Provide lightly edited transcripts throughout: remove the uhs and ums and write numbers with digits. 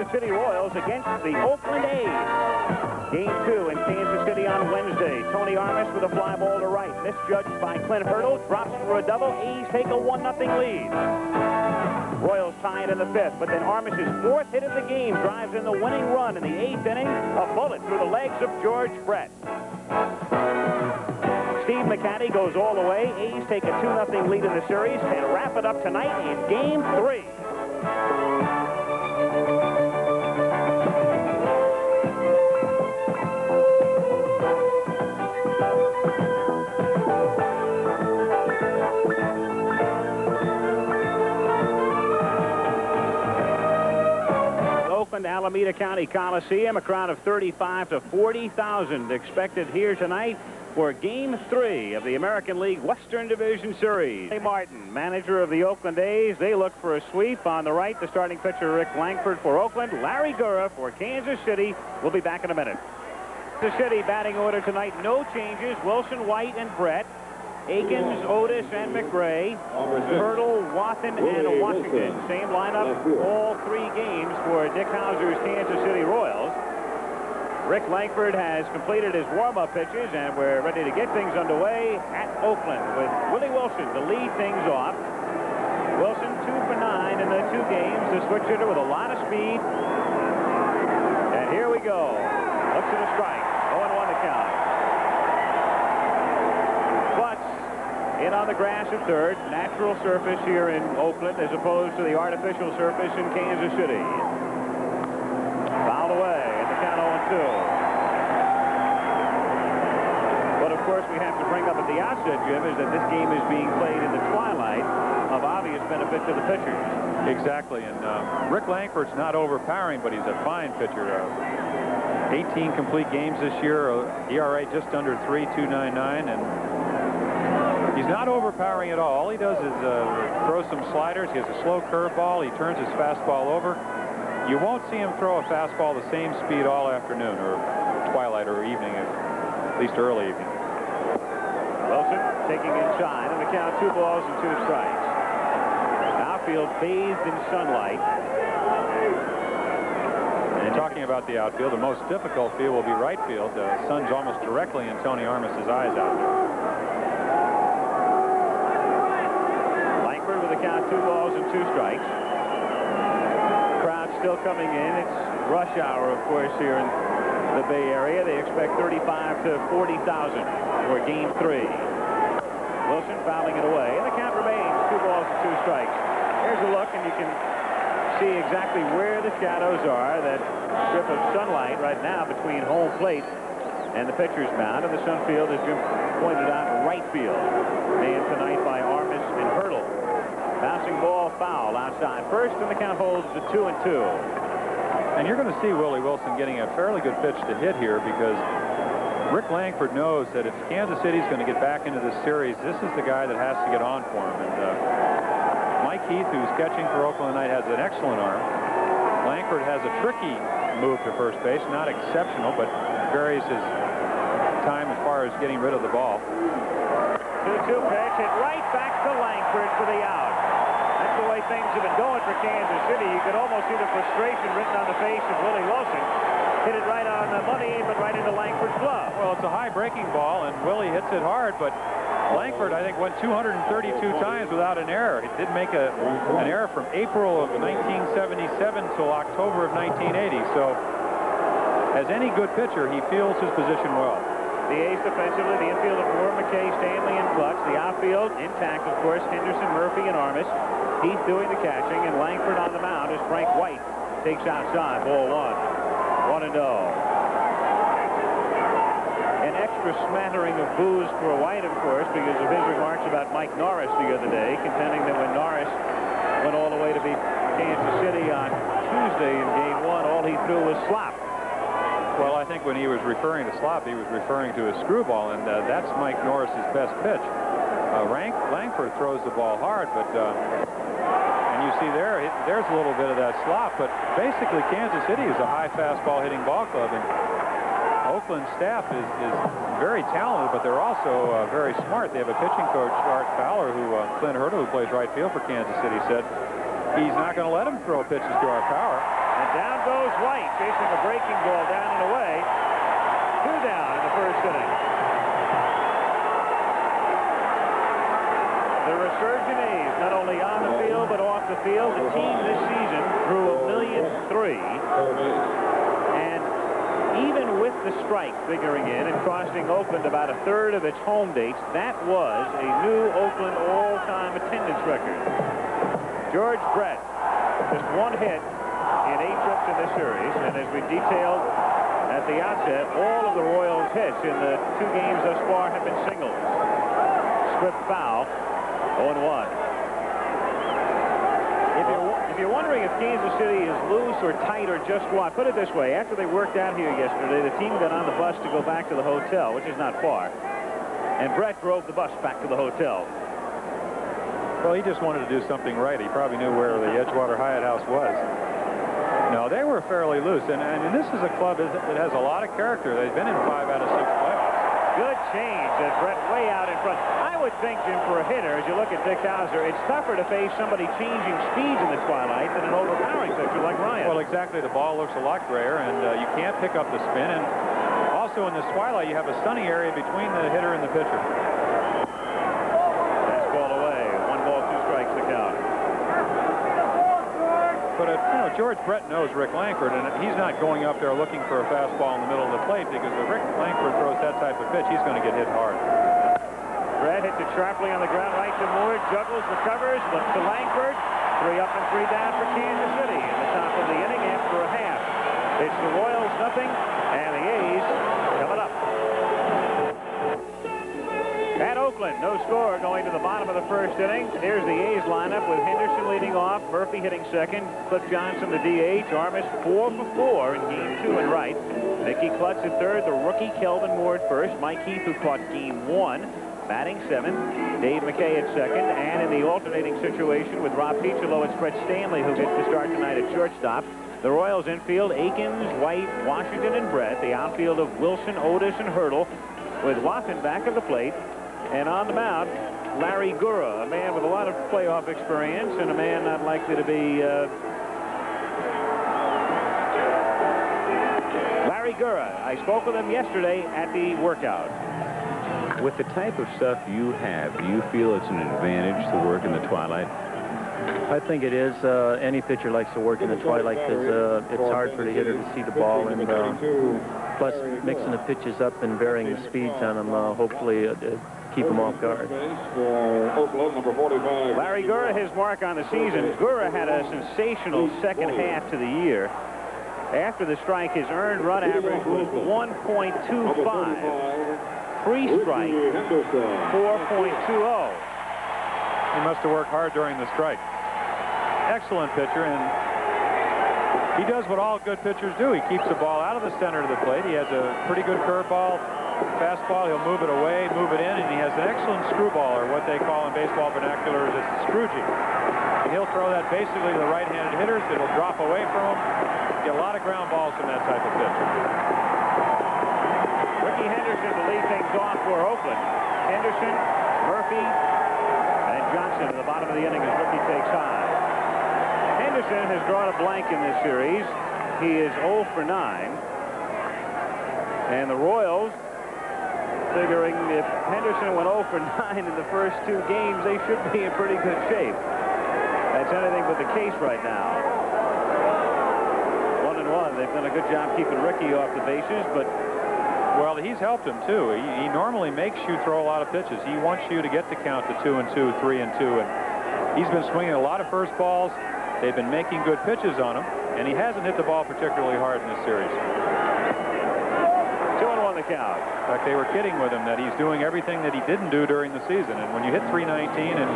Kansas City Royals against the Oakland A's. Game 2 in Kansas City on Wednesday. Tony Armas with a fly ball to right. Misjudged by Clint Hurdle. Drops for a double. A's take a 1-0 lead. Royals tie it in the 5th, but then Armas' 4th hit of the game drives in the winning run in the 8th inning. A bullet through the legs of George Brett. Steve McCanny goes all the way. A's take a 2-0 lead in the series and wrap it up tonight in Game 3. Oakland Alameda Coliseum, a crowd of 35 to 40,000 expected here tonight for Game 3 of the American League Western Division Series. Ray Martin, manager of the Oakland A's. They look for a sweep. On the right, the starting pitcher Rick Langford for Oakland. Larry Gura for Kansas City. We'll be back in a minute. Kansas City batting order tonight, no changes. Wilson, White, and Brett. Akins, Otis, and McRae. Hurdle, Wathan, and Washington. Same lineup all 3 games for Dick Hauser's Kansas City Royals. Rick Langford has completed his warm-up pitches, and we're ready to get things underway at Oakland with Willie Wilson to lead things off. Wilson 2 for 9 in the 2 games. The switch hitter with a lot of speed. And here we go. Looks at a strike. 0-1 the count. Clutch in on the grass at third. Natural surface here in Oakland as opposed to the artificial surface in Kansas City. Fouled away. But of course we have to bring up at the outset, Jim, is that this game is being played in the twilight, of obvious benefit to the pitchers. Exactly, and Rick Langford's not overpowering, but he's a fine pitcher. 18 complete games this year, ERA just under 3, 2.99, and he's not overpowering at all. All he does is throw some sliders. He has a slow curveball. He turns his fastball over. You won't see him throw a fastball the same speed all afternoon, or twilight, or evening, at least early evening. Wilson taking inside, and the count 2 balls and 2 strikes. Outfield bathed in sunlight. And talking about the outfield, the most difficult field will be right field. The sun's almost directly in Tony Armas's eyes out there. Langford with the count 2 balls and 2 strikes. Still coming in. It's rush hour, of course, here in the Bay Area. They expect 35 to 40,000 for Game 3. Wilson fouling it away, and the count remains 2 balls and 2 strikes. Here's a look, and you can see exactly where the shadows are. That strip of sunlight right now between home plate and the pitcher's mound, and the sun field, as Jim pointed out, right field. Manned tonight by Armas and Hurdle. Bouncing ball foul outside first, and the count holds to 2-2. And you're going to see Willie Wilson getting a fairly good pitch to hit here, because Rick Langford knows that if Kansas City's going to get back into this series, this is the guy that has to get on for him. And Mike Heath, who's catching for Oakland tonight, has an excellent arm. Langford has a tricky move to first base, not exceptional, but varies his time as far as getting rid of the ball. 2-2 pitch, and right back to Langford for the out. That's the way things have been going for Kansas City. You could almost see the frustration written on the face of Willie Wilson. Hit it right on the money, but right into Langford's glove. Well, it's a high breaking ball, and Willie hits it hard, but Langford, I think, went 232 times without an error. He did make an error from April of 1977 till October of 1980. So, as any good pitcher, he feels his position well. The A's defensively, the infield of Moore, McKay, Stanley, and Clutch. The outfield intact, of course, Henderson, Murphy, and Armas. Heath doing the catching, and Langford on the mound as Frank White takes outside, ball 1. 1-0. An extra smattering of boos for White, of course, because of his remarks about Mike Norris the other day, contending that when Norris went all the way to beat Kansas City on Tuesday in Game 1, all he threw was slop. Well, I think when he was referring to slop, he was referring to a screwball, and that's Mike Norris's best pitch. Langford throws the ball hard, but and you see there's a little bit of that slop. But basically, Kansas City is a high fastball hitting ball club, and Oakland staff is very talented, but they're also very smart. They have a pitching coach, Art Fowler, who Clint Hurdle, who plays right field for Kansas City, said he's not going to let him throw pitches to our power. And Down goes White, chasing a breaking ball down and away. 2 down in the first inning. The resurgent A's, not only on the field but off the field. The team this season drew 1,000,003. And even with the strike figuring in and costing Oakland about 1/3 of its home dates, that was a new Oakland all-time attendance record. George Brett, just 1 hit in 8 trips in this series, and as we detailed at the outset, all of the Royals' hits in the 2 games thus far have been singles. Swift foul, 0-1. If you're wondering if Kansas City is loose or tight or just what, put it this way. After they worked out here yesterday, the team got on the bus to go back to the hotel, which is not far. And Brett drove the bus back to the hotel. Well, he just wanted to do something right. He probably knew where the Edgewater Hyatt House was. No, they were fairly loose. And I mean, this is a club that has a lot of character. They've been in 5 out of 6 playoffs. Good change as Brett way out in front. I would think, Jim, for a hitter, as you look at Dick Hauser, it's tougher to face somebody changing speeds in the twilight than an overpowering pitcher like Ryan. Well, exactly. The ball looks a lot grayer, and you can't pick up the spin. And also in this twilight, you have a sunny area between the hitter and the pitcher. That's ball away. 1 ball, 2 strikes to count. But, you know, George Brett knows Rick Langford, and he's not going up there looking for a fastball in the middle of the plate, because if Rick Langford throws that type of pitch, he's going to get hit hard. Brett hits it sharply on the ground right to Moore, juggles, recovers, looks to Langford. 3 up and 3 down for Kansas City in the top of the inning after a half. It's the Royals nothing, and the A's coming up. At Oakland, no score going to the bottom of the first inning. Here's the A's lineup with Henderson leading off, Murphy hitting second, Cliff Johnson the DH, Armas 4 for 4 in game 2 in right. Mickey Klutz at third, the rookie Kelvin Moore at first, Mike Heath who caught game 1, batting 7th, Dave McKay at second, and in the alternating situation with Rob Piccolo and Fred Stanley who gets to start tonight at shortstop. The Royals infield, Akins, White, Washington, and Brett. The outfield of Wilson, Otis, and Hurdle with Watson back of the plate. And on the mound, Larry Gura, a man with a lot of playoff experience and a man not likely to be... Larry Gura. I spoke with him yesterday at the workout. With the type of stuff you have, do you feel it's an advantage to work in the twilight? I think it is. Any pitcher likes to work in the twilight because it's hard for the hitter to see the ball, and plus mixing the pitches up and varying the speeds on them, hopefully keep them off guard. Larry Gura, his mark on the season. Gura had a sensational second half to the year. After the strike, his earned run average was 1.25. Pre-strike, 4.20. He must have worked hard during the strike. Excellent pitcher, and he does what all good pitchers do. He keeps the ball out of the center of the plate. He has a pretty good curveball, fastball. He'll move it away, move it in, and he has an excellent screwball, or what they call in baseball vernacular is a scrooging. And he'll throw that basically to the right-handed hitters. It'll drop away from him. Get a lot of ground balls from that type of pitcher. Ricky Henderson to lead things off for Oakland. Henderson, Murphy, and Johnson at the bottom of the inning as Ricky takes high. Henderson has drawn a blank in this series. He is 0 for 9. And the Royals, figuring if Henderson went 0 for 9 in the first 2 games, they should be in pretty good shape. That's anything but the case right now. 1-1. They've done a good job keeping Ricky off the bases, but... Well, he's helped him, too. He normally makes you throw a lot of pitches. He wants you to get the count to 2-2, 3-2, and he's been swinging a lot of first balls. They've been making good pitches on him, and he hasn't hit the ball particularly hard in this series. 2-1 the count. In fact, they were kidding with him that he's doing everything that he didn't do during the season. And when you hit 319 and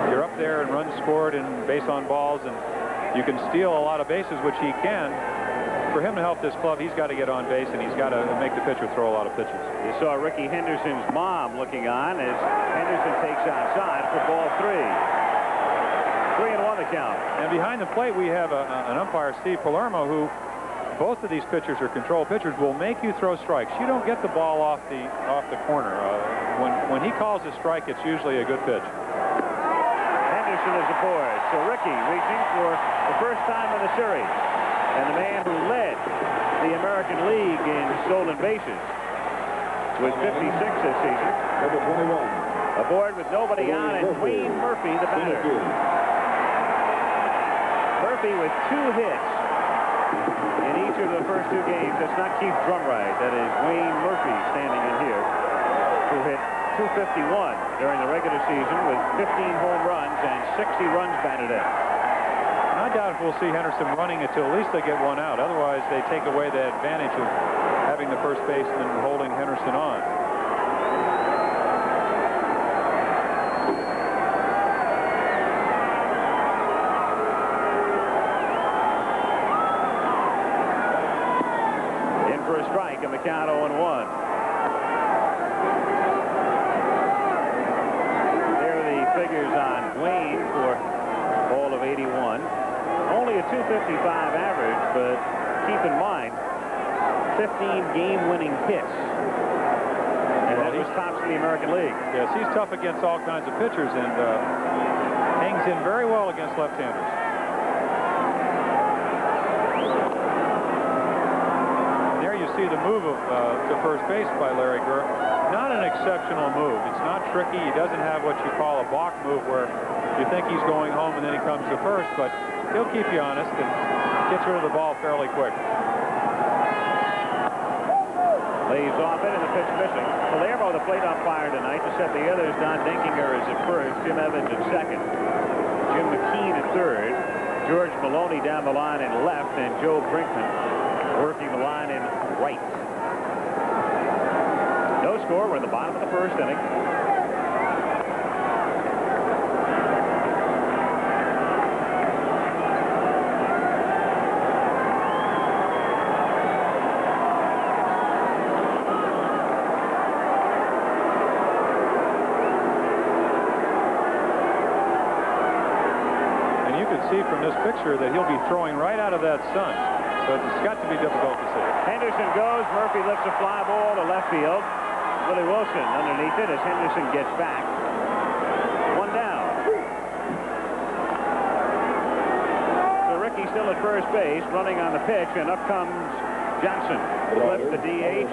you're up there and runs scored and base on balls, and you can steal a lot of bases, which he can, for him to help this club, he's got to get on base, and he's got to make the pitcher throw a lot of pitches. You saw Ricky Henderson's mom looking on as Henderson takes outside for ball 3. 3-1 the count. And behind the plate, we have an umpire, Steve Palermo, who both of these pitchers are control pitchers, will make you throw strikes. You don't get the ball off the corner. When he calls a strike, it's usually a good pitch. Henderson is aboard. So Ricky reaching for the first time in the series. and the man who led the American League in stolen bases with 56 this season. Number 21. Aboard with nobody on, and Wayne Murphy, the batter. Murphy with 2 hits in each of the first 2 games. That's not Keith Drumright. That is Wayne Murphy standing in here, who hit .251 during the regular season with 15 home runs and 60 runs batted in. I doubt if we'll see Henderson running until at least they get 1 out. Otherwise, they take away the advantage of having the first baseman holding Henderson on. In for a strike, and the count 0-1. Figures on Wayne for all of 81. Only a .255 average, but keep in mind 15 game-winning hits, and that was tops in the American League. Yes, he's tough against all kinds of pitchers and hangs in very well against left-handers. There you see the move of to first base by Larry Gurr. Not an exceptional move. It's not tricky. He doesn't have what you call a balk move where you think he's going home and then he comes to first, but he'll keep you honest and gets rid of the ball fairly quick. Lays off it and the pitch missing. Palermo, the plate umpire tonight, to set the others. Don Dinkinger is at first, Jim Evans at second, Jim McKean at third, George Maloney down the line in left, and Joe Brinkman working the line in right. No score. We're in the bottom of the first inning. And you can see from this picture that he'll be throwing right out of that sun. So it's got to be difficult to see. Henderson goes. Murphy lifts a fly ball to left field. Willie Wilson underneath it as Henderson gets back. 1 down. So Rickey still at first base, running on the pitch, and up comes Johnson. Left the DH.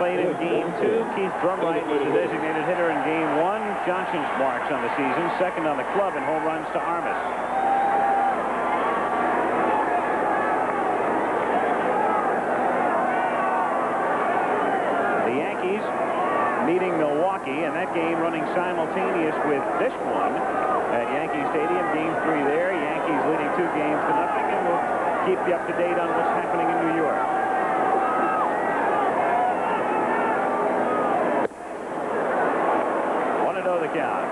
Played in Game 2. Keith Drumright was the designated hitter in Game 1. Johnson's marks on the season, second on the club in home runs to Armas. Meeting Milwaukee, and that game running simultaneous with this one at Yankee Stadium. Game 3 there. Yankees leading 2 games to nothing, and we'll keep you up to date on what's happening in New York. Want to know the count.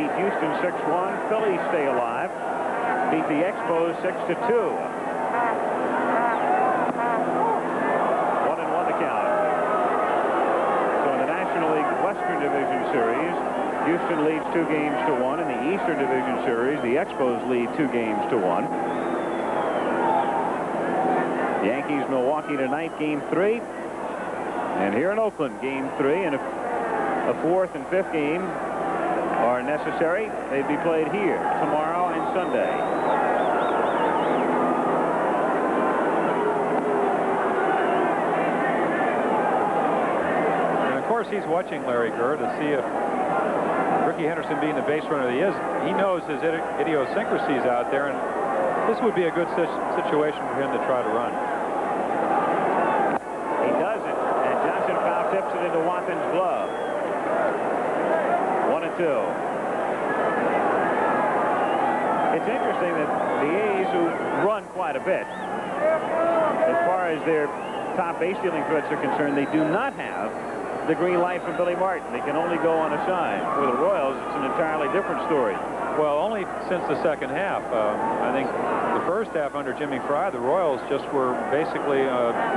Houston 6-1. Phillies stay alive. Beat the Expos 6-2. 1-1 the count. So in the National League Western Division Series, Houston leads 2 games to 1. In the Eastern Division Series, the Expos lead 2 games to 1. Yankees Milwaukee tonight, Game 3. And here in Oakland, Game 3, and a 4th and 5th game are necessary. They'd be played here tomorrow and Sunday. And of course, he's watching Larry Gurr to see if Rickey Henderson, being the base runner he is, he knows his idiosyncrasies out there, and this would be a good situation for him to try to run. He doesn't, and Johnson foul tips it into Watton's glove. 1-2. It's interesting that the A's, who run quite a bit, as far as their top base stealing threats are concerned, they do not have the green light from Billy Martin. They can only go on a sign. For the Royals, it's an entirely different story. Well, only since the second half. I think the first half under Jimmy Fry, the Royals just were basically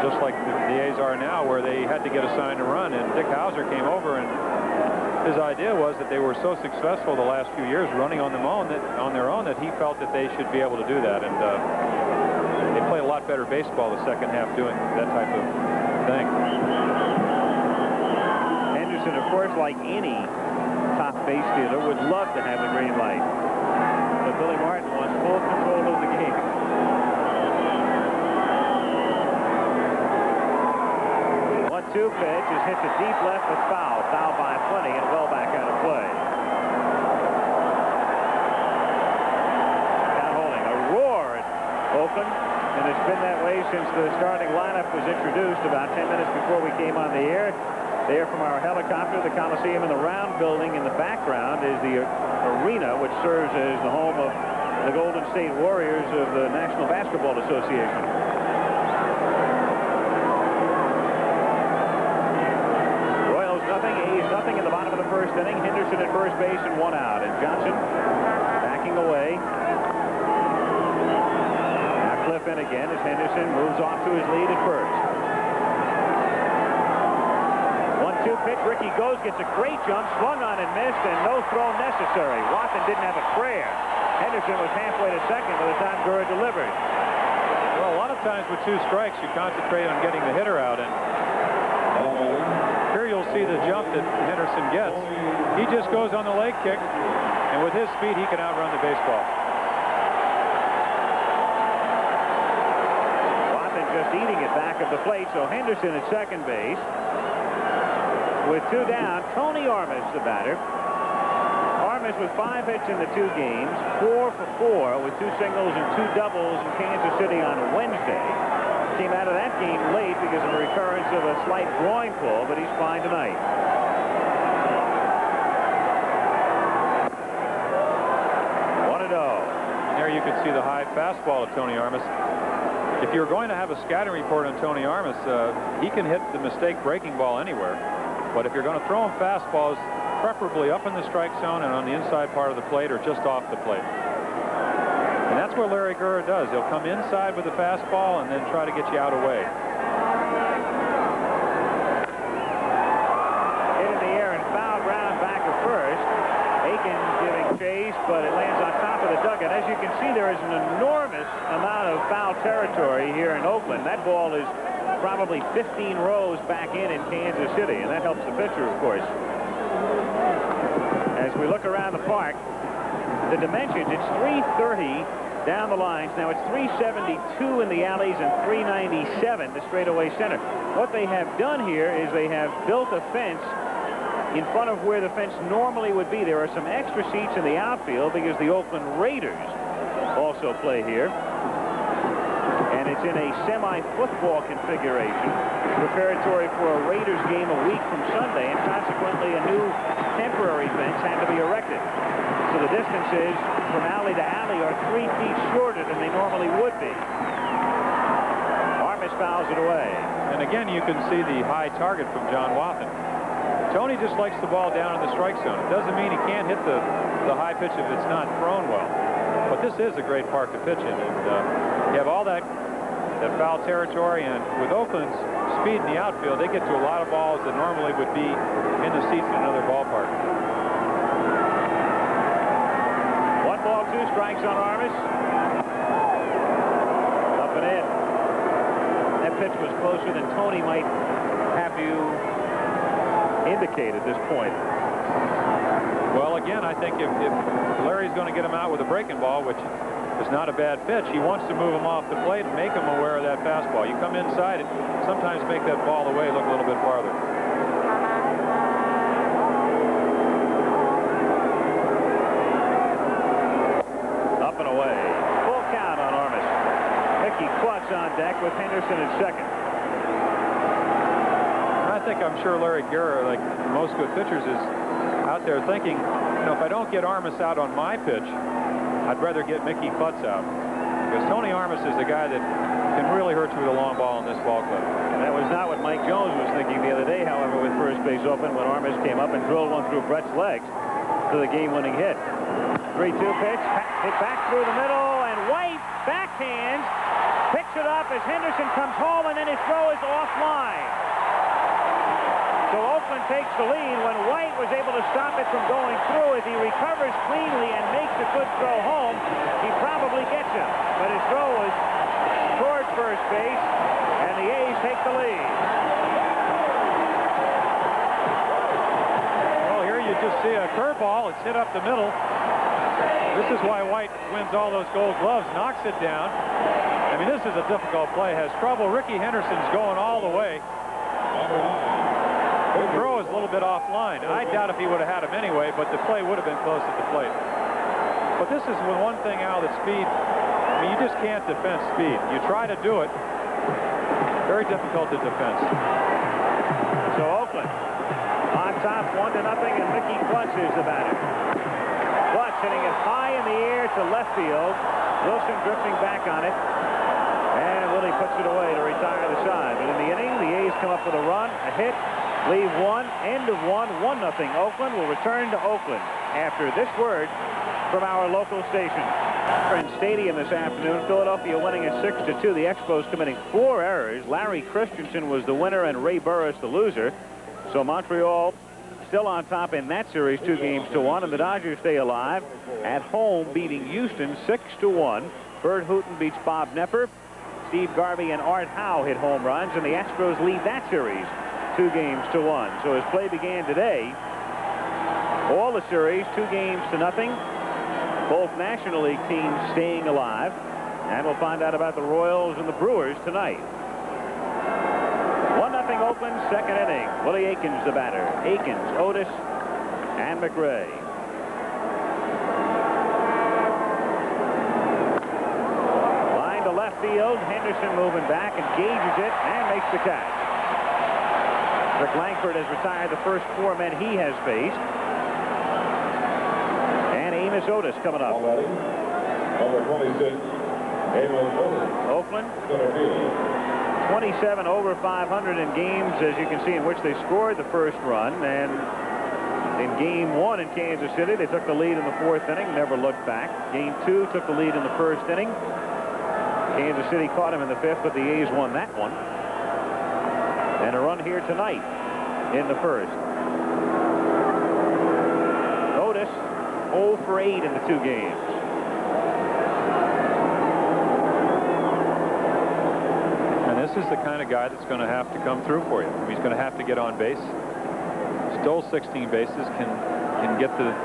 just like the A's are now, where they had to get a sign to run, and Dick Hauser came over and his idea was that they were so successful the last few years running on their own that he felt that they should be able to do that. And they play a lot better baseball the second half doing that type of thing. Henderson, of course, like any top base stealer, would love to have the green light. But Billy Martin wants full control of the game. 1-2 pitch is hit to deep left, but foul. Foul by plenty and well back out of play. Now holding a roar at Oakland, and it's been that way since the starting lineup was introduced about 10 minutes before we came on the air. There from our helicopter, the Coliseum in the round building in the background is the arena, which serves as the home of the Golden State Warriors of the National Basketball Association. Royals nothing, A's nothing in the bottom of the first inning. Henderson at first base and 1 out. And Johnson backing away. Now Cliff in again as Henderson moves off to his lead at first. 1-2 pitch. Ricky goes, gets a great jump, swung on and missed, and no throw necessary. Watson didn't have a prayer. Henderson was halfway to second by the time Gurr delivered. Well, a lot of times with 2 strikes, you concentrate on getting the hitter out, and here you'll see the jump that Henderson gets. He just goes on the leg kick, and with his speed, he can outrun the baseball. Watson just eating it back of the plate, so Henderson at second base. With 2 down, Tony Armas, the batter. Armas with 5 hits in the 2 games, 4 for 4 with 2 singles and 2 doubles in Kansas City on Wednesday. Came out of that game late because of a recurrence of a slight groin pull, but he's fine tonight. 1-0. There you can see the high fastball of Tony Armas. If you're going to have a scouting report on Tony Armas, he can hit the mistake breaking ball anywhere. But if you're going to throw him fastballs, preferably up in the strike zone and on the inside part of the plate or just off the plate. And that's what Larry Gurr does. He'll come inside with the fastball and then try to get you out away. Hit in the air and fouled round back at first. Aiken giving chase, but it lands on top of the dugout. As you can see, there is an enormous amount of foul territory here in Oakland. That ball is probably 15 rows back in Kansas City, and that helps the pitcher, of course. As we look around the park, the dimensions, it's 330 down the lines. Now it's 372 in the alleys and 397 the straightaway center. What they have done here is they have built a fence in front of where the fence normally would be. There are some extra seats in the outfield because the Oakland Raiders also play here. And it's in a semi-football configuration, preparatory for a Raiders game a week from Sunday, and consequently a new temporary fence had to be erected. So the distances from alley to alley are 3 feet shorter than they normally would be. Armas fouls it away. And again, you can see the high target from John Wathan. Tony just likes the ball down in the strike zone. It doesn't mean he can't hit the high pitch if it's not thrown well. But this is a great park to pitch in, and you have all that foul territory, and with Oakland's speed in the outfield, they get to a lot of balls that normally would be in the seats in another ballpark. 1 ball, 2 strikes on Armas. Up and in. That pitch was closer than Tony might have you indicate at this point. Well, again, I think if Larry's going to get him out with a breaking ball, which is not a bad pitch, he wants to move him off the plate and make him aware of that fastball. You come inside it, sometimes make that ball away look a little bit farther. Up and away. Full count on Armas. Mickey Klutz on deck with Henderson at second. I think I'm sure Larry Gurr, like most good pitchers, is out there thinking, you know, if I don't get Armas out on my pitch, I'd rather get Mickey Klutz out. Because Tony Armas is the guy that can really hurt you with a long ball in this ball club. That was not what Mike Jones was thinking the other day, however, with first base open when Armas came up and drilled one through Brett's legs for the game-winning hit. 3-2 pitch, hit back through the middle, and White backhands, picks it up as Henderson comes home, and then his throw is offline. So Oakland takes the lead when White was able to stop it from going through. If he recovers cleanly and makes a good throw home, he probably gets him. But his throw was toward first base, and the A's take the lead. Well, here you just see a curveball. It's hit up the middle. This is why White wins all those Gold Gloves, knocks it down. I mean, this is a difficult play, has trouble. Ricky Henderson's going all the way. The throw is a little bit offline. I doubt if he would have had him anyway, but the play would have been close at the plate. But this is one thing, Al, that speed, I mean, you just can't defend speed. You try to do it, very difficult to defend. So Oakland on top 1-0, and Mickey Clutch is the batter. Clutch hitting it high in the air to left field. Wilson drifting back on it. And Willie puts it away to retire the side. But in the inning, the A's come up with a run, a hit, leave one, end of one, 1-0. Oakland will return to Oakland after this word from our local station. In Stadium this afternoon, Philadelphia winning at 6-2. The Expos committing 4 errors. Larry Christensen was the winner and Ray Burris the loser. So Montreal still on top in that series, 2-1, and the Dodgers stay alive at home, beating Houston 6-1. Bert Hooton beats Bob Knepper. Steve Garvey and Art Howe hit home runs, and the Astros lead that series 2-1. So as play began today, all the series 2-0. Both National League teams staying alive, and we'll find out about the Royals and the Brewers tonight. 1-0 Oakland, second inning. Willie Aikens the batter. Aikens, Otis, and McRae. Line to left field. Henderson moving back, engages it, and makes the catch. Rick Langford has retired the first 4 men he has faced. And Amos Otis coming up. Number 26, Amos Otis. Oakland 27 over 500 in games, as you can see, in which they scored the first run. And in Game 1 in Kansas City, they took the lead in the 4th inning, never looked back. Game 2 took the lead in the 1st inning. Kansas City caught him in the 5th, but the A's won that one. And a run here tonight in the 1st. Otis 0 for 8 in the 2 games. This is the kind of guy that's going to have to come through for you. He's going to have to get on base. Stole 16 bases, can get the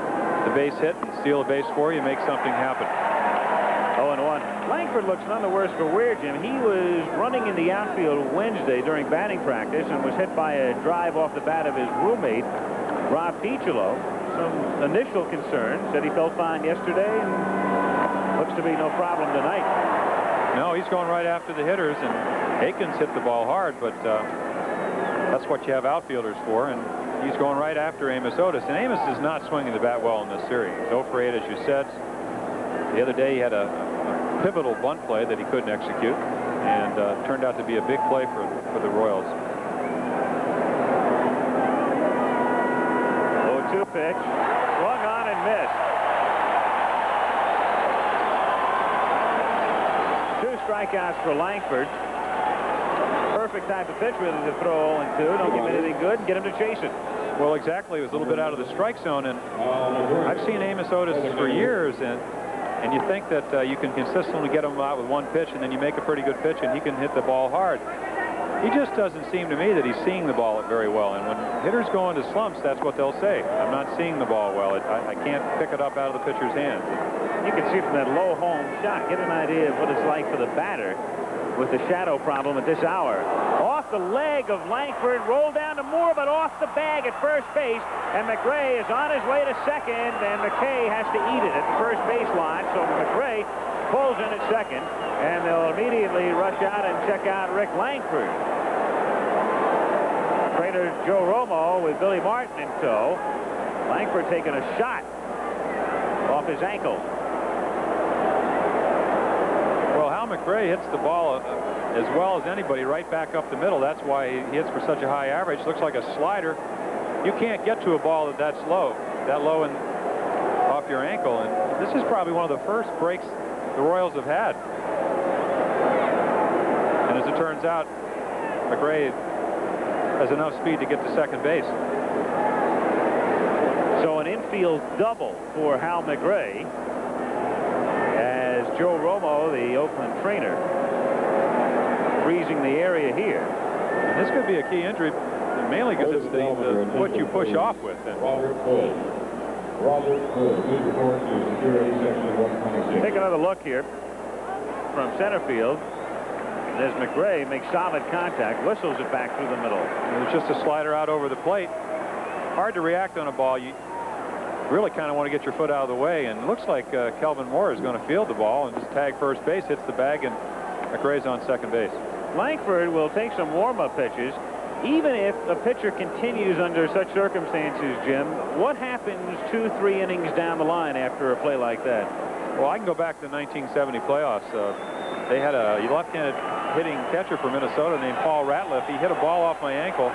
base hit and steal a base for you, make something happen. 0-1. Langford looks none the worse for wear, Jim. He was running in the outfield Wednesday during batting practice and was hit by a drive off the bat of his roommate, Rob Piccolo. Some initial concerns. Said he felt fine yesterday and looks to be no problem tonight. No, he's going right after the hitters, and Aikens hit the ball hard, but that's what you have outfielders for, and he's going right after Amos Otis. And Amos is not swinging the bat well in this series. 0 for 8, as you said. The other day he had a pivotal bunt play that he couldn't execute, and turned out to be a big play for the Royals. 0-2 pitch, swung on and missed. 2 strikeouts for Langford. Perfect type of pitch really to throw 0-2. Don't give him anything good and get him to chase it. Well, exactly. It was a little bit out of the strike zone, and I've seen Amos Otis for years, and you think that you can consistently get him out with 1 pitch, and then you make a pretty good pitch, and he can hit the ball hard. He just doesn't seem to me that he's seeing the ball very well, and when hitters go into slumps, that's what they'll say. I'm not seeing the ball well. I can't pick it up out of the pitcher's hands. You can see from that low home shot, get an idea of what it's like for the batter with the shadow problem at this hour. Off the leg of Langford, rolled down to Moore, but off the bag at first base, and McRae is on his way to second, and McKay has to eat it at the first baseline, so McRae pulls in at second, and they'll immediately rush out and check out Rick Langford. Trainer Joe Romo with Billy Martin in tow. Langford taking a shot off his ankle. Well, Hal McRae hits the ball as well as anybody right back up the middle. That's why he hits for such a high average. Looks like a slider. You can't get to a ball that low and off your ankle. And this is probably one of the first breaks the Royals have had. And as it turns out, McRae has enough speed to get to second base. So an infield double for Hal McRae as Joe Romo, the Oakland trainer, freezing the area here. And this could be a key injury, mainly because it's the foot you push off with. Robert Hood. Robert Hood, please report to security section 126. Take another look here from center field. As McRae makes solid contact, whistles it back through the middle. And it's just a slider out over the plate. Hard to react on a ball. You really kind of want to get your foot out of the way, and it looks like Kelvin Moore is going to field the ball and just tag first base, hits the bag, and McRae's on second base. Langford will take some warm-up pitches. Even if a pitcher continues under such circumstances, Jim, what happens 2-3 innings down the line after a play like that? Well, I can go back to the 1970 playoffs. They had a left-handed hitting catcher for Minnesota named Paul Ratliff. He hit a ball off my ankle,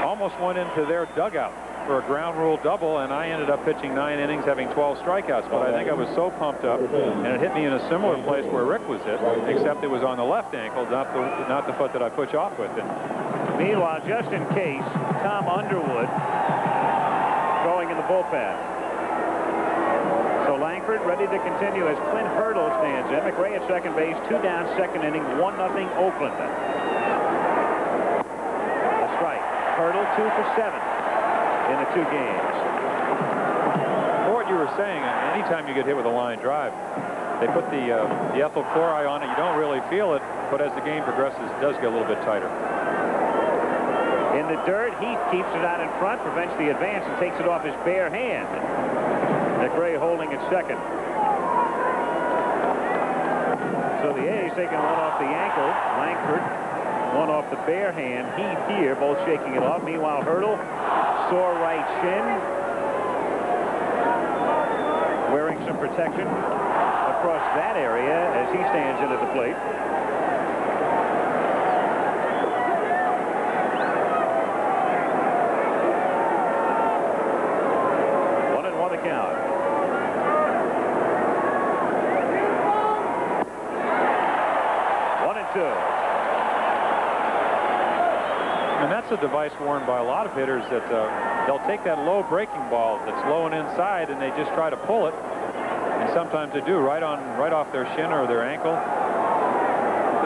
almost went into their dugout for a ground rule double, and I ended up pitching 9 innings, having 12 strikeouts. But I think I was so pumped up, and it hit me in a similar place where Rick was hit, except it was on the left ankle, not the foot that I push off with. Meanwhile, just in case, Tom Underwood throwing in the bullpen. So Langford ready to continue as Clint Hurdle stands in. McRae at second base, 2 down, second inning, 1-0 Oakland. A strike. Hurdle 2 for 7 in the 2 games. For what you were saying, anytime you get hit with a line drive, they put the ethyl chloride on it. You don't really feel it, but as the game progresses, it does get a little bit tighter. In the dirt, Heath keeps it out in front, prevents the advance, and takes it off his bare hand. McRae holding at second. So the A's taking one off the ankle. Langford, one off the bare hand. Heath here, both shaking it off. Meanwhile, Hurdle, sore right shin, wearing some protection across that area as he stands in at the plate. And that's a device worn by a lot of hitters that they'll take that low breaking ball that's low and inside, and they just try to pull it. And sometimes they do right off their shin or their ankle.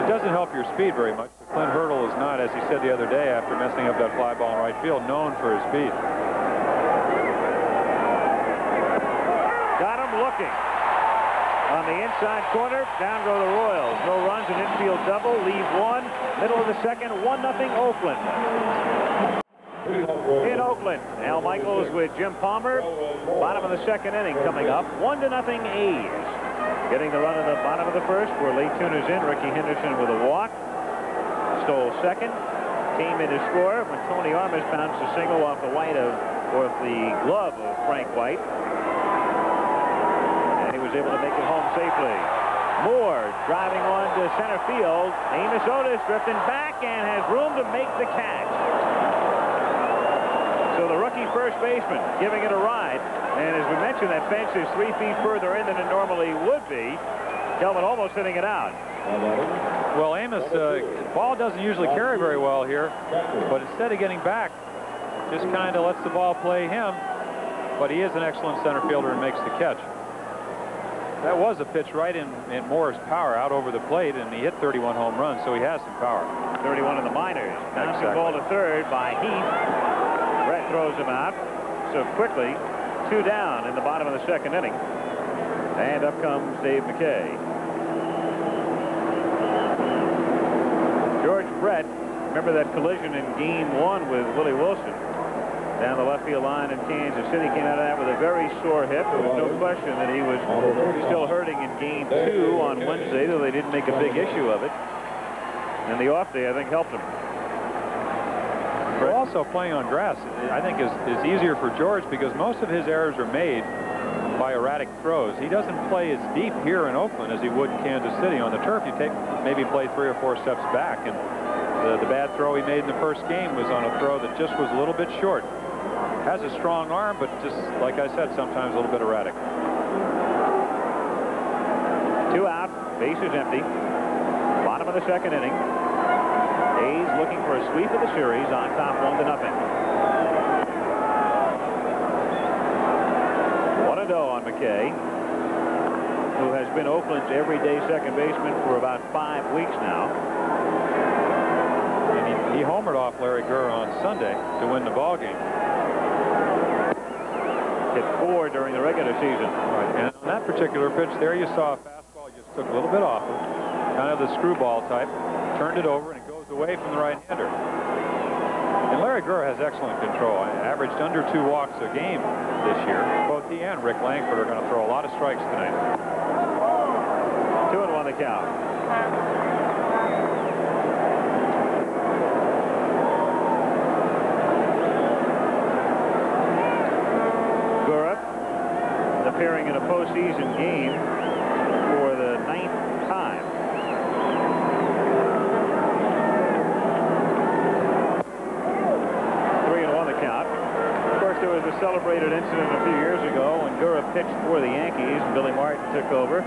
It doesn't help your speed very much. But Clint Hurdle is not, as he said the other day after messing up that fly ball in right field, known for his speed. Got him looking. On the inside corner, down go the Royals. No runs, an infield double, leave 1. Middle of the second, 1-0 Oakland. In Oakland, Al Michaels with Jim Palmer. Bottom of the second inning coming up. 1-0 A's. Getting the run in the bottom of the first. We're late tuners in. Ricky Henderson with a walk. Stole second. Came in to score when Tony Armas bounced a single off the glove of Frank White. Was able to make it home safely. Moore driving on to center field. Amos Otis drifting back and has room to make the catch. So the rookie first baseman giving it a ride. And as we mentioned, that fence is 3 feet further in than it normally would be. Kelvin almost hitting it out. Well, Amos, ball doesn't usually carry very well here, but instead of getting back, just kind of lets the ball play him. But he is an excellent center fielder and makes the catch. That was a pitch right in Moore's power out over the plate, and he hit 31 home runs, so he has some power. 31 in the minors. Bouncing ball to third by Heath. Brett throws him out. So quickly, 2 down in the bottom of the second inning. And up comes Dave McKay. George Brett, remember that collision in Game 1 with Willie Wilson? Down the left field line in Kansas City, came out of that with a very sore hip. There was no question that he was still hurting in Game 2 on Wednesday, though they didn't make a big issue of it. And the off day, I think, helped him. Well, also playing on grass, I think, is easier for George because most of his errors are made by erratic throws. He doesn't play as deep here in Oakland as he would in Kansas City. On the turf, you maybe play 3 or 4 steps back, and the bad throw he made in the first game was on a throw that just was a little bit short. Has a strong arm, but just, like I said, sometimes a little bit erratic. 2 out, bases empty. Bottom of the second inning. A's looking for a sweep of the series on top 1-0. 1-0 on McKay, who has been Oakland's everyday second baseman for about 5 weeks now. And he homered off Larry Gurr on Sunday to win the ball game. Hit 4 during the regular season. Right. And on that particular pitch there, you saw a fastball he just took a little bit off of, kind of the screwball type, turned it over, and it goes away from the right-hander. And Larry Gurr has excellent control. Averaged under 2 walks a game this year. Both he and Rick Langford are going to throw a lot of strikes tonight. 2-1 the count. Gurr appearing in a postseason game for the 9th time. There was a celebrated incident a few years ago when Gurr pitched for the Yankees and Billy Martin took over.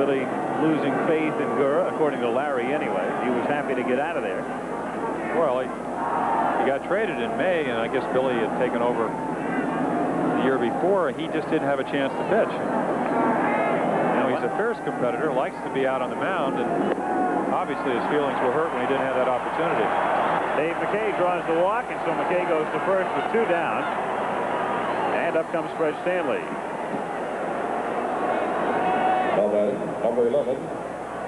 Billy losing faith in Gurr, according to Larry anyway. He was happy to get out of there. Well, he got traded in May, and I guess Billy had taken over the year before. He just didn't have a chance to pitch. You know, he's a fierce competitor, likes to be out on the mound, and obviously his feelings were hurt when he didn't have that opportunity. Dave McKay draws the walk, and so McKay goes to first with 2 down. And up comes Fred Stanley. Number 11,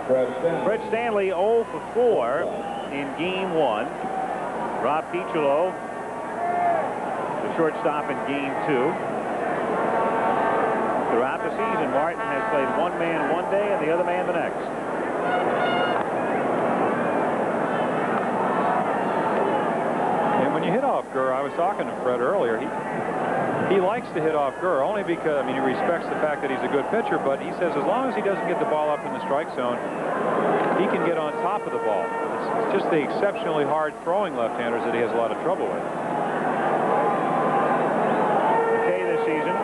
Fred Stanley. Fred Stanley 0 for 4 in Game 1. Rob Piccolo, the shortstop in Game 2. Throughout the season, Martin has played one man one day and the other man the next. When you hit off Gurr, I was talking to Fred earlier, he likes to hit off Gurr only because, I mean, he respects the fact that he's a good pitcher, but he says as long as he doesn't get the ball up in the strike zone, he can get on top of the ball. It's just the exceptionally hard throwing left-handers that he has a lot of trouble with. McKay this season,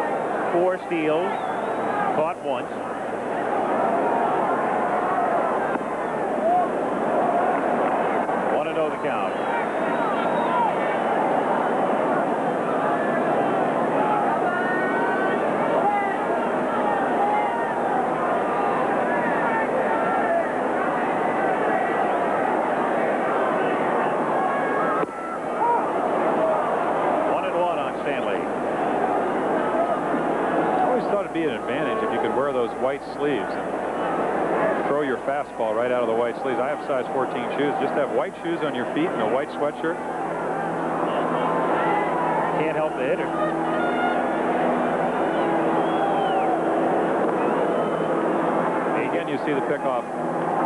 4 steals, caught once. The count. Be an advantage if you could wear those white sleeves and throw your fastball right out of the white sleeves. I have size 14 shoes. Just have white shoes on your feet and a white sweatshirt. Can't help the hitter. Again, you see the pickoff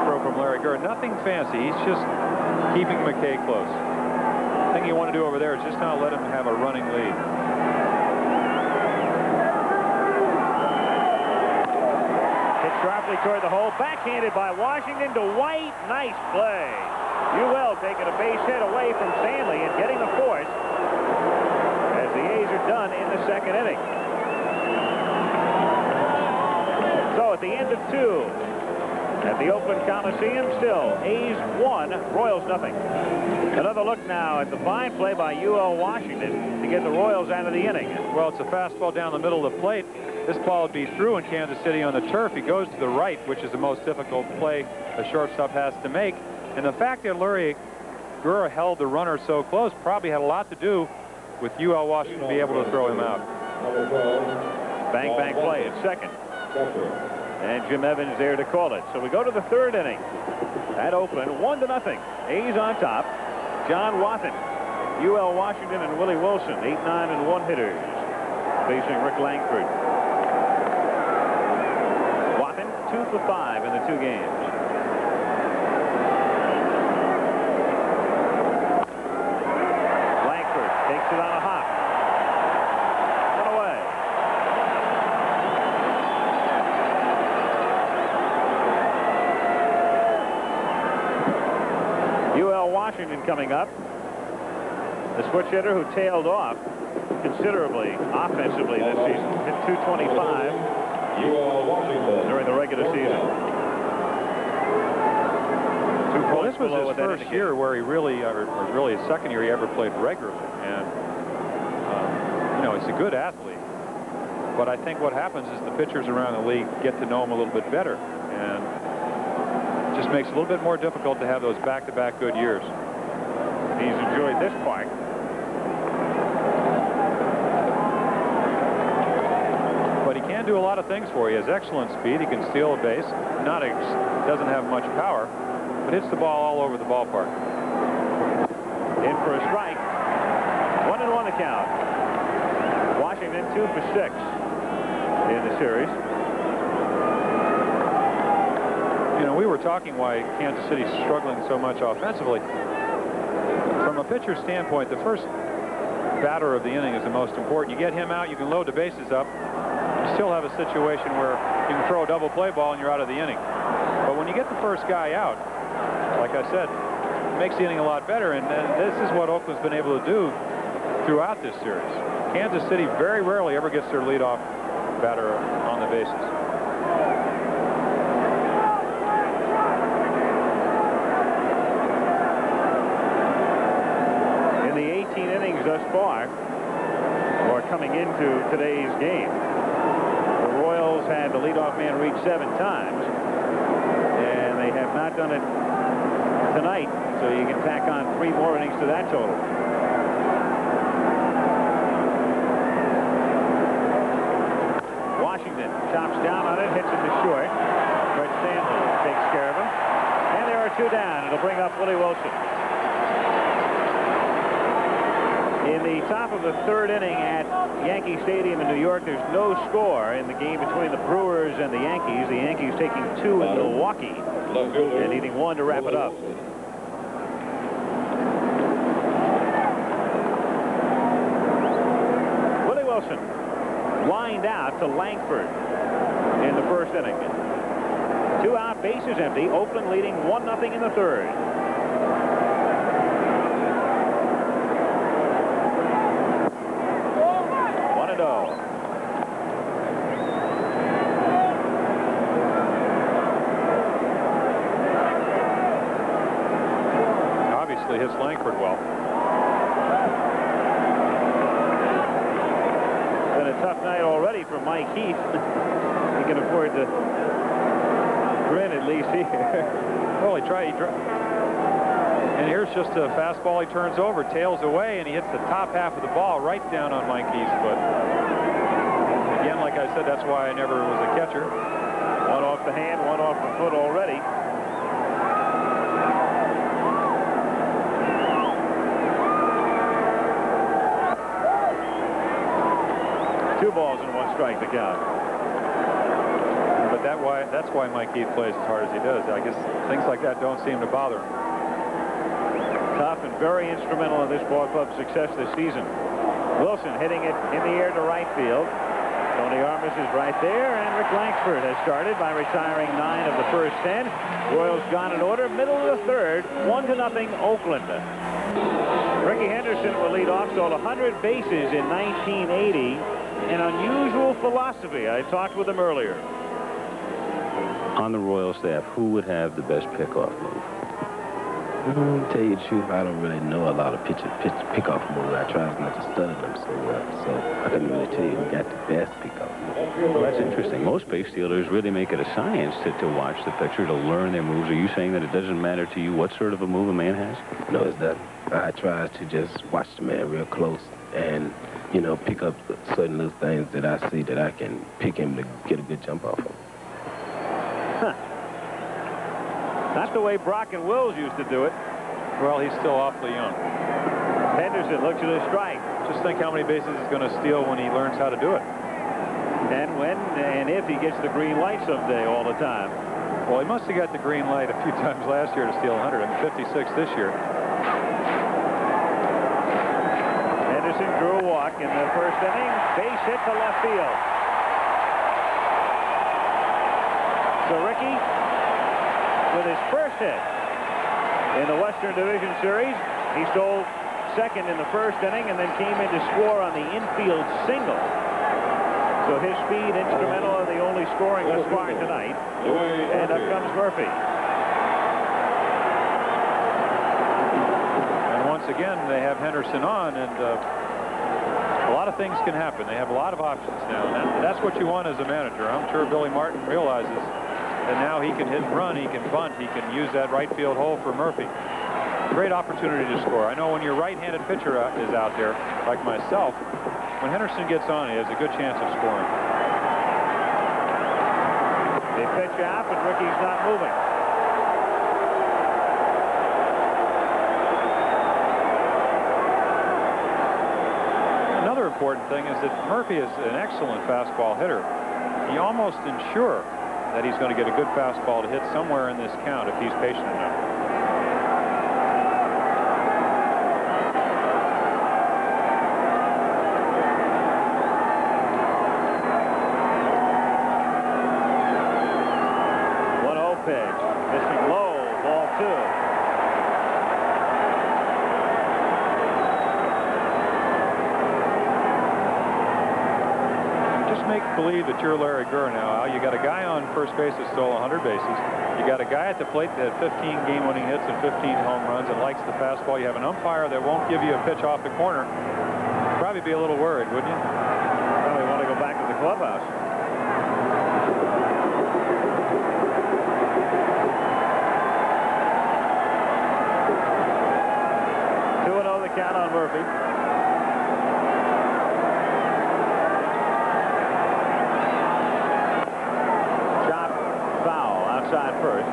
throw from Larry Gurr. Nothing fancy. He's just keeping McKay close. The thing you want to do over there is just not let him have a running lead. Sharply toward the hole, backhanded by Washington to White. Nice play. UL taking a base hit away from Stanley and getting the force as the A's are done in the 2nd inning. So at the end of 2 at the Oakland Coliseum, still A's 1, Royals nothing. Another look now at the fine play by UL Washington to get the Royals out of the inning. Well, it's a fastball down the middle of the plate. This ball would be through in Kansas City on the turf. He goes to the right, which is the most difficult play a shortstop has to make. And the fact that Larry Gurr held the runner so close probably had a lot to do with UL Washington to be able to throw him out. Bang, bang play at second. And Jim Evans there to call it. So we go to the 3rd inning at Oakland, 1-0. A's on top. John Wathen, UL Washington, and Willie Wilson, 8, 9, and 1 hitters, facing Rick Langford. 2 for 5 in the 2 games. Langford takes it on a hop. One away. UL Washington coming up. The switch hitter who tailed off considerably offensively this season. Hit 225. during the regular season. 2 Well, this was below his what that first indicates. year where he really, or really his second year he ever played regularly. And, you know, he's a good athlete. But I think what happens is the pitchers around the league get to know him a little bit better. And it just makes it a little bit more difficult to have those back-to-back good years. He's enjoyed this part. But he can do a lot of things for you. He has excellent speed. He can steal a base. Doesn't have much power, but hits the ball all over the ballpark. In for a strike. 1-1 the count. Washington 2 for 6 in the series. You know, we were talking why Kansas City's struggling so much offensively. From a pitcher's standpoint, the first batter of the inning is the most important. You get him out, you can load the bases up. You still have a situation where you can throw a double play ball and you're out of the inning. But when you get the first guy out, like I said, it makes the inning a lot better. And this is what Oakland's been able to do throughout this series. Kansas City very rarely ever gets their leadoff batter on the bases. In the 18 innings thus far, or coming into today's game, the Royals had the leadoff man reach 7 times, and they have not done it tonight, so you can tack on 3 more innings to that total. Washington chops down on it, hits it to short. Brett Stanley takes care of him, and there are 2 down. It'll bring up Willie Wilson. In the top of the 3rd inning at Yankee Stadium in New York, there's no score in the game between the Brewers and the Yankees. The Yankees taking 2 in Milwaukee and needing 1 to wrap it up. Willie Wilson lined out to Langford in the 1st inning. 2 out, bases empty. Oakland leading 1-0 in the 3rd. Hits Langford well. Been a tough night already for Mike Heath. He can afford to grin at least here. Well, he tried. And here's just a fastball he turns over, tails away, and he hits the top half of the ball right down on Mike Heath's foot. Again, like I said, that's why I never was a catcher. 1 off the hand, 1 off the foot already. Two balls and 1 strike to count. But that's why Mike Heath plays as hard as he does. I guess things like that don't seem to bother him. Tough and very instrumental in this ball club's success this season. Wilson hitting it in the air to right field. Tony Armas is right there, and Rick Langsford has started by retiring 9 of the first 10. Royals gone in order, middle of the 3rd, 1-0 Oakland. Ricky Henderson will lead off, stole 100 bases in 1980. An unusual philosophy. I talked with him earlier. On the Royal staff, who would have the best pickoff move? To tell you the truth, I don't really know a lot of pickoff moves. I try not to study them so well, so I couldn't really tell you who got the best pickoff move. Well, that's interesting. Most base stealers really make it a science to watch the pitcher, to learn their moves. Are you saying that it doesn't matter to you what sort of a move a man has? No, it's not. I try to just watch the man real close and, you know, pick up certain little things that I see that I can pick him to get a good jump off of. Huh. Not the way Brock and Wills used to do it. Well, he's still awfully young. Henderson looks at a strike. Just think how many bases he's going to steal when he learns how to do it. And when and if he gets the green light someday all the time. Well, he must have got the green light a few times last year to steal 100. I mean, 56 this year. Henderson drew a walk in the 1st inning. Base hit to left field. So Ricky, with his first hit in the Western Division Series, he stole 2nd in the 1st inning and then came in to score on the infield single. So his speed instrumental in the only scoring thus far tonight. And up comes Murphy. again, they have Henderson on, and a lot of things can happen. They have a lot of options now, and that's what you want as a manager. I'm sure Billy Martin realizes that now he can hit and run, he can bunt, he can use that right field hole for Murphy. Great opportunity to score. I know when your right-handed pitcher is out there, like myself, when Henderson gets on, he has a good chance of scoring. They pitch out, but Ricky's not moving. Another important thing is that Murphy is an excellent fastball hitter. You almost ensure that he's going to get a good fastball to hit somewhere in this count if he's patient enough. Believe that you're Larry Gurr now, Al. You got a guy on first base that stole 100 bases. You got a guy at the plate that had 15 game-winning hits and 15 home runs and likes the fastball. You have an umpire that won't give you a pitch off the corner. You'd probably be a little worried, wouldn't you? Probably want to go back to the clubhouse. The count on Murphy. Shot foul outside first.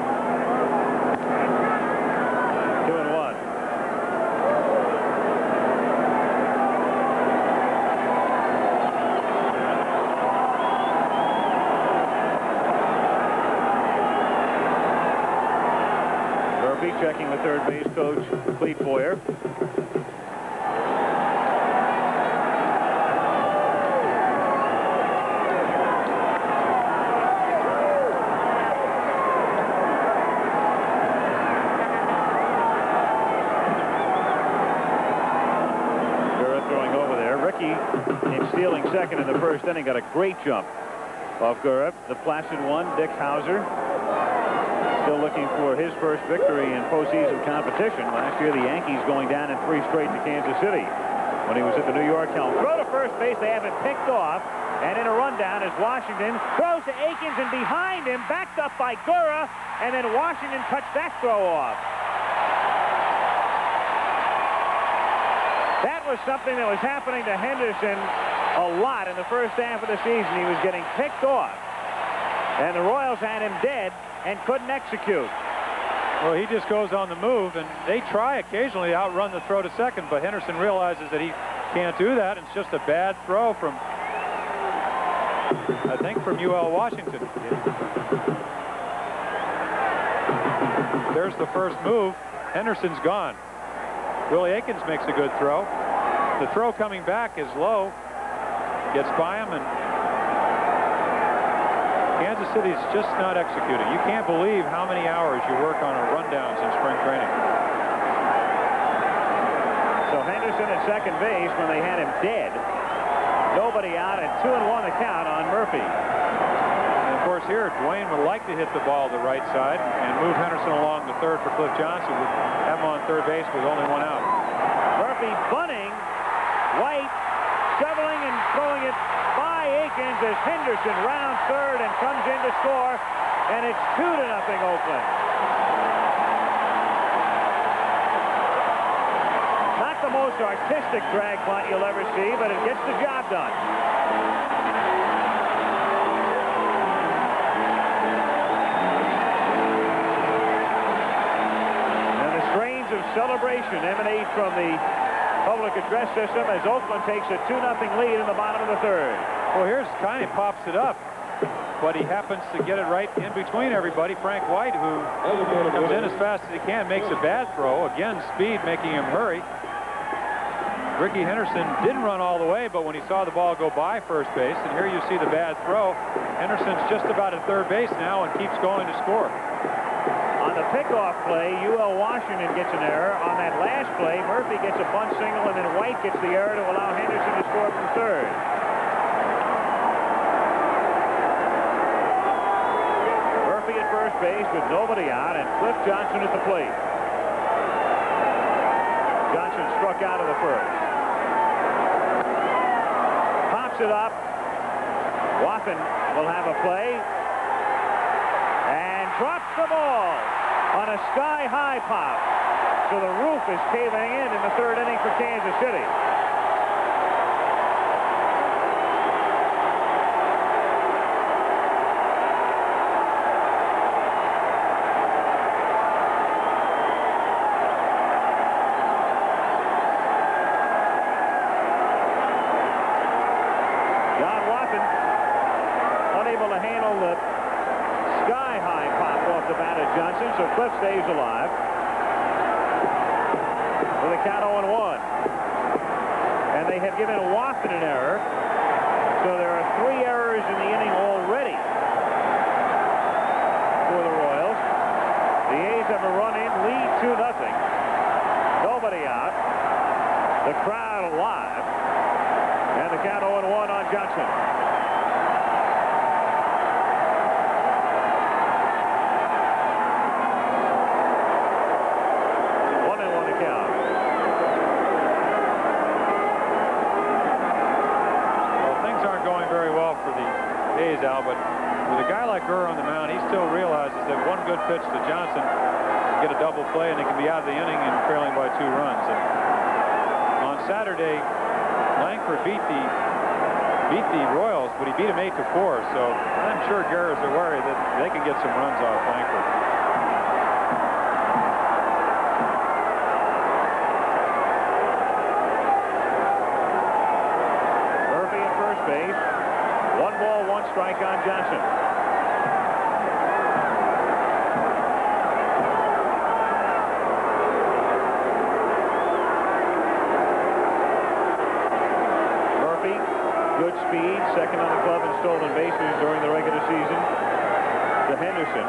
2-1. Murphy checking with third base coach Clete Boyer. Stealing second in the first inning, got a great jump off Gurr. The placid one, Dick Hauser, still looking for his first victory in postseason competition. Last year, the Yankees going down in 3 straight to Kansas City when he was at the New York helm. Throw to first base, they have it picked off, and in a rundown is Washington. Throws to Akins, and behind him, backed up by Gurr, and then Washington touched that throw off. That was something that was happening to Henderson a lot in the first half of the season. He was getting picked off, and the Royals had him dead and couldn't execute. Well, he just goes on the move, and they try occasionally to outrun the throw to second, but Henderson realizes that he can't do that. It's just a bad throw from, I think, from UL Washington. There's the first move. Henderson's gone. Willie Akins makes a good throw. The throw coming back is low. Gets by him, and Kansas City's just not executing. You can't believe how many hours you work on rundowns in spring training. So Henderson at second base when they had him dead. Nobody out, and 2-1 the count on Murphy. And of course here, Dwayne would like to hit the ball to the right side and move Henderson along the third for Cliff Johnson, would have him on third base with only 1 out. Murphy bunting. White shoveling and throwing it by Akins as Henderson rounds third and comes in to score, and it's 2-0 Oakland. Not the most artistic drag bunt you'll ever see, but it gets the job done. And the strains of celebration emanate from the public address system as Oakland takes a 2-0 lead in the bottom of the third. Well, here's Kiney pops it up, but he happens to get it right in between everybody. Frank White, who comes in as fast as he can, makes a bad throw. Again, speed making him hurry. Ricky Henderson didn't run all the way, but when he saw the ball go by first base, and here you see the bad throw, Henderson's just about at third base now and keeps going to score. On the pickoff play, UL Washington gets an error. On that last play, Murphy gets a bunt single, and then White gets the error to allow Henderson to score from third. Murphy at first base with nobody out, and Cliff Johnson at the plate. Johnson struck out of the first. Pops it up. Wathan will have a play. And drops the ball on a sky-high pop. So the roof is caving in the third inning for Kansas City. So Cliff stays alive with a count 0-1. And they have given Wathan an error. So there are 3 errors in the inning already for the Royals. The A's have a run in, lead 2-0. Nobody out. The crowd alive. And the count 0-1 on Johnson. Al, but with a guy like Gurr on the mound, he still realizes that one good pitch to Johnson can get a double play, and they can be out of the inning and trailing by 2 runs. And on Saturday, Langford beat the Royals, but he beat them 8-4. So I'm sure Gurr is aware that they can get some runs off Langford. Murphy at first base. 1 ball, 1 strike on Johnson. Murphy, good speed, second on the club in stolen bases during the regular season. To Henderson,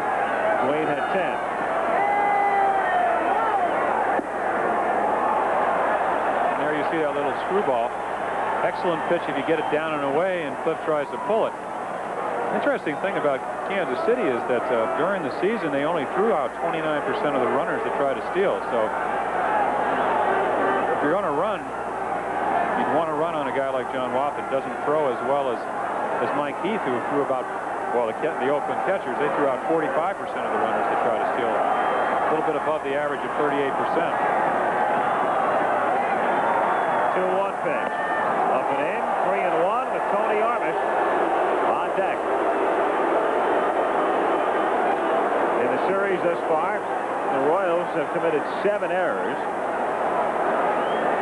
Wayne had 10. And there you see that little screwball. Excellent pitch if you get it down and away, and Cliff tries to pull it. Interesting thing about Kansas City is that during the season they only threw out 29% of the runners that try to steal. So if you're going to run, you'd want to run on a guy like John Wathan. Doesn't throw as well as Mike Heath, who threw about, well, the Oakland catchers, they threw out 45% of the runners that try to steal. A little bit above the average of 38%. 2-1 pitch. Up and in, 3-1 with Tony Armas on deck. In the series thus far, the Royals have committed 7 errors.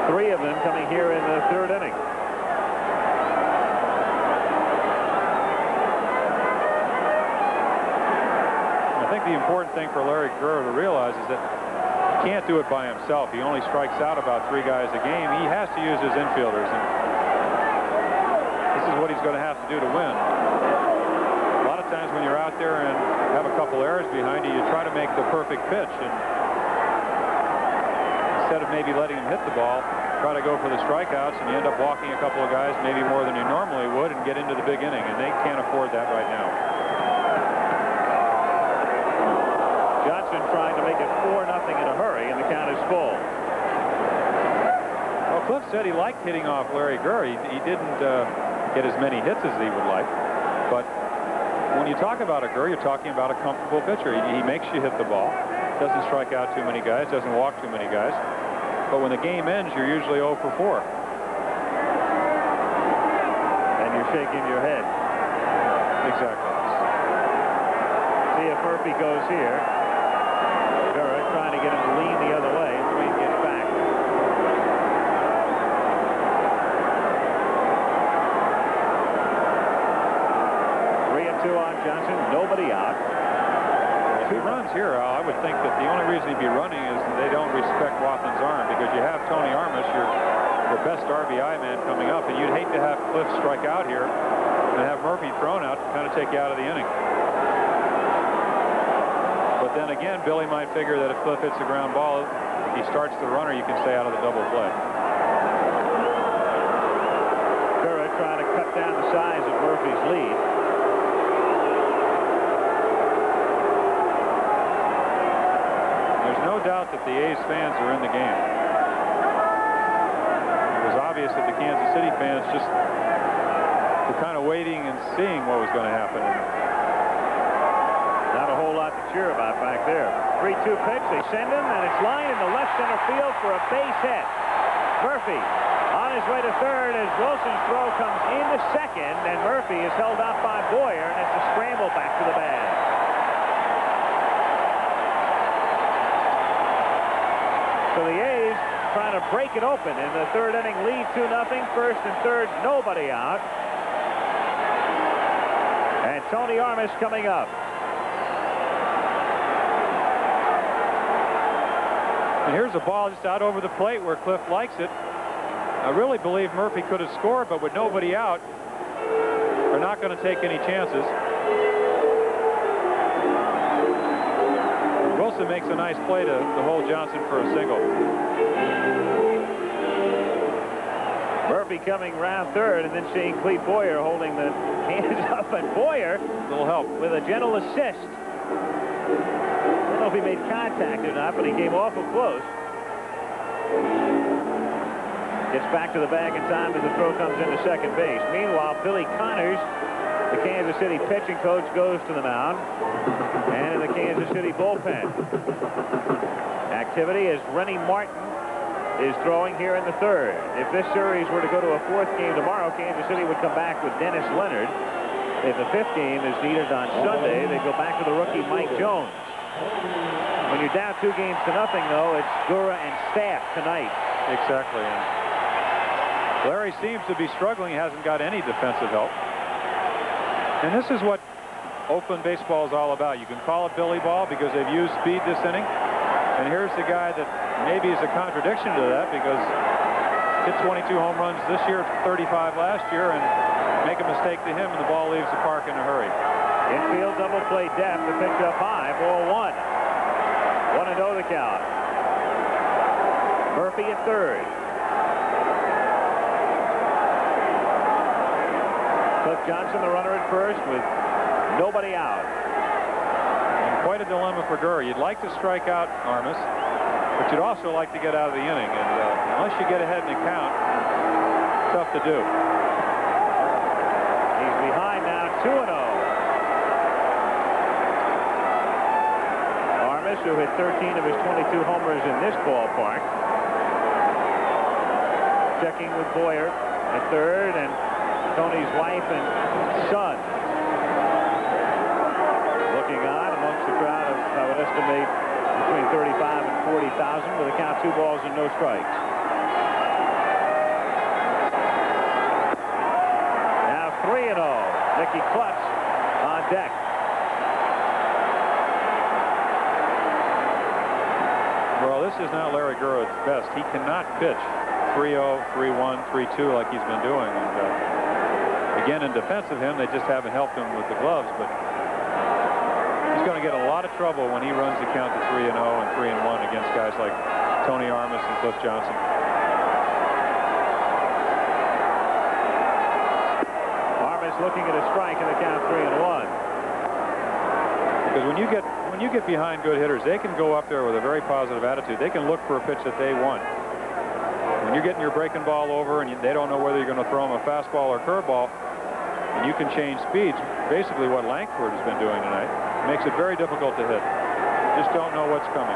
3 of them coming here in the 3rd inning. I think the important thing for Larry Gurr to realize is that he can't do it by himself. He only strikes out about 3 guys a game. He has to use his infielders, and this is what he's going to have to do to win. A lot of times when you're out there and have a couple errors behind you, you try to make the perfect pitch, and instead of maybe letting him hit the ball, try to go for the strikeouts, and you end up walking a couple of guys maybe more than you normally would and get into the big inning, and they can't afford that right now. Johnson trying to make it 4-0 in a hurry, and the count is full. Well, Cliff said he liked hitting off Larry Gurr. He didn't get as many hits as he would like, but when you talk about a Gurr, you're talking about a comfortable pitcher. He makes you hit the ball, doesn't strike out too many guys, doesn't walk too many guys, but when the game ends, you're usually 0 for 4. And you're shaking your head. Exactly. See if Murphy goes here. Gurr trying to get him to lean the other way, and Wayne gets back. On Johnson, nobody out. 2 runs here, Al. I would think that the only reason he'd be running is they don't respect Wathan's arm, because you have Tony Armas, your best RBI man, coming up, and you'd hate to have Cliff strike out here and have Murphy thrown out to kind of take you out of the inning. But then again, Billy might figure that if Cliff hits a ground ball, if he starts the runner, you can stay out of the double play. Gurr trying to cut down the size of Murphy's lead. No doubt that the A's fans are in the game. obvious that the Kansas City fans just were kind of waiting and seeing what was going to happen. Not a whole lot to cheer about back there. 3-2 pitch. They send him, and it's lined in the left center field for a base hit. Murphy on his way to third as Wilson's throw comes into second, and Murphy is held out by Boyer, and it's a scramble back to the bag. So the A's trying to break it open in the third inning, lead 2-0. First and third, nobody out. And Tony Armas coming up. And here's a ball just out over the plate where Cliff likes it. I really believe Murphy could have scored, but with nobody out, they're not going to take any chances. Wilson makes a nice play to hold Johnson for a single. Murphy coming round third, and then seeing Clete Boyer holding the hands up, and Boyer, A little help. with a gentle assist. I don't know if he made contact or not, but he came awful close. Gets back to the bag in time as the throw comes into second base. Meanwhile, Billy Connors, the Kansas City pitching coach, goes to the mound. And in the Kansas City bullpen. Activity as Rennie Martin is throwing here in the third. If this series were to go to a fourth game tomorrow, Kansas City would come back with Dennis Leonard. If the fifth game is needed on Sunday, they go back to the rookie Mike Jones. When you're down 2 games to nothing, though, it's Gura and Staff tonight. Exactly. And Larry seems to be struggling. He hasn't got any defensive help. And this is what Oakland baseball is all about. You can call it Billy ball because they've used speed this inning. And here's the guy that maybe is a contradiction to that because hit 22 home runs this year, 35 last year, and make a mistake to him and the ball leaves the park in a hurry. Infield double play depth. The pitch up high. Ball 1. 1-0 the count. Murphy at third. Cliff Johnson, the runner at first, with nobody out. And quite a dilemma for Gurr. You'd like to strike out Armas, but you'd also like to get out of the inning. And unless you get ahead in the count, tough to do. He's behind now, 2-0. Armas, who hit 13 of his 22 homers in this ballpark. Checking with Boyer at third, and Tony's wife and son looking on amongst the crowd of, I would estimate, between 35 and 40,000 with a count 2 balls and no strikes. Now 3-0. Nicky Klutz on deck. Well, this is not Larry Gurr at his best. He cannot pitch 3-0, 3-1, 3-2 like he's been doing. And, again, in defense of him, they just haven't helped him with the gloves, but he's going to get a lot of trouble when he runs the count to 3-0 and 3-1 against guys like Tony Armas and Cliff Johnson. Armas looking at a strike in the count 3-1. Because when you get behind good hitters, they can go up there with a very positive attitude. They can look for a pitch that they want. When you're getting your breaking ball over and they don't know whether you're going to throw them a fastball or curveball, and you can change speeds, basically what Langford has been doing tonight, makes it very difficult to hit. Just don't know what's coming.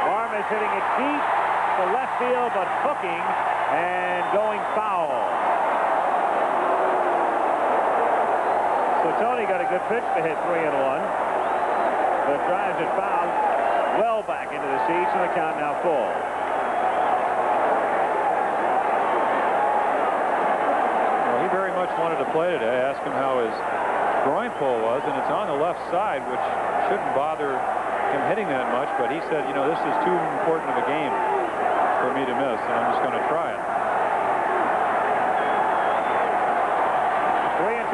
Armas hitting it deep to left field, but hooking and going foul. So Tony got a good pitch to hit 3-1, but drives it foul well back into the seats, and the count now full. Well, he very much wanted to play today. I asked him how his groin pull was, and it's on the left side, which shouldn't bother him hitting that much, but he said, you know, this is too important of a game for me to miss, and I'm just going to try it.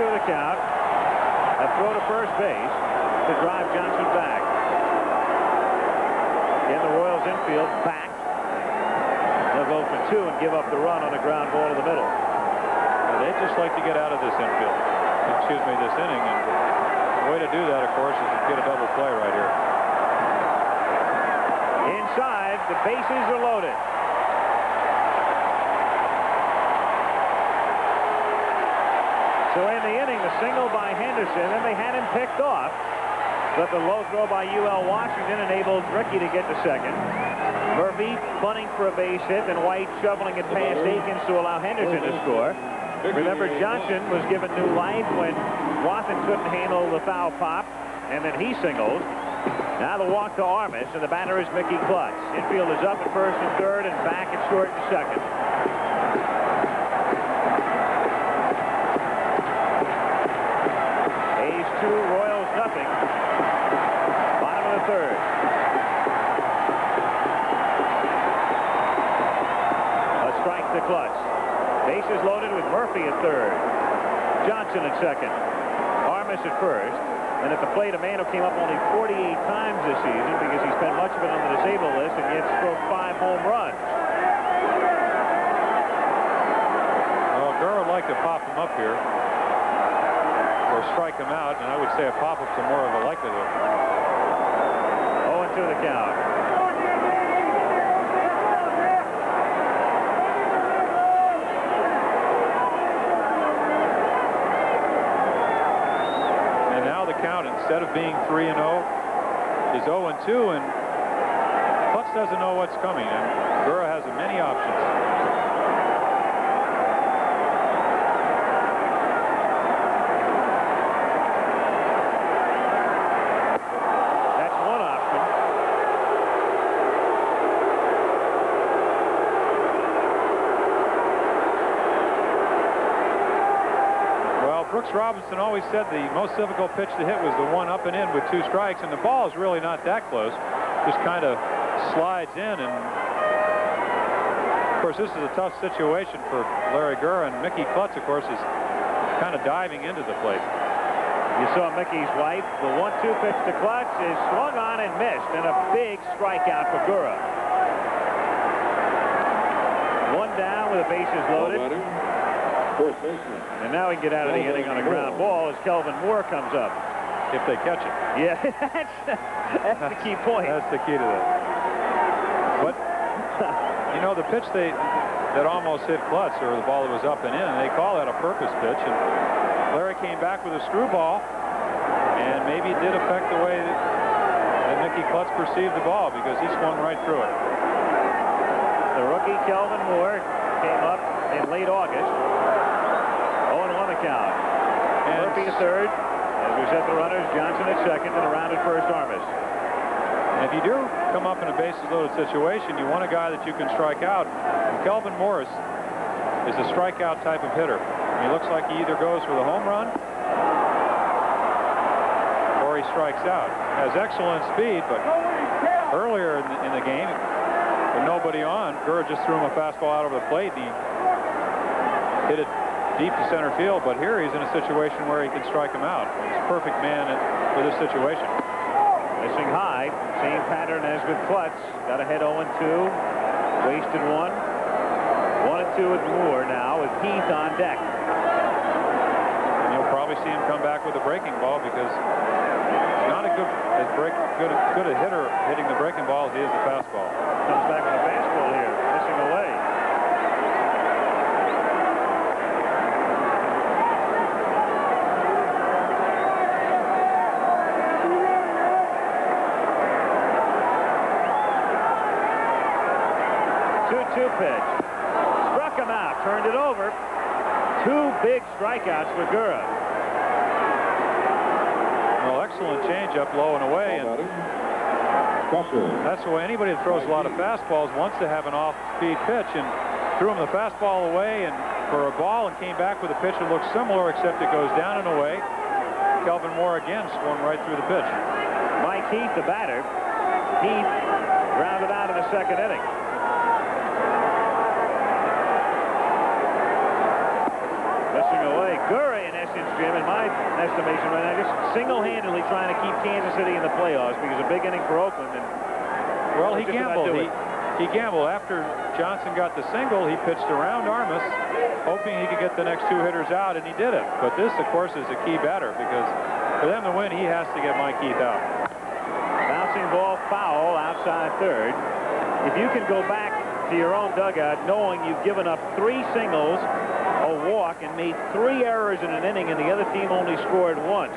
3-2 the count. A throw to first base to drive Johnson back. In the Royals infield, back. They'll go for 2 and give up the run on a ground ball to the middle. Well, they'd just like to get out of this infield. Excuse me, this inning. And the way to do that, of course, is to get a double play right here. Inside, the bases are loaded. So in the inning, the single by Henderson, and they had him picked off. But the low throw by UL Washington enabled Rickey to get to second. Murphy bunting for a base hit, and White shoveling it past Akins to allow Henderson to score. Remember, Johnson was given new life when Wathen couldn't handle the foul pop, and then he singled. Now the walk to Armas, and the batter is Mickey Klutz. Infield is up at first and third, and back at short and second. A's 2, Royals nothing. Bottom of the third. A strike to Klutz. Bases loaded with Murphy at third. Johnson at second. Armas at first. And at the plate, a man who came up only 48 times this season because he spent much of it on the disabled list and yet stroked 5 home runs. Well, Gurr would like to pop him up here or strike him out, and I would say a pop-up's more of a likelihood. 0-2 the count. Count, instead of being 3-0, is 0-2, and Klutz doesn't know what's coming, and Gurr has many options. That's one option. Brooks Robinson always said the most difficult pitch to hit was the one up and in with 2 strikes, and the ball is really not that close. Just kind of slides in, and of course this is a tough situation for Larry Gurr, and Mickey Klutz, of course, is kind of diving into the plate. You saw Mickey's wife. The 1-2 pitch to Klutz is swung on and missed, and a big strikeout for Gurr. One down with the bases loaded. And now he can get out of the inning on a ground ball as Kelvin Moore comes up. If they catch it. Yeah, that's the key point. That's the key to that. But, you know, the pitch that almost hit Klutz, or the ball that was up and in, they call that a purpose pitch. And Larry came back with a screwball, and maybe it did affect the way that Mickey Klutz perceived the ball, because he swung right through it. The rookie Kelvin Moore came up in late August. 0-1 the count. And Murphy at third. As we set the runners, Johnson at second, and around at first, Armas. And if you do come up in a bases-loaded situation, you want a guy that you can strike out. And Kelvin Morris is a strikeout type of hitter. He looks like he either goes for the home run or he strikes out. Has excellent speed, but earlier in the game, with nobody on, Gurr just threw him a fastball out over the plate, and he hit it deep to center field, but here he's in a situation where he can strike him out. He's a perfect man for this situation. Missing high, same pattern as with Klutz. Got ahead 0-2, wasted one. 1-2 with Moore now with Heath on deck. And you'll probably see him come back with a breaking ball, because he's not as good a hitter hitting the breaking ball as he is the fastball. Comes back with a fastball here, missing away. Pitch. Struck him out, turned it over. 2 big strikeouts for Gurr. Well, excellent changeup low and away. And that's the way anybody that throws a lot of fastballs wants to have an off-speed pitch, and threw him the fastball away and for a ball, and came back with a pitch that looks similar, except it goes down and away. Kelvin Moore again swung right through the pitch. Mike Heath, the batter. Heath grounded out in the second inning. Gurr, in essence, Jim, in my estimation right now, just single-handedly trying to keep Kansas City in the playoffs, because a big inning for Oakland. And well, he gambled. He gambled. After Johnson got the single, he pitched around Armas, hoping he could get the next 2 hitters out, and he did it. But this, of course, is a key batter, because for them to win, he has to get Mike Heath out. Bouncing ball foul outside third. If you can go back to your own dugout knowing you've given up 3 singles, a walk, and made 3 errors in an inning, and the other team only scored once.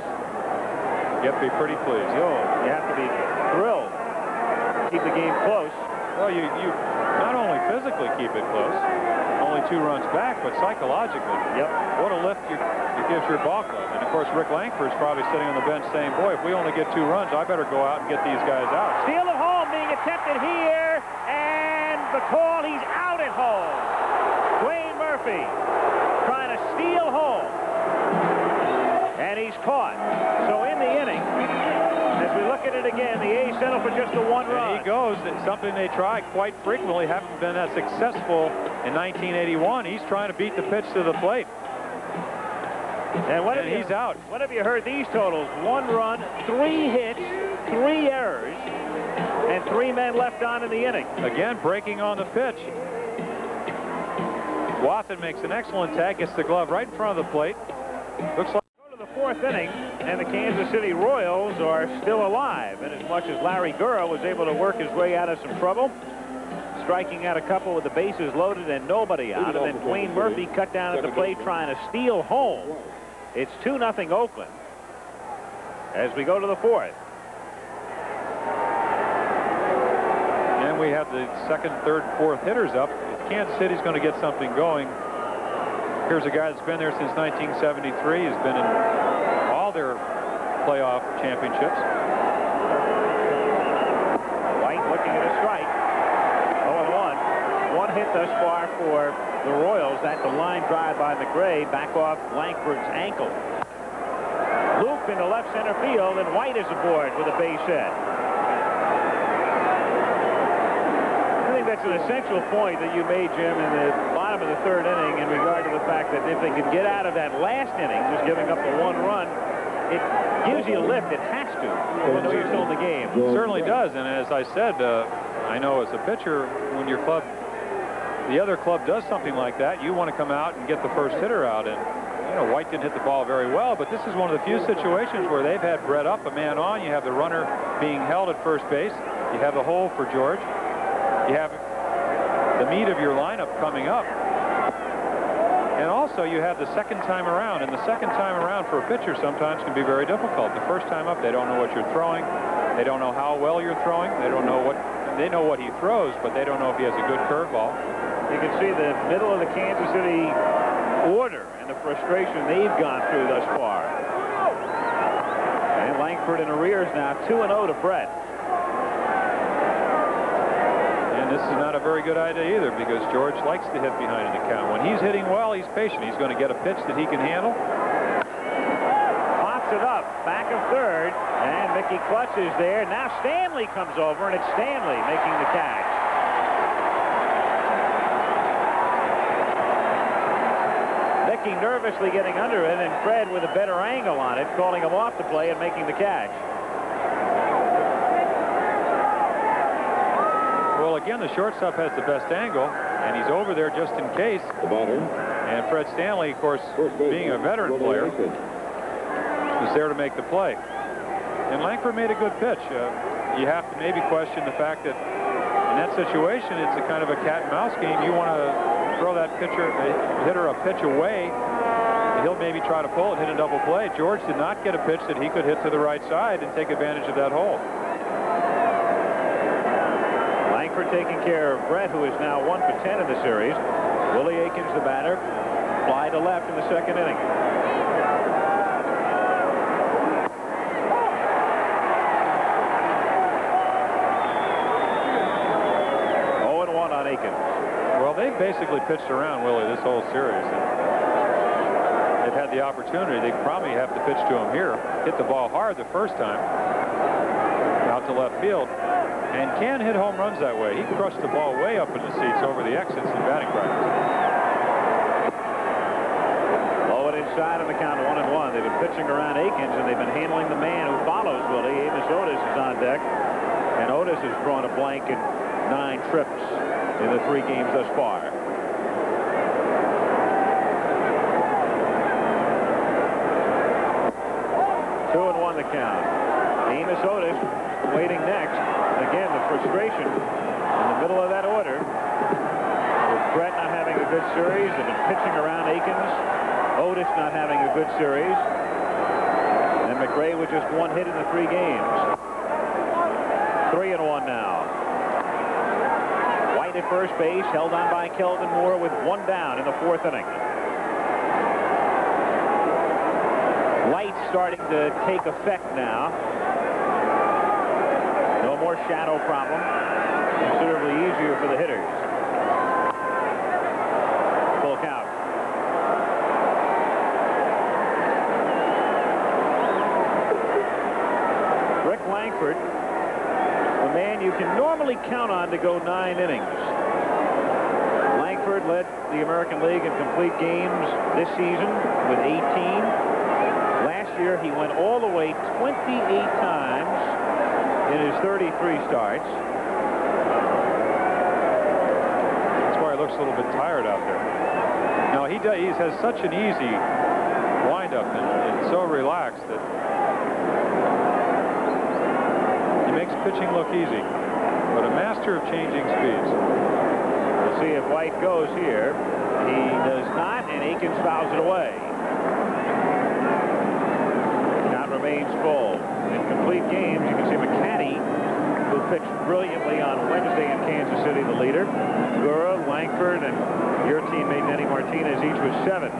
You have to be pretty pleased. You have to be thrilled. Keep the game close. Well, you not only physically keep it close, only 2 runs back, but psychologically. Yep. What a lift it gives your ball club. And, of course, Rick Langford's probably sitting on the bench saying, boy, if we only get 2 runs, I better go out and get these guys out. Steal at home being attempted here, and the call, he's out at home. Dwayne Murphy trying to steal home, and he's caught. So in the inning, as we look at it again, the A's settle for just the 1 run. And he goes, something they try quite frequently, haven't been as successful in 1981. He's trying to beat the pitch to the plate. And he's out. What have you heard these totals? 1 run, 3 hits, 3 errors, and 3 men left on in the inning. Again, breaking on the pitch. Wathan makes an excellent tag, gets the glove right in front of the plate. Looks like Go to the 4th inning, and the Kansas City Royals are still alive. And as much as Larry Gurra was able to work his way out of some trouble, striking out a couple with the bases loaded and nobody out, and then Dwayne Murphy cut down at the plate trying to steal home. It's 2-0 Oakland as we go to the 4th. And we have the 2nd, 3rd, 4th hitters up. Kansas City's going to get something going. Here's a guy that's been there since 1973. He's been in all their playoff championships. White looking at a strike. 0-1. 1 hit thus far for the Royals. That's a line drive by McRae back off Langford's ankle. Loop into left center field, and White is aboard with a base hit. I think that's an essential point that you made, Jim, in the bottom of the 3rd inning in regard to the fact that if they could get out of that last inning, just giving up the 1 run, it gives you a lift. It has to, even though you're still in the game. It certainly does. And as I said, I know as a pitcher, when your club, the other club does something like that, you want to come out and get the first hitter out. And, you know, White didn't hit the ball very well, but this is one of the few situations where they've had Brett up, a man on. You have the runner being held at first base. You have the hole for George. You have the meat of your lineup coming up. And also you have the 2nd time around. And the 2nd time around for a pitcher sometimes can be very difficult. The first time up, they don't know what you're throwing. They don't know how well you're throwing. They don't know what, they know what he throws, but they don't know if he has a good curveball. You can see the middle of the Kansas City order and the frustration they've gone through thus far. And Langford in arrears now, 2-0 to Brett. And this is not a very good idea either, because George likes to hit behind in the count. When he's hitting well, he's patient. He's going to get a pitch that he can handle. Pops it up, back of 3rd, and Mickey Klutz is there. Now Stanley comes over, and it's Stanley making the catch. Mickey nervously getting under it, and Fred with a better angle on it, calling him off the play and making the catch. Well, again, the shortstop has the best angle, and he's over there just in case. And Fred Stanley, of course, being a veteran player, is there to make the play. And Langford made a good pitch. You have to maybe question the fact that in that situation, it's a kind of a cat and mouse game. You want to throw that hitter a pitch away, and he'll maybe try to pull it, hit a double play. George did not get a pitch that he could hit to the right side and take advantage of that hole. Langford taking care of Brett, who is now 1 for 10 in the series. Willie Aikens, the batter, fly to left in the 2nd inning. Well, they've basically pitched around Willie this whole series. They've had the opportunity. They probably have to pitch to him here. Hit the ball hard the first time out to left field, and can hit home runs that way. He crushed the ball way up in the seats over the exits in batting practice. Low and inside on the count, 1-1. They've been pitching around Aikens, and they've been handling the man who follows Willie. Amos Otis is on deck, and Otis has drawn a blank in 9 trips in the 3 games thus far. The count. Amos Otis waiting next. Again, the frustration in the middle of that order. pitching around Akins. Otis not having a good series. And McRae with just 1 hit in the 3 games. 3-1 now. White at first base, held on by Kelvin Moore with 1 down in the 4th inning. Light starting to take effect now. No more shadow problem. Considerably easier for the hitters. Full count. Rick Langford, the man you can normally count on to go 9 innings. Langford led the American League in complete games this season with 18. Last year, he went all the way 28 times in his 33 starts. That's why he looks a little bit tired out there. Now, he has such an easy windup and so relaxed that he makes pitching look easy, but a master of changing speeds. We'll see if White goes here. He does not, and Akins fouls it away. Count remains full. In complete games, you can see McCanny, who pitched brilliantly on Wednesday in Kansas City, the leader. Gura, Langford, and your teammate Denny Martinez each with 7.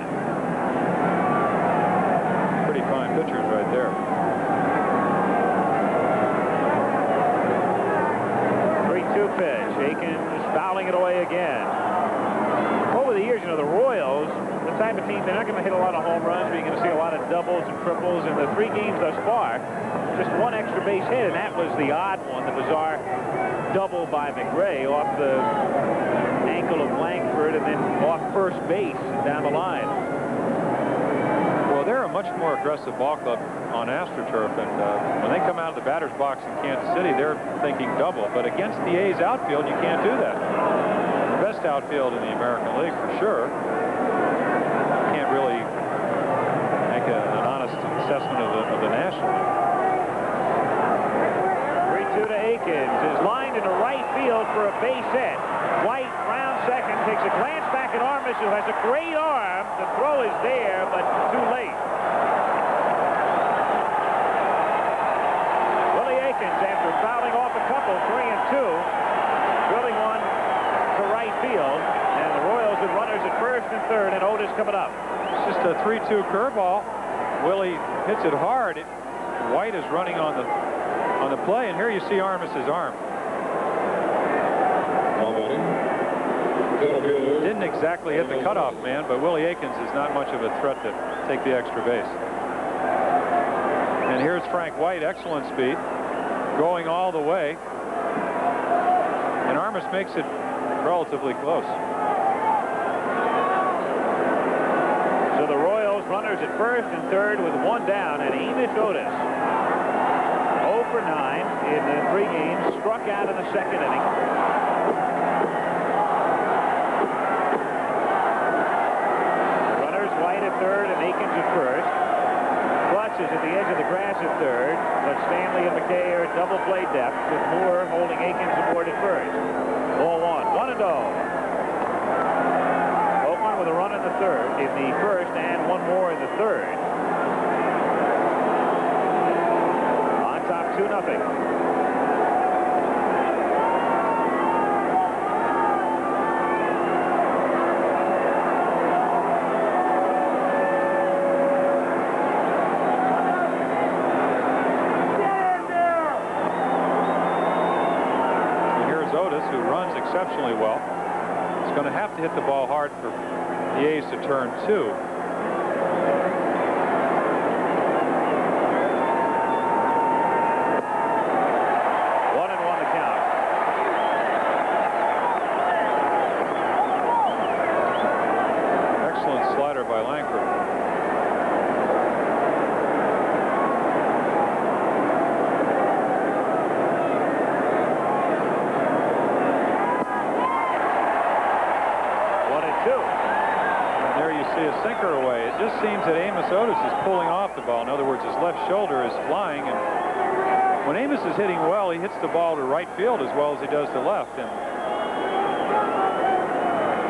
Pretty fine pitchers right there. 3-2 pitch. Akins fouling it away again. Over the years, you know, the Royals, the type of team, they're not going to hit a lot of home runs, but you're going to see a lot of doubles and triples. In the 3 games thus far, just 1 extra base hit, and that was the odd one, the bizarre double by McRae off the ankle of Langford and then off first base and down the line. Well, they're a much more aggressive ball club on AstroTurf, and when they come out of the batter's box in Kansas City, they're thinking double. But against the A's outfield, you can't do that. The best outfield in the American League, for sure. Can't really make an honest assessment of the National League. 3-2 to Akins is lined into right field for a base hit. White, round second, takes a glance back at Armas, who has a great arm. The throw is there, but too late. Willie Akins, after fouling off a couple, 3-2, drilling one to right field, and the Royals with runners at first and third, and Otis coming up. It's just a 3-2 curveball. Willie hits it hard. White is running on the play, and here you see Armas's arm. Didn't exactly hit the cutoff man, but Willie Akins is not much of a threat to take the extra base. And here's Frank White, excellent speed, going all the way. And Armas makes it relatively close. So the Royals runners at first and third with 1 down, and Amos Otis, 0 for 9 in the 3 games, struck out in the 2nd inning. Third and Akins at first. Klutz is at the edge of the grass at third, but Stanley and McKay are at double play depth, with Moore holding Akins aboard at first. Ball 1, 1-0. Oakland with a run in the first and 1 more in the third. On top 2-0. Who runs exceptionally well. It's going to have to hit the ball hard for the A's to turn 2. One and one the count. Excellent slider by Langford. A sinker away. It just seems that Amos Otis is pulling off the ball. In other words, his left shoulder is flying, and when Amos is hitting well, he hits the ball to right field as well as he does to left, and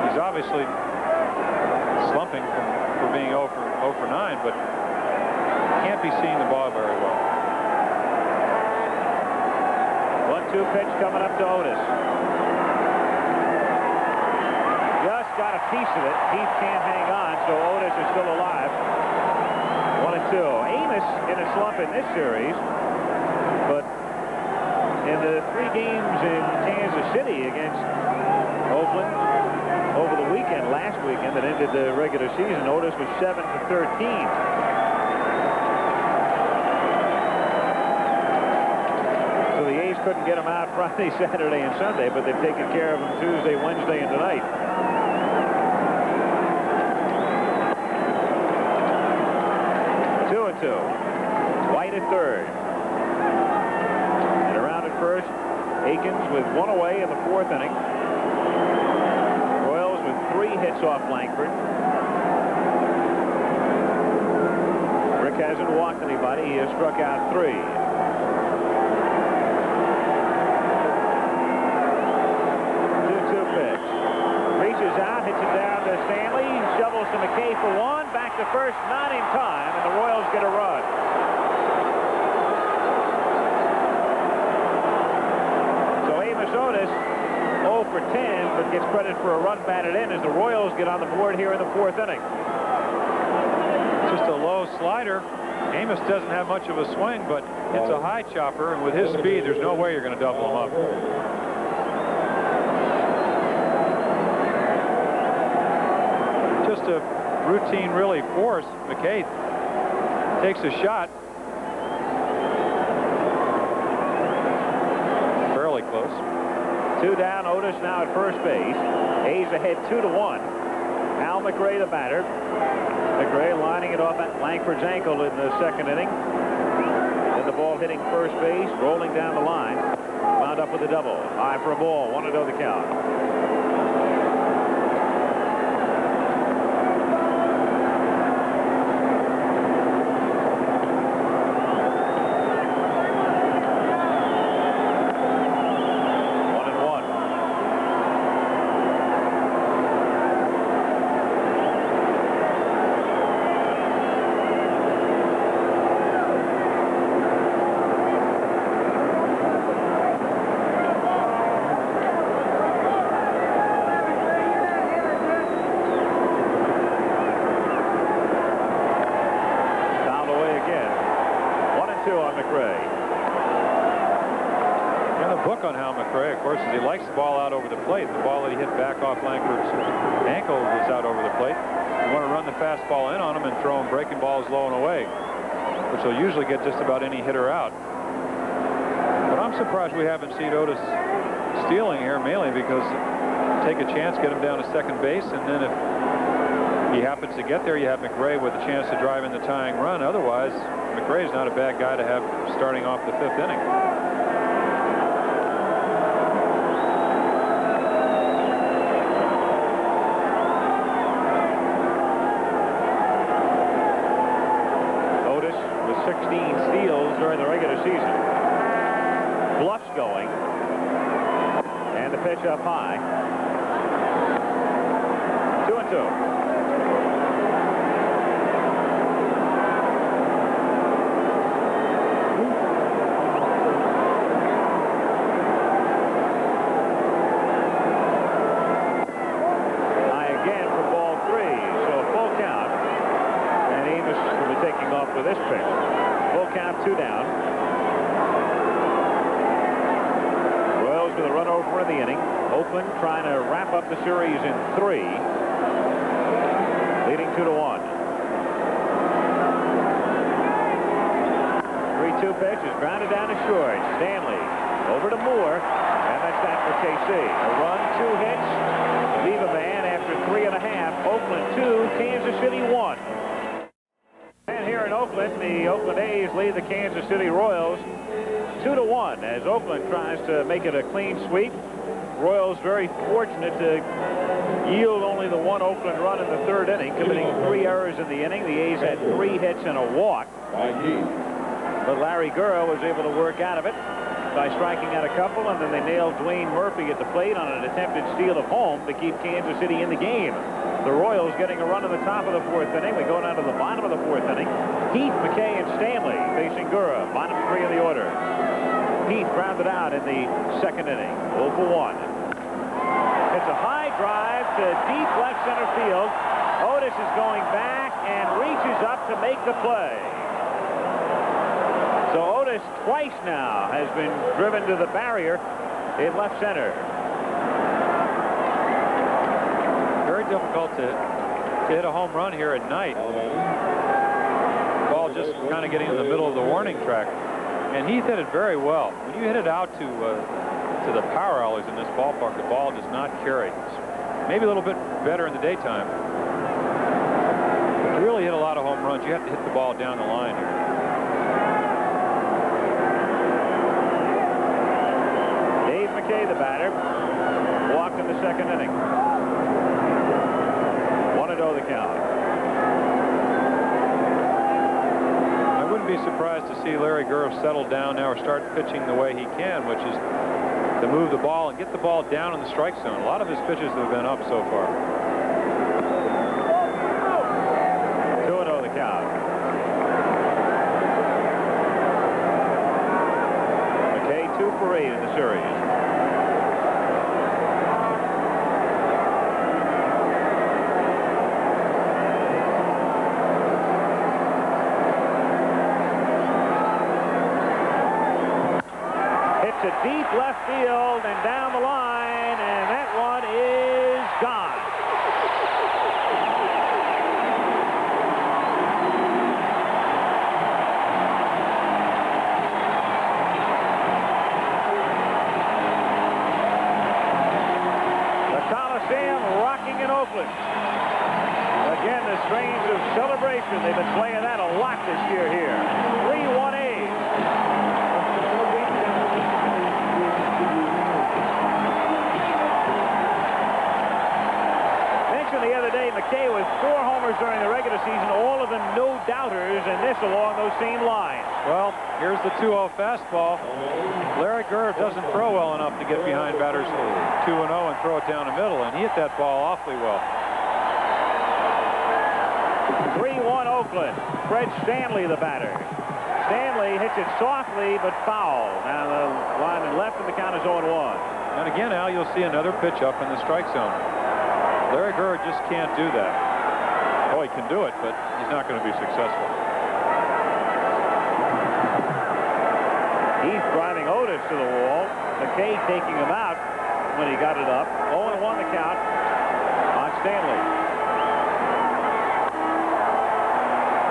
he's obviously slumping for being 0 for 9, but can't be seeing the ball very well. 1-2 pitch coming up to Otis. Just got a piece of it. Heath can't hang on, so Otis is still alive. 1-2. Amos in a slump in this series, but in the 3 games in Kansas City against Oakland over the weekend, last weekend, that ended the regular season, Otis was 7 for 13. So the A's couldn't get him out Friday, Saturday, and Sunday, but they've taken care of him Tuesday, Wednesday, and tonight. White at third. And around at first, Akins with 1 away in the 4th inning. Royals with 3 hits off Langford. Rick hasn't walked anybody. He has struck out 3. 2-2 pitch. Reaches out, hits it down to Stanley. Shovels to McKay for 1. Back to first, not in time, and the Royals get a run. So Amos Otis 0 for 10, but gets credit for a run batted in as the Royals get on the board here in the 4th inning. Just a low slider. Amos doesn't have much of a swing, but it's a high chopper, and with his speed, there's no way you're going to double him up. Just a routine, really, force. McKay takes a shot. Fairly close. 2 down, Otis now at first base. A's ahead 2-1. Al McRae, the batter. McRae lining it off at Langford's ankle in the 2nd inning. Then the ball hitting first base, rolling down the line. Wound up with a double. High for a ball. 1-0 the count. He likes the ball out over the plate. The ball that he hit back off Langford's ankle was out over the plate. You want to run the fastball in on him and throw him breaking balls low and away, which will usually get just about any hitter out. But I'm surprised we haven't seen Otis stealing here, mainly because take a chance, get him down to second base, and then if he happens to get there, you have McRae with a chance to drive in the tying run. Otherwise, McRae's not a bad guy to have starting off the 5th inning. During the regular season. Bluffs going. And the pitch up high. 2-2. High again for ball 3. So a full count. And Amos will be taking off with this pitch. Full count, 2 down. Royals with a run over in the inning. Oakland trying to wrap up the series in 3. Leading 2-1. 3-2 pitch is grounded down to short. Stanley over to Moore. And that's that for KC. A run, 2 hits. Leave a man after 3.5. Oakland 2, Kansas City 1. Here in Oakland, the Oakland A's lead the Kansas City Royals 2-1 as Oakland tries to make it a clean sweep. Royals very fortunate to yield only the 1 Oakland run in the 3rd inning, committing 3 errors in the inning. The A's had 3 hits and a walk. But Larry Gurrow was able to work out of it. by striking out a couple, and then they nailed Dwayne Murphy at the plate on an attempted steal of home to keep Kansas City in the game. The Royals getting a run in the top of the 4th inning. We go down to the bottom of the 4th inning. Heath, McKay, and Stanley facing Gura, bottom 3 of the order. Heath grounded out in the 2nd inning, 0 for 1. It's a high drive to deep left center field. Otis is going back and reaches up to make the play. So Otis twice now has been driven to the barrier in left center. Very difficult to hit a home run here at night. The ball just kind of getting in the middle of the warning track. And Heath hit it very well. When you hit it out to the power alleys in this ballpark, the ball does not carry. It's maybe a little bit better in the daytime. But to really hit a lot of home runs, you have to hit the ball down the line here. Dave McKay, the batter, walked in the 2nd inning. 1-0 the count. I wouldn't be surprised to see Larry Gura settle down now or start pitching the way he can, which is to move the ball and get the ball down in the strike zone. A lot of his pitches have been up so far. 2-0 the count. McKay 2 for 8 in the series. To deep left field and down the line, and that one is gone. The Coliseum rocking in Oakland. Again, the strains of celebration. They've been playing that a lot this year here. 3-1 A's. The other day, McKay with 4 homers during the regular season, all of them no-doubters, and this along those same lines. Well, here's the 2-0 fastball. Larry Gura doesn't throw well enough to get behind batters 2-0 and throw it down the middle, and he hit that ball awfully well. 3-1 Oakland. Fred Stanley, the batter. Stanley hits it softly but foul. Down the line and left, and the count is 0-1. And again, Al, you'll see another pitch up in the strike zone. Larry Gura just can't do that. Oh, he can do it, but he's not going to be successful. He's driving Otis to the wall. McKay taking him out when he got it up. 0-1 the count on Stanley.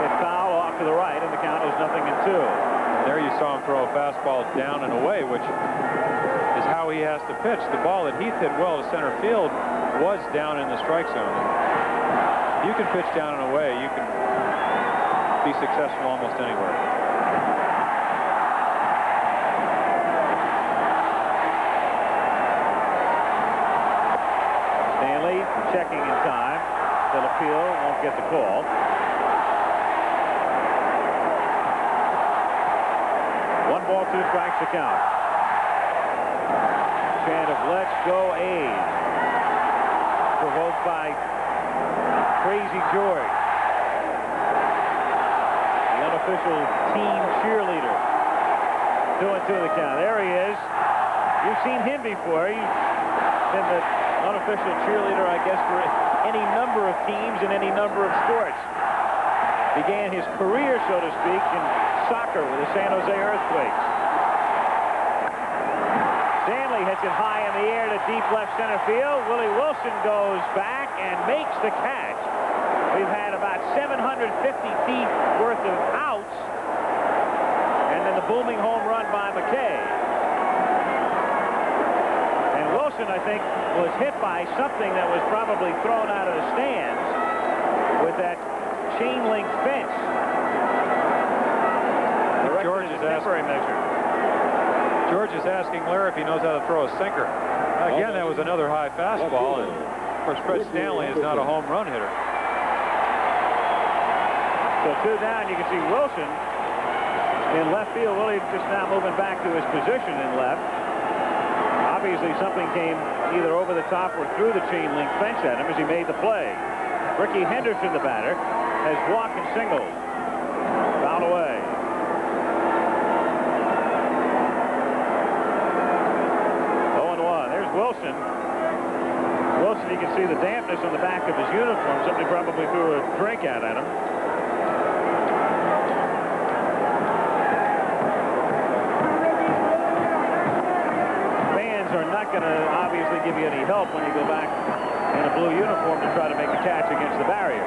Hit foul off to the right, and the count is 0-2. And there you saw him throw a fastball down and away, which is how he has to pitch. The ball that Heath hit well to center field was down in the strike zone. If you can pitch down and away, you can be successful almost anywhere. Stanley checking in time. Delapille won't get the call. One ball, 2 strikes to count. Chant of "Let's go A's," provoked by Crazy George, the unofficial team cheerleader. 2-2 the count. There he is. You've seen him before. He's been the unofficial cheerleader, I guess, for any number of teams in any number of sports. Began his career, so to speak, in soccer with the San Jose Earthquakes. Stanley hits it high in the air to deep left center field. Willie Wilson goes back and makes the catch. We've had about 750 feet worth of outs, and then the booming home run by McKay. And Wilson, I think, was hit by something that was probably thrown out of the stands with that chain link fence. George is asking Larry if he knows how to throw a sinker. Again, that was another high fastball, and of course Fred Stanley is not a home run hitter. So 2 down, you can see Wilson in left field. Willie just now moving back to his position in left. Obviously, something came either over the top or through the chain link fence at him as he made the play. Ricky Henderson, the batter, has walked and singled. Foul away. Wilson. Wilson, you can see the dampness on the back of his uniform. Somebody probably threw a drink out at him. Fans are not going to obviously give you any help when you go back in a blue uniform to try to make the catch against the barrier.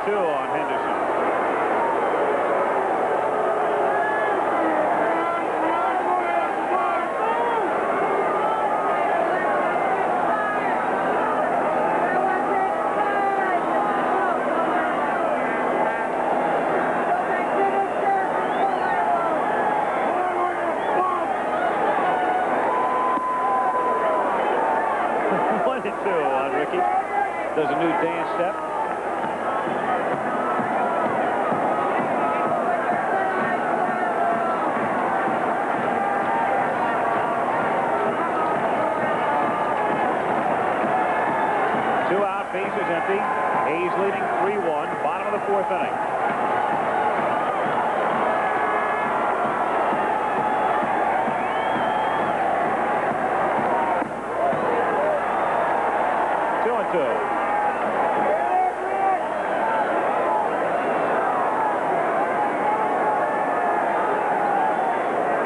On Henderson. One and two on Ricky. Does a new dance step. Bases empty. A's leading 3-1. Bottom of the fourth inning. Two and two.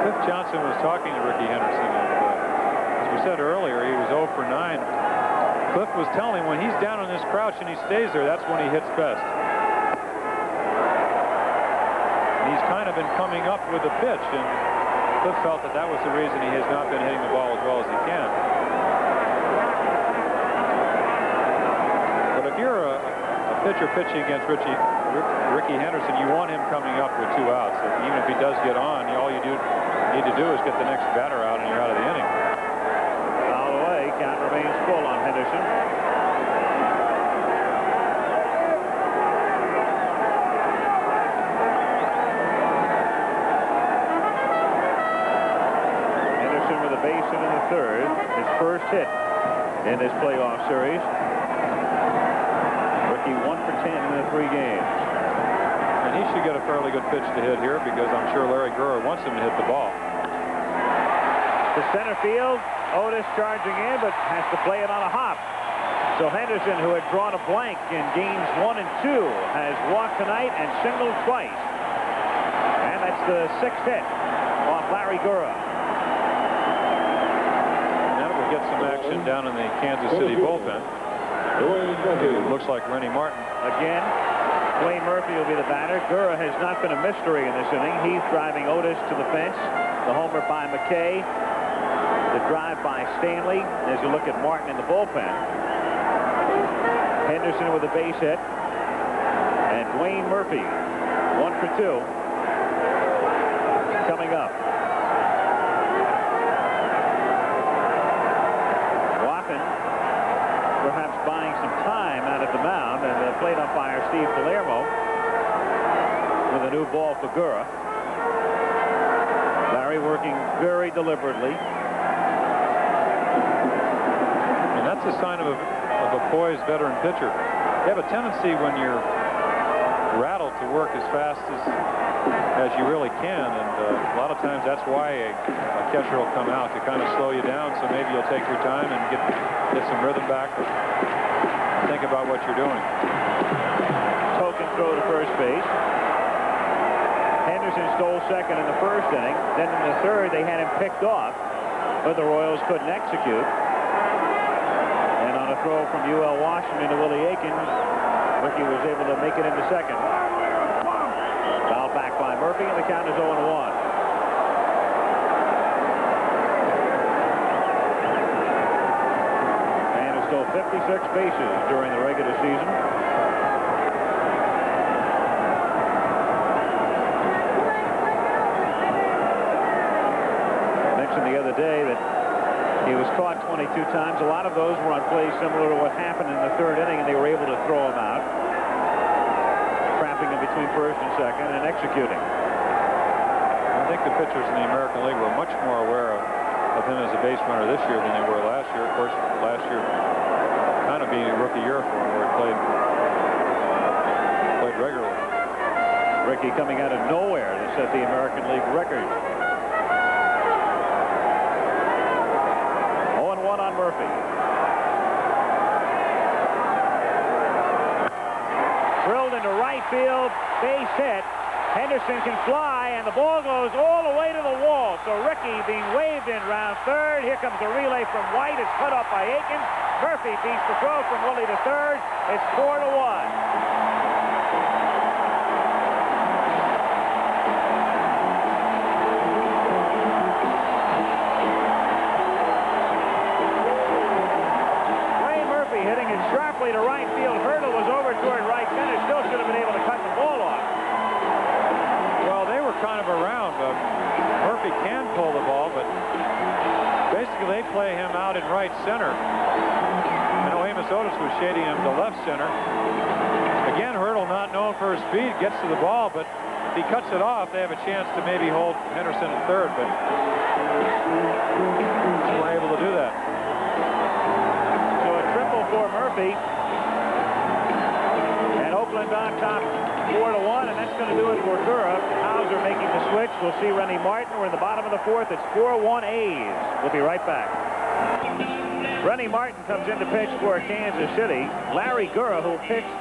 Cliff Johnson was talking to Ricky Henderson, and as we said earlier, he was 0 for 9. Cliff was telling him when he's down on this crouch and he stays there, that's when he hits best. And he's kind of been coming up with a pitch, and Cliff felt that that was the reason he has not been hitting the ball as well as he can. But if you're a pitcher pitching against Ricky Henderson, you want him coming up with 2 outs. So even if he does get on, all you need to do is get the next batter out and you're out of the inning. Count remains full on Henderson. Henderson with a base hit in the third. His first hit in this playoff series. Ricky 1 for 10 in the 3 games. And he should get a fairly good pitch to hit here because I'm sure Larry Gurr wants him to hit the ball. To center field. Otis charging in, but has to play it on a hop. So Henderson, who had drawn a blank in games 1 and 2, has walked tonight and singled twice. And that's the 6th hit off Larry Gurr. Now we'll get some action down in the Kansas City bullpen. It looks like Rennie Martin. Again, Dwayne Murphy will be the batter. Gurr has not been a mystery in this inning. He's driving Otis to the fence. The homer by McKay. The drive by Stanley as you look at Martin in the bullpen. Henderson with a base hit. And Dwayne Murphy, 1 for 2. Coming up. Watson perhaps buying some time out at the mound, and the plate umpire Steve Palermo with a new ball for Gurr. Larry working very deliberately. That's a sign of a poised veteran pitcher. You have a tendency when you're rattled to work as fast as you really can, and a lot of times that's why a catcher will come out to kind of slow you down, so maybe you'll take your time and get some rhythm back and think about what you're doing. Token throw to first base. Henderson stole second in the first inning. Then in the third, they had him picked off, but the Royals couldn't execute. And on a throw from UL Washington to Willie Aikens, Ricky was able to make it into second. Foul back by Murphy, and the count is 0-1. And has stole 56 bases during the regular season. The other day that he was two times. A lot of those were on plays similar to what happened in the third inning, and they were able to throw him out, trapping him between first and second and executing. I think the pitchers in the American League were much more aware of him as a base runner this year than they were last year. Of course, last year kind of being a rookie year for him, where he played regularly. Ricky coming out of nowhere to set the American League record. 0-1 on Murphy. Drilled into right field, base hit. Henderson can fly, and the ball goes all the way to the wall. So Ricky being waved in round third. Here comes the relay from White. It's cut up by Aikens. Murphy beats the throw from Willie to third. It's 4-1. Sharply to right field. Hurdle was over toward right center. Still should have been able to cut the ball off. Well, they were kind of around. Murphy can pull the ball, but basically they play him out in right center. I know Amos Otis was shading him to left center. Again, Hurdle, not known for his speed, gets to the ball, but if he cuts it off, they have a chance to maybe hold Henderson at third, but he's not able to do that. For Murphy, and Oakland on top 4-1, and that's going to do it for Gura. Hauser making the switch. We'll see Rennie Martin. We're in the bottom of the fourth. It's 4-1 A's. We'll be right back. Rennie Martin comes in to pitch for Kansas City. Larry Gura, who pitched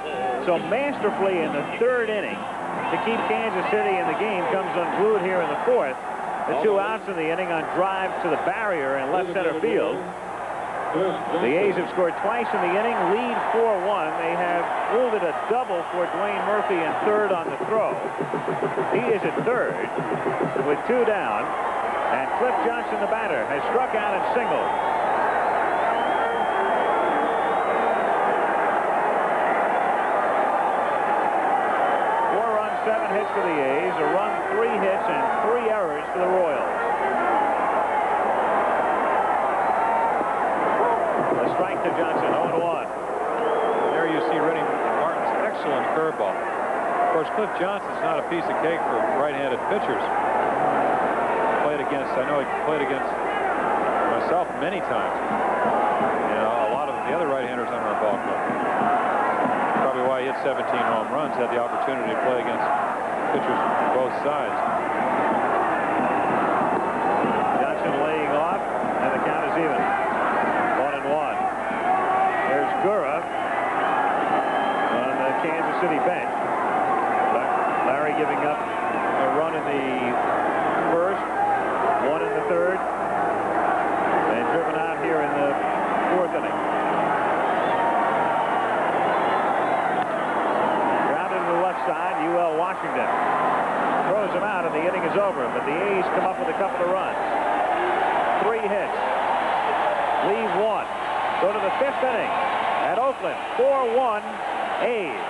so masterfully in the third inning to keep Kansas City in the game, comes unglued here in the fourth. The two outs in the inning on drives to the barrier in left center field. The A's have scored twice in the inning, lead 4-1. They have yielded a double for Dwayne Murphy in third on the throw. He is at third with two down, and Cliff Johnson, the batter, has struck out and singled. Four runs, 7 hits for the A's, a run, 3 hits, and 3 errors for the Royals. Strike to Johnson, 0-1. There you see Rennie Martin's excellent curveball. Of course, Cliff Johnson's not a piece of cake for right-handed pitchers. I know he played against myself many times. You know, a lot of the other right-handers on our ball club. Probably why he hit 17 home runs, had the opportunity to play against pitchers from both sides. Johnson laying off, and the count is even. 1-1. There's Gura on the Kansas City bench. Larry giving up a run in the first, 1 in the third, and driven out here in the fourth inning. Grounded to the left side, UL Washington throws him out, and the inning is over. But the A's come up with a couple of runs. 3 hits. Leave 1. Go to the 5th inning at Oakland. 4-1 A's.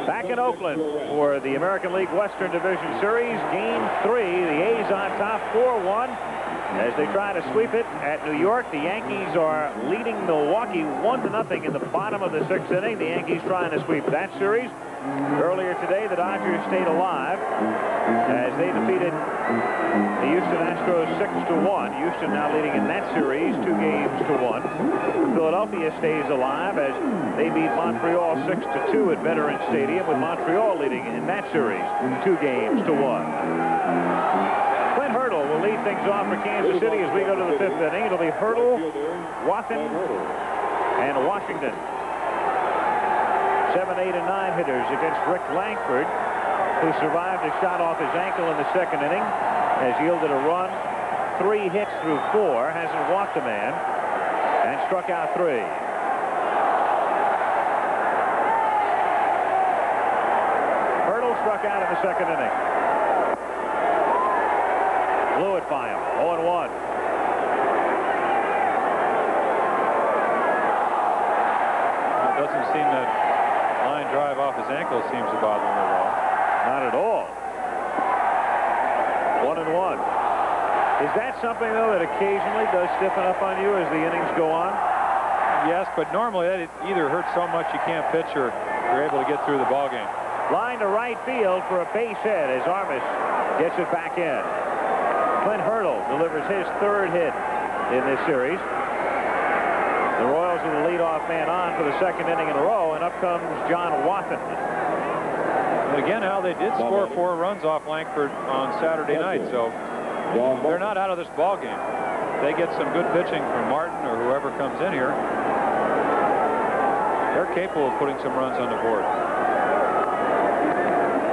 Back in Oakland for the American League Western Division Series. Game 3. The A's on top 4-1 as they try to sweep it at New York. The Yankees are leading Milwaukee 1-0 in the bottom of the 6th inning. The Yankees trying to sweep that series. Earlier today, the Dodgers stayed alive as they defeated the Houston Astros 6-1. Houston now leading in that series 2-1. Philadelphia stays alive as they beat Montreal 6-2 at Veterans Stadium, with Montreal leading in that series 2-1. Clint Hurdle will lead things off for Kansas City as we go to the 5th inning. It'll be Hurdle, Watson, and Washington. 7, 8, and 9 hitters against Rick Langford, who survived a shot off his ankle in the 2nd inning, has yielded a run, 3 hits through 4, hasn't walked a man, and struck out 3. Hurdle struck out in the 2nd inning. Blew it by him, 0-1. It doesn't seem that line drive off his ankle seems to bother him at all. Not at all. 1-1. Is that something, though, that occasionally does stiffen up on you as the innings go on? Yes, but normally it either hurts so much you can't pitch or you're able to get through the ball game. Line to right field for a base hit as Armas gets it back in. Clint Hurdle delivers his 3rd hit in this series. The Royals are the leadoff man on for the 2nd inning in a row, and up comes John Wathan. But again, Hal, they did score 4 runs off Langford on Saturday night, so they're not out of this ball game. They get some good pitching from Martin or whoever comes in here. They're capable of putting some runs on the board.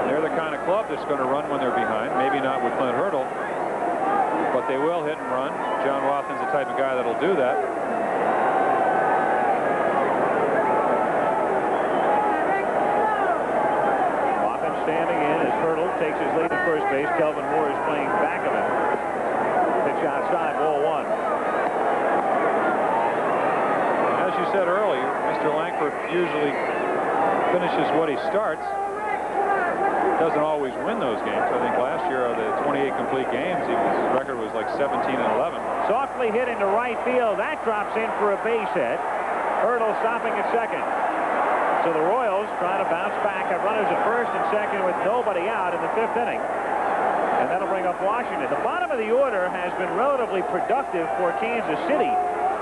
They're the kind of club that's going to run when they're behind. Maybe not with Clint Hurdle, but they will hit and run. John Wathan's the type of guy that'll do that. Wathan standing in as Hurdle takes his lead at first base. Kelvin Moore is playing back of him. Pitch outside, ball 1. As you said earlier, Mr. Langford usually finishes what he starts. Doesn't always win those games. I think last year of the 28 complete games, his record was like 17-11. Softly hit into right field. That drops in for a base hit. Hurdle stopping at second. So the Royals trying to bounce back. Have runners at first and second with nobody out in the 5th inning. And that'll bring up Washington. The bottom of the order has been relatively productive for Kansas City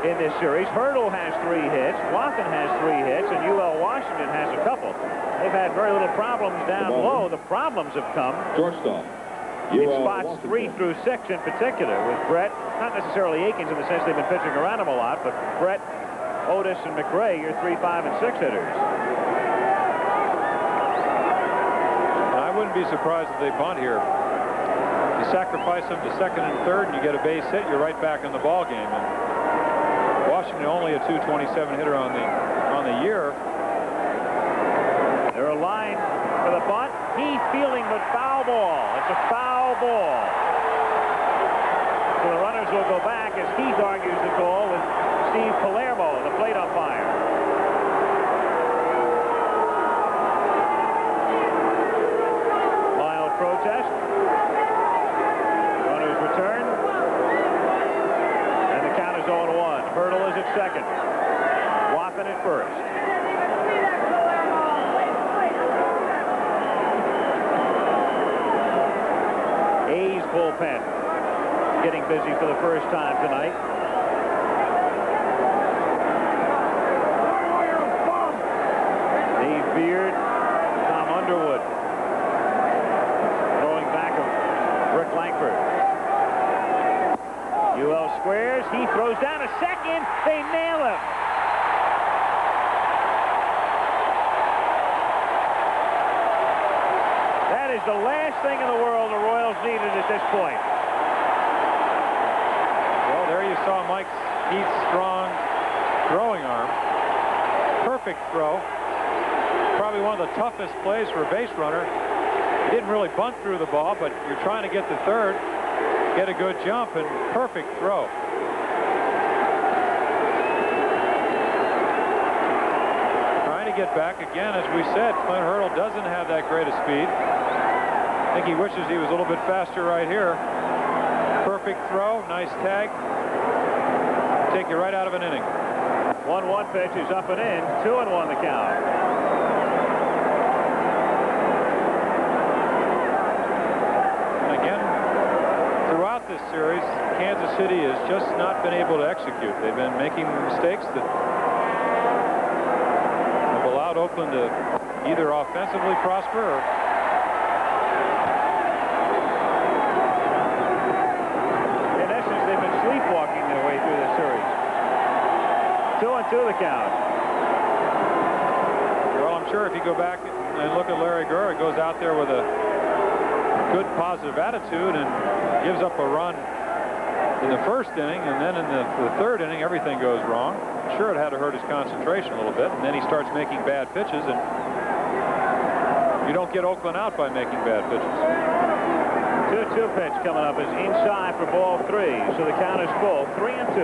in this series. Hurdle has 3 hits. Wathan has 3 hits. And UL Washington has a couple. They've had very little problems down low. The problems have come in spots 3 through 6 in particular with Brett. Not necessarily Akins in the sense they've been pitching around him a lot, but Brett, Otis, and McRae, your 3, 5, and 6 hitters. And I wouldn't be surprised if they bunt here. You sacrifice them to 2nd and 3rd, and you get a base hit, you're right back in the ball game. And Washington only a .227 hitter on the year. They're aligned for the bunt. Heath fielding, but foul ball. It's a foul ball. So the runners will go back as Heath argues the call with Steve Palermo, the plate umpire. Mild protest. Runners return. And the count is 0-1. Hurdle is at second. Wathan at first. A's bullpen getting busy for the first time tonight. Dave Beard, Tom Underwood throwing back of Rick Langford. UL squares. He throws down a second. They nail him. That is the last thing in the world the Royals needed at this point. Well, there you saw Mike Heath's strong throwing arm. Perfect throw. Probably one of the toughest plays for a base runner. He didn't really bunt through the ball, but you're trying to get to 3rd, get a good jump, and perfect throw. Trying to get back again, as we said, Clint Hurdle doesn't have that great of speed. I think he wishes he was a little bit faster right here. Perfect throw, nice tag. Take you right out of an inning. 1-1 pitch is up and in. 2-1 the count. And again, throughout this series, Kansas City has just not been able to execute. They've been making mistakes that have allowed Oakland to either offensively prosper or sleepwalking their way through this series. 2-2 the count. Well, I'm sure if you go back and look at Larry Gurr, he goes out there with a good positive attitude and gives up a run in the 1st inning, and then in the 3rd inning everything goes wrong. I'm sure it had to hurt his concentration a little bit, and then he starts making bad pitches, and you don't get Oakland out by making bad pitches. 2-2 pitch coming up is inside for ball 3. So the count is full. 3-2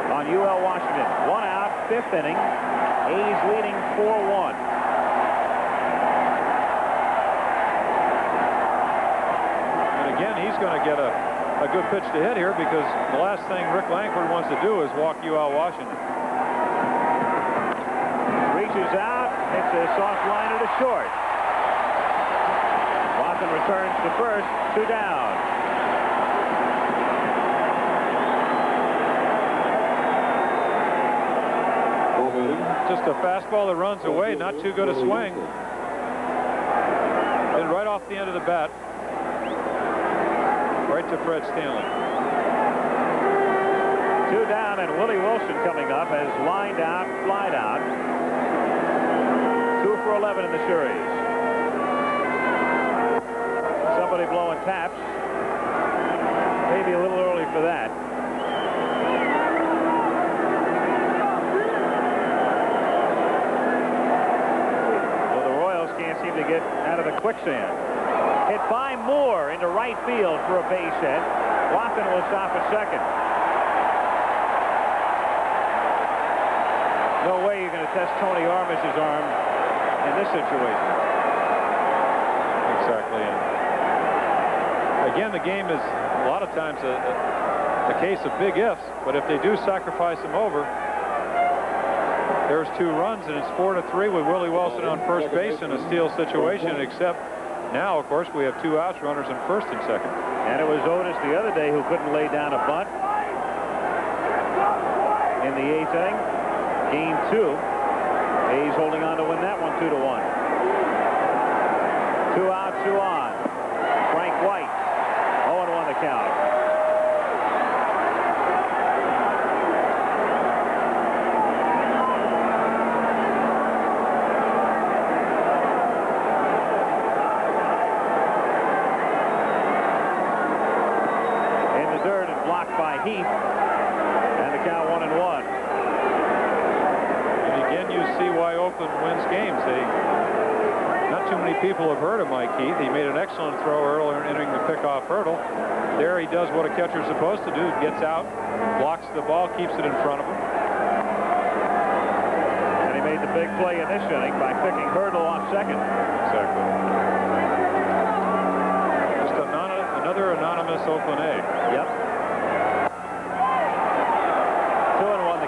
on UL Washington. 1 out, 5th inning. A's leading 4-1. And again, he's going to get a a good pitch to hit here, because the last thing Rick Langford wants to do is walk you out Washington. Reaches out. It's a soft liner to short. Watson returns to first. 2 down. Just a fastball that runs away, not too good a swing. And right off the end of the bat, right to Fred Stanley. 2 down, and Willie Wilson coming up has lined out, flied out. 2 for 11 in the series. Somebody blowing taps. Maybe a little early for that. Seem to get out of the quicksand. Hit by Moore into right field for a base hit. Watson will stop at second. No way you're going to test Tony Armish's arm in this situation. Exactly. And again, the game is a lot of times a case of big ifs, but if they do sacrifice them over, there's 2 runs, and it's 4-3 with Willie Wilson on first base in a steal situation, except now, of course, we have 2 outs, runners in first and second. And it was Otis the other day who couldn't lay down a bunt in the 8th inning. Game 2. A's holding on to win that one 2-1. 2 out, 2 on. Frank White, 0-1 the count. Heath, and the count 1-1. And again, you see why Oakland wins games. Not too many people have heard of Mike Heath. He made an excellent throw earlier entering the pickoff hurdle. There he does what a catcher's supposed to do. Gets out, blocks the ball, keeps it in front of him. And he made the big play in this inning by picking Hurdle off second. Exactly. Just another anonymous Oakland A. Yep.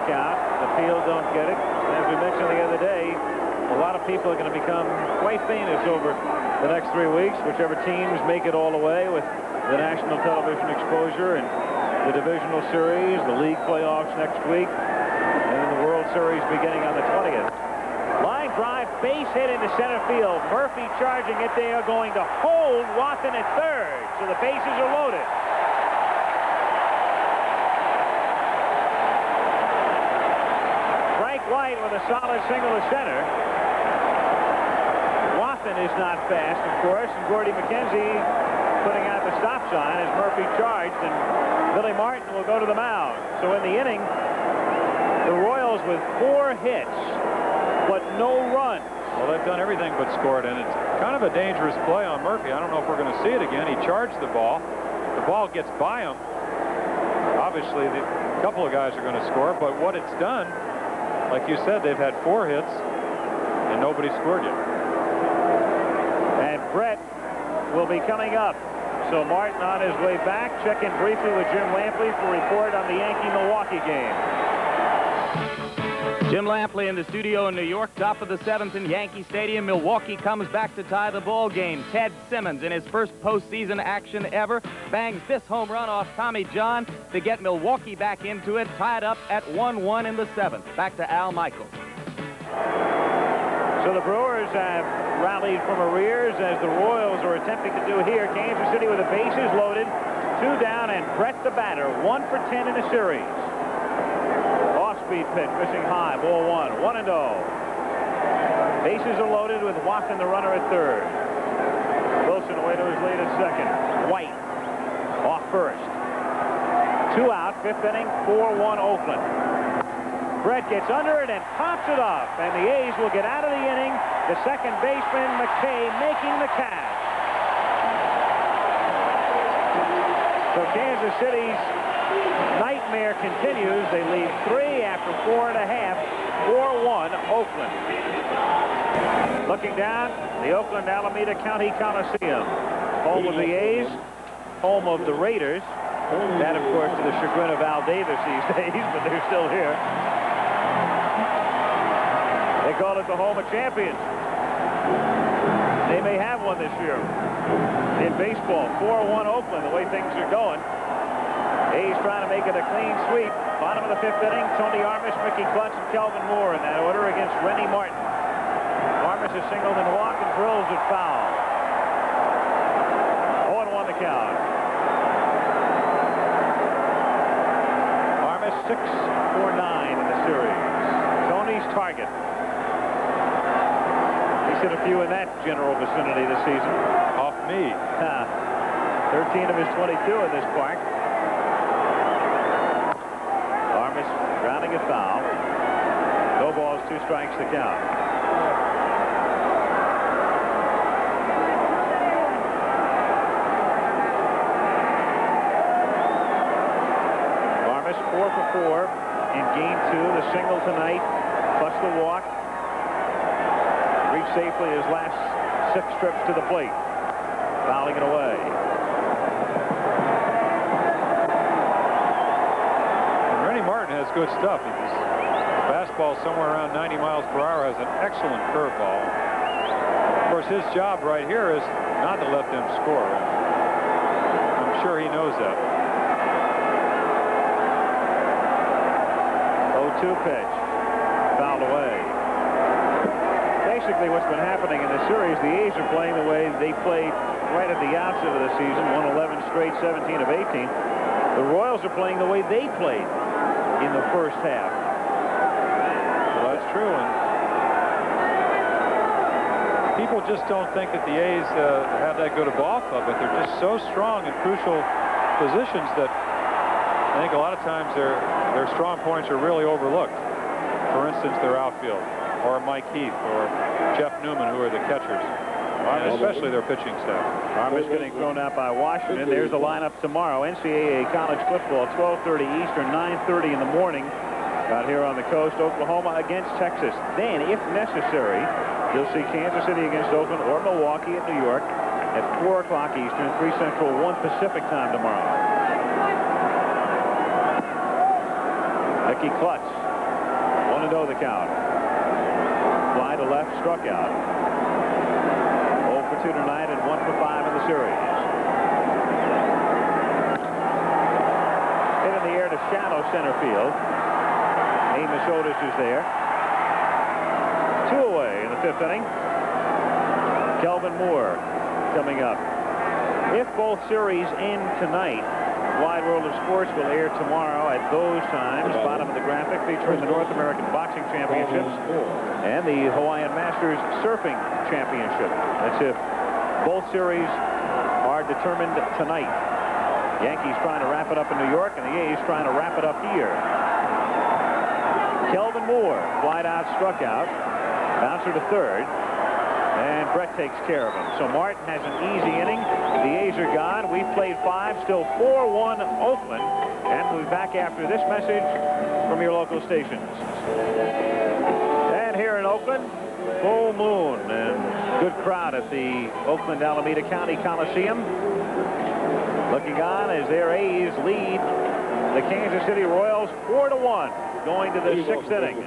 Count. The field don't get it. As we mentioned the other day, a lot of people are going to become quite famous over the next 3 weeks, whichever teams make it all the way with the national television exposure and the divisional series, the league playoffs next week, and then the World Series beginning on the 20th. Line drive, base hit into center field. Murphy charging it. They are going to hold Watson at third, so the bases are loaded. White with a solid single to center. Watson is not fast, of course, and Gordy McKenzie putting out the stop sign as Murphy charged, and Billy Martin will go to the mound. So in the inning, the Royals with 4 hits, but no runs. Well, they've done everything but scored, and it's kind of a dangerous play on Murphy. I don't know if we're going to see it again. He charged the ball. The ball gets by him. Obviously, a couple of guys are going to score, but what it's done, like you said, they've had 4 hits, and nobody scored yet. And Brett will be coming up. So Martin on his way back. Check in briefly with Jim Lampley for a report on the Yankee-Milwaukee game. Jim Lampley in the studio in New York, top of the 7th in Yankee Stadium. Milwaukee comes back to tie the ball game. Ted Simmons, in his first postseason action ever, bangs this home run off Tommy John to get Milwaukee back into it, tied up at 1-1 in the 7th. Back to Al Michaels. So the Brewers have rallied from arrears as the Royals are attempting to do here. Kansas City with the bases loaded, 2 down, and Brett the batter, 1 for 10 in the series. Off-speed pitch, missing high, ball 1, 1-0. Bases are loaded with Watson the runner at third. Wilson away to his lead at second. White off first. 2 out, 5th inning, 4-1 Oakland. Brett gets under it and pops it up, and the A's will get out of the inning. The second baseman, McKay, making the catch. So Kansas City's nightmare continues. They lead 3 after 4.5. 4-1 Oakland. Looking down, the Oakland Alameda County Coliseum. Home of the A's, home of the Raiders, That, of course, to the chagrin of Al Davis these days, but they're still here. They call it the home of champions. They may have one this year. In baseball, 4-1 Oakland, the way things are going. A's trying to make it a clean sweep. Bottom of the 5th inning, Tony Armas, Mickey Klutz, and Kelvin Moore in that order against Rennie Martin. Armas has singled and walked and drills it foul. 0-1 the count. Armas 6 for 9 in the series. Tony's target. He's hit a few in that general vicinity this season. Off me. 13 of his 22 in this park. Armas grounding it foul. No balls, 2 strikes to count. Armas 4 for 4 in game 2. The single tonight, plus the walk. Reached safely his last 6 trips to the plate. Fouling it away. And Rennie Martin has good stuff. His fastball somewhere around 90 miles per hour, has an excellent curveball. Of course, his job right here is not to let them score. I'm sure he knows that. 0-2 pitch. Fouled away. Basically, what's been happening in this series, the A's are playing the way they played right at the outset of the season, won 11 straight, 17 of 18. The Royals are playing the way they played in the first half. Well, that's true. And people just don't think that the A's have that good a ball club, but they're just so strong in crucial positions that I think a lot of times their strong points are really overlooked. For instance, their outfield, or Mike Heath, or Jeff Newman, who are the catchers, and especially their pitching staff. Armas getting thrown out by Washington. There's the lineup tomorrow. NCAA college football, 12:30 Eastern, 9:30 in the morning out here on the coast. Oklahoma against Texas. Then, if necessary, you'll see Kansas City against Oakland or Milwaukee at New York at 4 o'clock Eastern, 3 Central, 1 Pacific time tomorrow. Mickey Klutz, 1-0 the count. Fly to left, struck out. 0 for 2 tonight and 1 for 5 in the series. Hit in the air to shallow center field. Amos Otis is there. 2 away in the 5th inning. Kelvin Moore coming up. If both series end tonight, Wide World of Sports will air tomorrow at those times. Bottom of the graphic featuring the North American Boxing Championships and the Hawaiian Masters Surfing Championship. That's if both series are determined tonight. Yankees trying to wrap it up in New York, and the A's trying to wrap it up here. Kelvin Moore, flied out, struck out. Bouncer to third. And Brett takes care of him. So Martin has an easy inning. The A's are gone. We've played 5, still 4-1 Oakland. And we'll be back after this message from your local stations. And here in Oakland, full moon and good crowd at the Oakland Alameda County Coliseum. Looking on as their A's lead the Kansas City Royals 4-1 going to the 6th inning.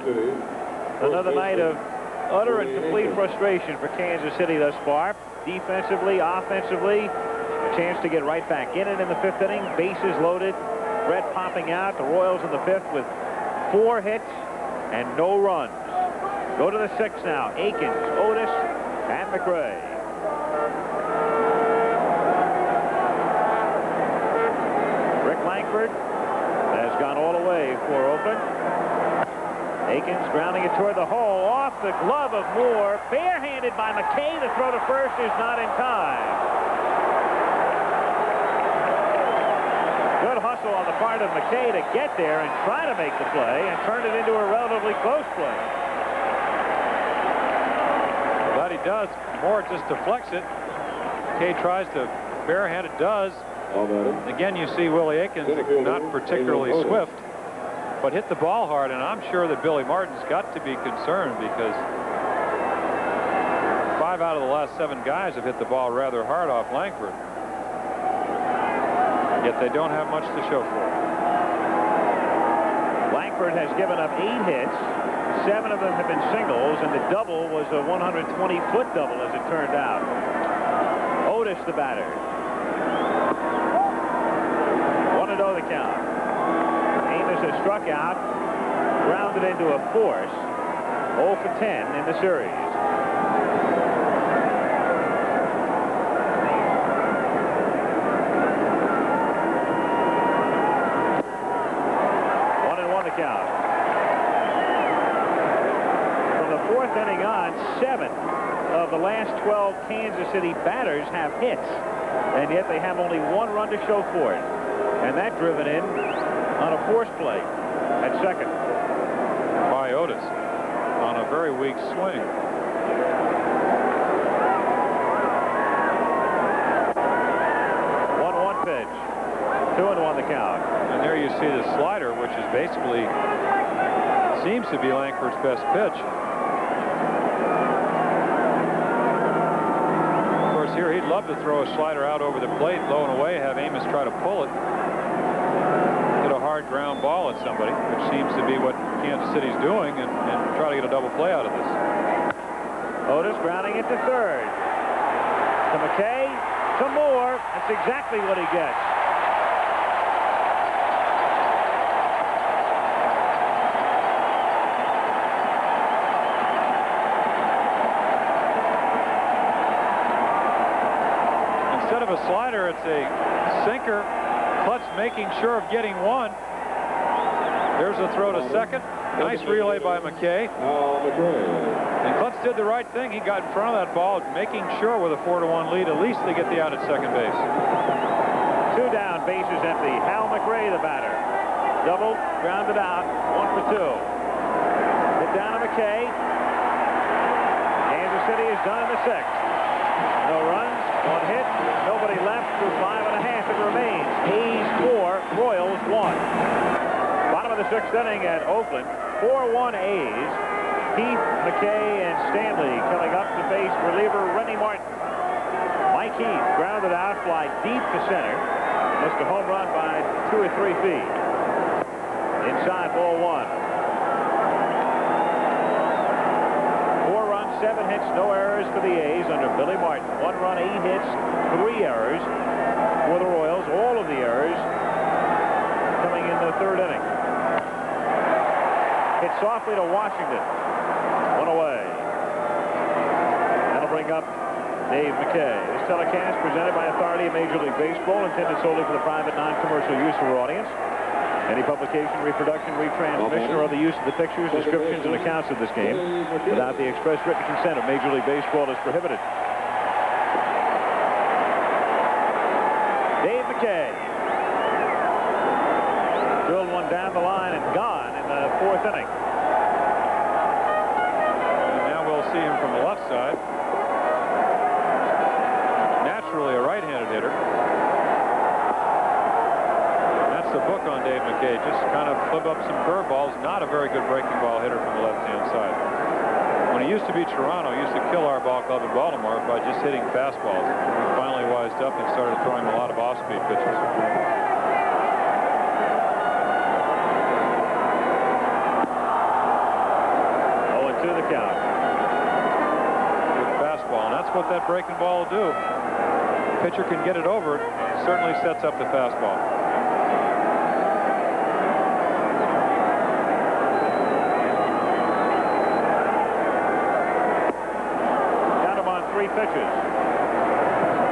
Another night of utter and complete frustration for Kansas City thus far. Defensively, offensively, a chance to get right back in it in the 5th inning. Bases loaded. Brett popping out. The Royals in the 5th with 4 hits and no runs. Go to the 6th now. Akins, Otis, and McRae. Rick Langford has gone all the way for Oakland. Akins grounding it toward the hole, off the glove of Moore, barehanded by McKay. The throw to first is not in time. Good hustle on the part of McKay to get there and try to make the play and turn it into a relatively close play. Well, that he does. Moore just deflects it. McKay tries to barehand it, does. Again, you see Willie Akins not particularly swift, but hit the ball hard, and I'm sure that Billy Martin's got to be concerned because 5 out of the last 7 guys have hit the ball rather hard off Langford. Yet they don't have much to show for it. Langford has given up 8 hits. 7 of them have been singles, and the double was a 120-foot double, as it turned out. Otis, the batter. 1-0 the count. Amos has struck out, grounded into a force. 0 for 10 in the series. Count. From the 4th inning on, 7 of the last 12 Kansas City batters have hits, and yet they have only 1 run to show for it, and that driven in on a force play at second by Otis on a very weak swing. Pitch. 2-1 the count. And there you see the slider, which is basically seems to be Langford's best pitch. Of course, here he'd love to throw a slider out over the plate, low and away, have Amos try to pull it, hit a hard ground ball at somebody, which seems to be what Kansas City's doing, and try to get a double play out of this. Otis grounding it to third. To McKay. Some more. That's exactly what he gets. Instead of a slider, it's a sinker. Klutz making sure of getting one. There's a throw to second. Nice relay by McKay. And Klutz did the right thing. He got in front of that ball, making sure with a 4-1 lead, at least they get the out at second base. 2 down, bases empty. Hal McRae, the batter. Double, grounded out, 1 for 2. Hit down to McKay. Kansas City is done in the 6th. No runs, 1 hit, nobody left through 5 1/2. It remains. A's 4, Royals 1. Bottom of the 6th inning at Oakland. 4-1 A's. Heath, McKay, and Stanley coming up to face reliever Rennie Martin. Mike Heath grounded out, fly deep to center. Missed a home run by 2 or 3 feet. Inside, ball 1. 4 runs, 7 hits, no errors for the A's under Billy Martin. 1 run, 8 hits, 3 errors for the Royals. All of the errors coming in the 3rd inning. Hit softly to Washington. 1 away. That'll bring up Dave McKay. This telecast presented by authority of Major League Baseball, intended solely for the private, non-commercial use of our audience. Any publication, reproduction, retransmission, or other use of the pictures, descriptions, and accounts of this game without the express written consent of Major League Baseball is prohibited. Dave McKay. Drilled one down the line and gone in the 4th inning. See him from the left side. Naturally a right-handed hitter. That's the book on Dave McKay. Just kind of flip up some curveballs. Not a very good breaking ball hitter from the left-hand side. When he used to be Toronto, he used to kill our ball club in Baltimore by just hitting fastballs. He finally wised up and started throwing a lot of off-speed pitches. 0-2 the count. And that's what that breaking ball will do. Pitcher can get it over it. Certainly sets up the fastball. Got him on 3 pitches.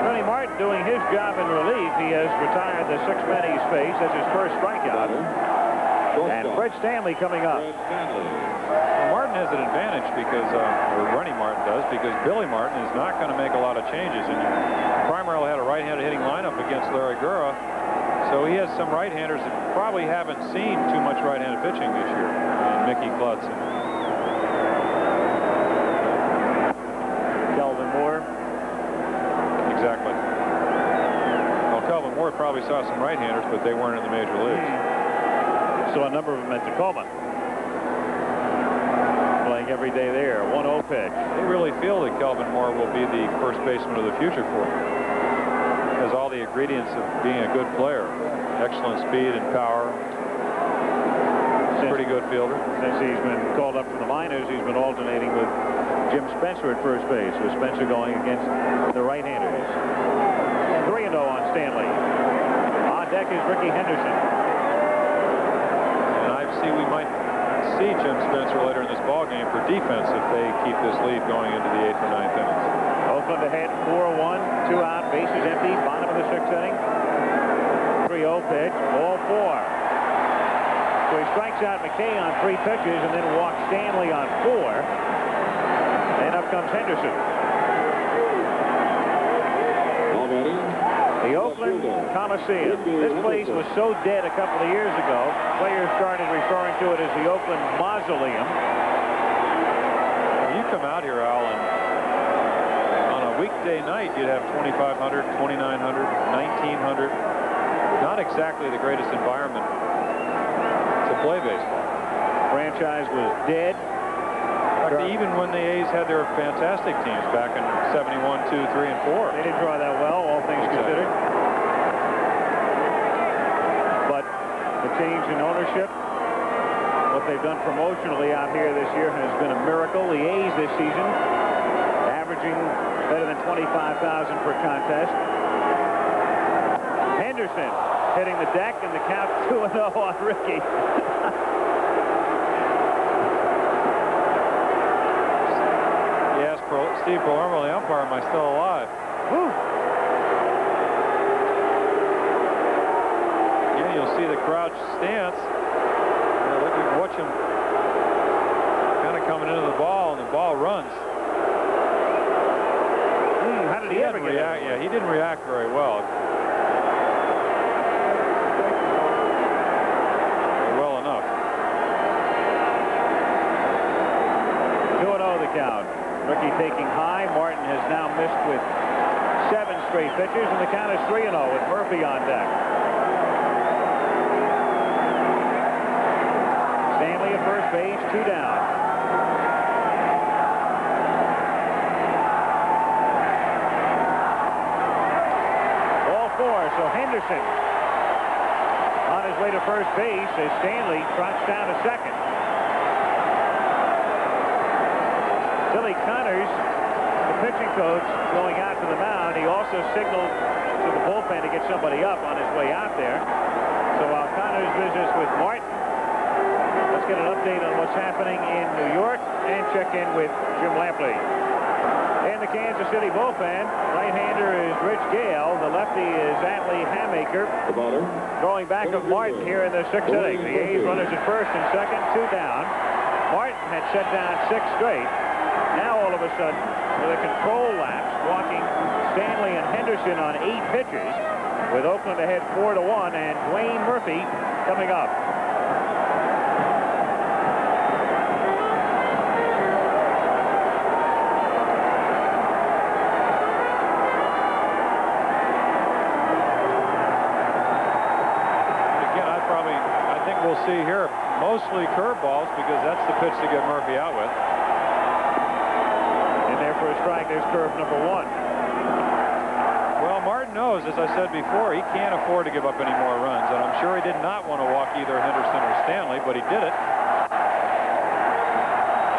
Rennie Martin doing his job in relief. He has retired the 6 men he's faced. That's his first strikeout. And Fred Stanley coming up. Martin has an advantage because, or Rennie Martin does, because Billy Martin is not going to make a lot of changes. And you primarily had a right-handed hitting lineup against Larry Gura. So he has some right-handers that probably haven't seen too much right-handed pitching this year. And Mickey Klutz. Kelvin Moore. Exactly. Well, Kelvin Moore probably saw some right-handers, but they weren't in the major leagues. So a number of them at Tacoma. Playing every day there. 1-0 pitch. They really feel that Kelvin Moore will be the first baseman of the future for them. As has all the ingredients of being a good player. Excellent speed and power. Pretty good fielder. Since he's been called up from the minors, he's been alternating with Jim Spencer at first base, with Spencer going against the right-handers. 3-0 on Stanley. On deck is Ricky Henderson. And I see we might see Jim Spencer later in this ball game for defense if they keep this lead going into the 8th or 9th innings. Oakland ahead 4-1, 2 out, bases empty, bottom of the 6th inning. 3-0 pitch, ball 4. So he strikes out McKay on 3 pitches and then walks Stanley on 4. And up comes Henderson. The Oakland Coliseum. This place was so dead a couple of years ago, players started referring to it as the Oakland Mausoleum. You come out here, Al, and on a weekday night, you'd have 2,500, 2,900, 1,900. Not exactly the greatest environment to play baseball. Franchise was dead. Even when the A's had their fantastic teams back in 71, 2, 3, and 4. They didn't draw that well, all things considered. But the change in ownership, what they've done promotionally out here this year has been a miracle. The A's this season averaging better than 25,000 per contest. Henderson hitting the deck, and the count 2-0 on Ricky. Steve Palermo, the umpire, am I still alive? Woo. Yeah, you'll see the crouch stance. Look, you can watch him kind of coming into the ball, and the ball runs. How did he ever get react? Yeah, he didn't react very well. Well enough. 2-0 the count. Ricky taking high. Martin has now missed with 7 straight pitches, and the count is 3-0 with Murphy on deck. Stanley at first base, 2 down. Ball 4, so Henderson on his way to first base as Stanley trots down to second. Billy Connors, the pitching coach, going out to the mound. He also signaled to the bullpen to get somebody up on his way out there. So while Connors visits with Martin, let's get an update on what's happening in New York and check in with Jim Lampley. In the Kansas City bullpen, right-hander is Rich Gale. The lefty is Atlee Hamaker. Throwing back of Martin here in the 6th inning. The A's runners at first and second, 2 down. Martin had shut down 6 straight. Now, all of a sudden, with a control lapse, walking Stanley and Henderson on 8 pitches, with Oakland ahead 4-1, and Dwayne Murphy coming up. Again, I think we'll see here mostly curveballs because that's the pitch to get Murphy out with. For a strike, there's curve number 1. Well, Martin knows, as I said before, he can't afford to give up any more runs, and I'm sure he did not want to walk either Henderson or Stanley, but he did it.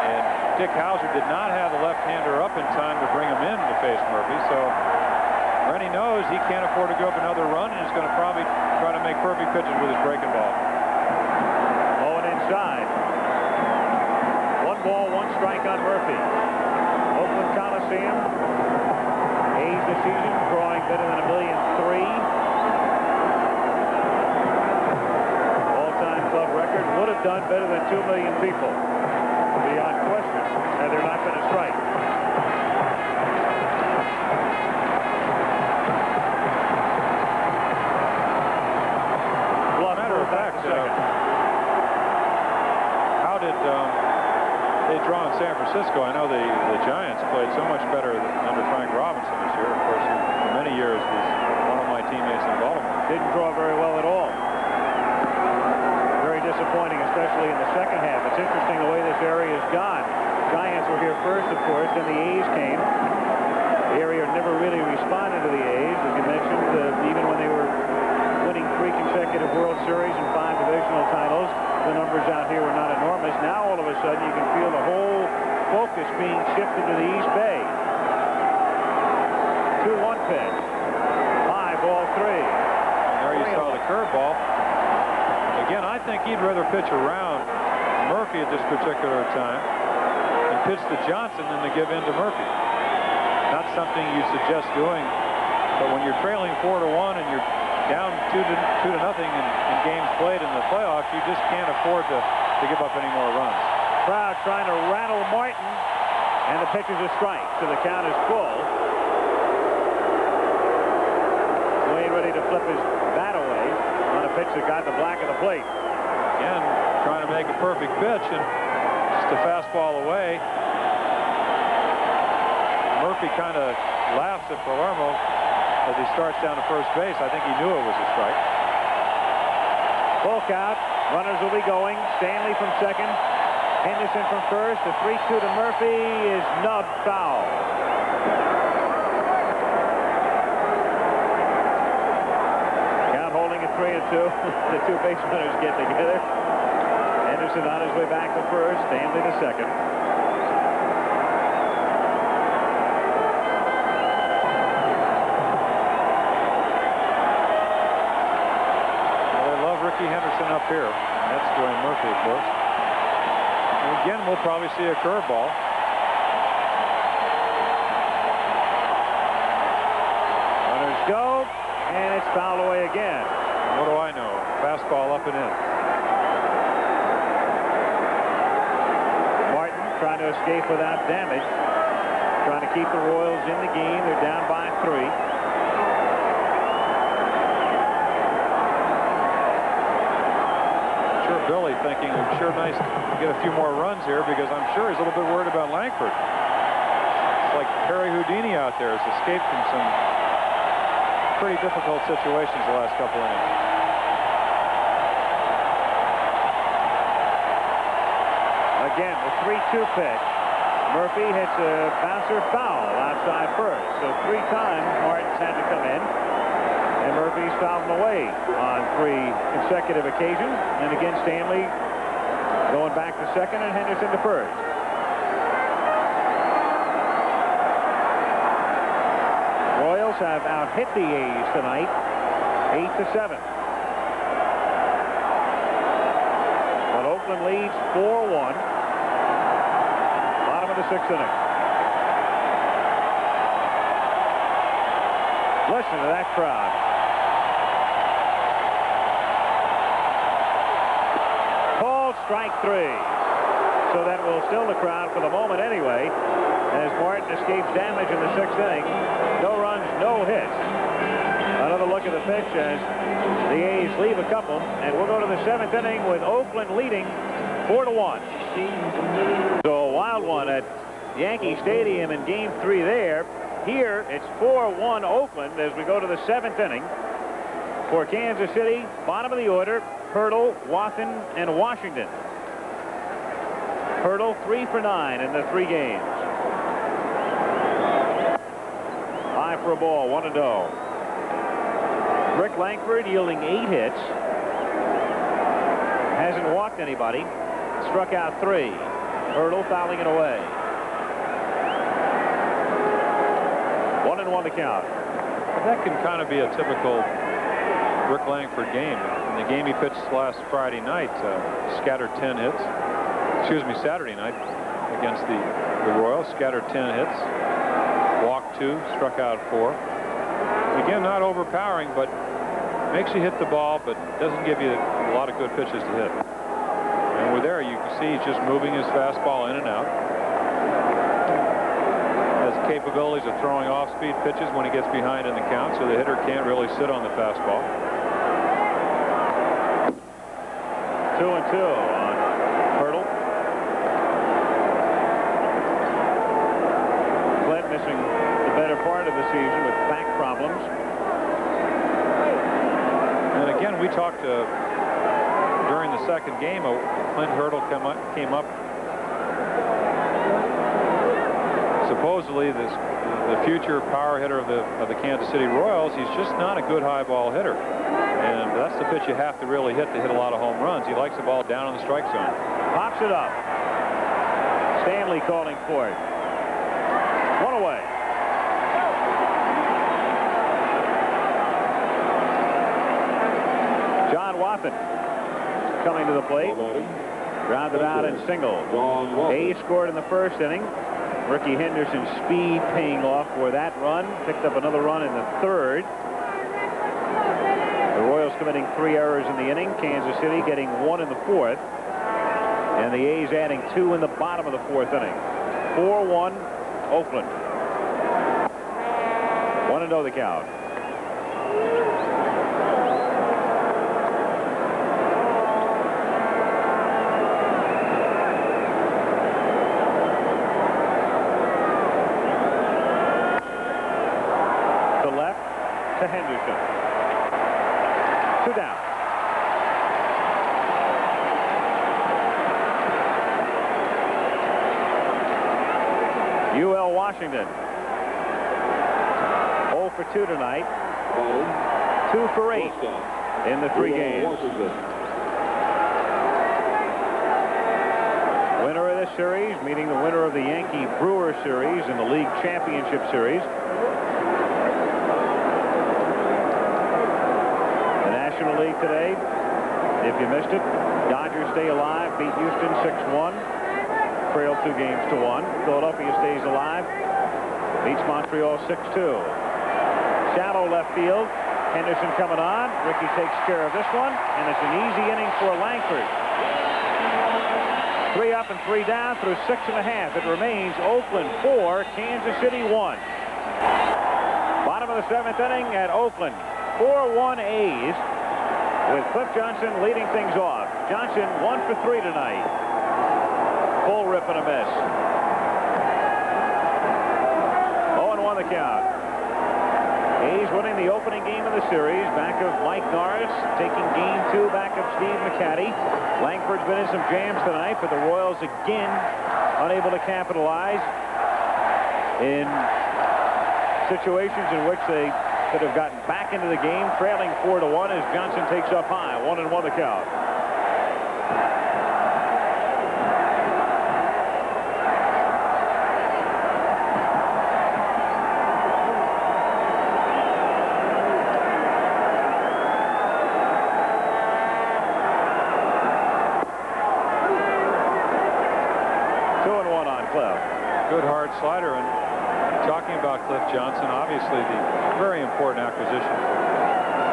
And Dick Hauser did not have the left-hander up in time to bring him in to face Murphy, so Rennie knows he can't afford to give up another run, and he's going to probably try to make perfect pitches with his breaking ball. Going inside. 1 ball, 1 strike on Murphy. Oakland Coliseum. A's this season drawing better than 1,000,003. All-time club record. Would have done better than 2 million people, beyond question, had there not been a strike. Matter of fact, how did they draw in San Francisco? I know the Giants played so much better under Frank Robinson this year. Of course, for many years was one of my teammates in Baltimore. Didn't draw very well at all. Very disappointing, especially in the second half. It's interesting the way this area has gone. Giants were here first, of course, then the A's came. The area never really responded to the A's. As you mentioned, Notice now all of a sudden you can feel the whole focus being shifted to the East Bay. 2-1 pitch. High, ball 3. There you saw the curveball. Again, I think he'd rather pitch around Murphy at this particular time and pitch to Johnson than to give in to Murphy. Not something you suggest doing, but when you're trailing 4-1 and you're down 2-0 in games played in the playoffs, you just can't afford to give up any more runs. Crowd trying to rattle Martin, and the pitch is a strike, so the count is full. Wayne ready to flip his bat away on a pitch that got the black of the plate. Again, trying to make a perfect pitch, and just a fastball away. Murphy kind of laughs at Palermo as he starts down to first base. I think he knew it was a strike. Full count. Runners will be going. Stanley from second. Henderson from first. The 3-2 to Murphy is nubbed foul. Count holding at 3-2. The two base runners get together. Henderson on his way back to first. Stanley to second. Henderson up here. That's Dwayne Murphy, of course. And again, we'll probably see a curveball. Runners go, and it's fouled away again. And what do I know? Fastball up and in. Martin trying to escape without damage. Trying to keep the Royals in the game. They're down by 3. Billy thinking it's sure nice to get a few more runs here, because I'm sure he's a little bit worried about Langford. It's like Harry Houdini out there has escaped from some pretty difficult situations the last couple innings. Again, the 3-2 pitch. Murphy hits a bouncer foul outside first. So 3 times Martin's had to come in. And Murphy's fouled him away on 3 consecutive occasions. And again, Stanley going back to second and Henderson to first. Royals have out-hit the A's tonight, 8-7. But Oakland leads 4-1. Bottom of the 6th inning. Listen to that crowd. Called strike 3. So that will still the crowd for the moment anyway, as Martin escapes damage in the 6th inning. No runs, no hits. Another look at the pitch as the A's leave a couple, and we'll go to the 7th inning with Oakland leading 4-1. So a wild one at Yankee Stadium in Game 3 there. Here, it's 4-1 Oakland as we go to the 7th inning. For Kansas City, bottom of the order, Hurdle, Wathan, and Washington. Hurdle 3 for 9 in the 3 games. High for a ball, 1-0. Rick Langford yielding 8 hits. Hasn't walked anybody. Struck out 3. Hurdle fouling it away. 1-1 to count. That can kind of be a typical Rick Langford game. In the game he pitched last Friday night, scattered 10 hits. Excuse me, Saturday night against the Royals, scattered 10 hits, walked 2, struck out 4. Again, not overpowering, but makes you hit the ball, but doesn't give you a lot of good pitches to hit. And we're there, you can see he's just moving his fastball in and out. Has capabilities of throwing off-speed pitches when he gets behind in the count, so the hitter can't really sit on the fastball. 2-2 on Hurdle. Clint missing the better part of the season with back problems. And again, we talked during the 2nd game. Clint Hurdle came up. Supposedly, the future power hitter of the Kansas City Royals. He's just not a good high ball hitter. And that's the pitch you have to really hit to hit a lot of home runs. He likes the ball down in the strike zone. Pops it up. Stanley calling for it. One away. John Wathen coming to the plate. Grounded out and single. Hayes scored in the first inning. Ricky Henderson's speed paying off for that run. Picked up another run in the third. The Royals committing 3 errors in the inning. Kansas City getting 1 in the fourth. And the A's adding 2 in the bottom of the fourth inning. 4-1 Oakland. 1-0 the count. To left to Henderson. 2 down. UL Washington 0 for 2 tonight. 2 for 8 in the 3 games. Winner of this series meeting the winner of the Yankee Brewers Series in the League Championship Series. The National League today, if you missed it, Dodgers stay alive, beat Houston 6-1. Trail 2 games to 1. Philadelphia stays alive. Beats Montreal 6-2. Shallow left field. Henderson coming on. Ricky takes care of this one, and it's an easy inning for Langford. 3 up and 3 down through 6.5. It remains Oakland 4, Kansas City 1. Bottom of the 7th inning at Oakland. 4-1 A's with Cliff Johnson leading things off. Johnson 1 for 3 tonight. Full rip and a miss. 0-1 the count. A's winning the opening game of the series. Back of Mike Norris, taking game 2 back of Steve McCatty. Langford's been in some jams tonight, but the Royals again unable to capitalize in situations in which they could have gotten back into the game, trailing 4-1 as Johnson takes up high. 1-1 the count. Good hard slider. And talking about Cliff Johnson, obviously the very important acquisition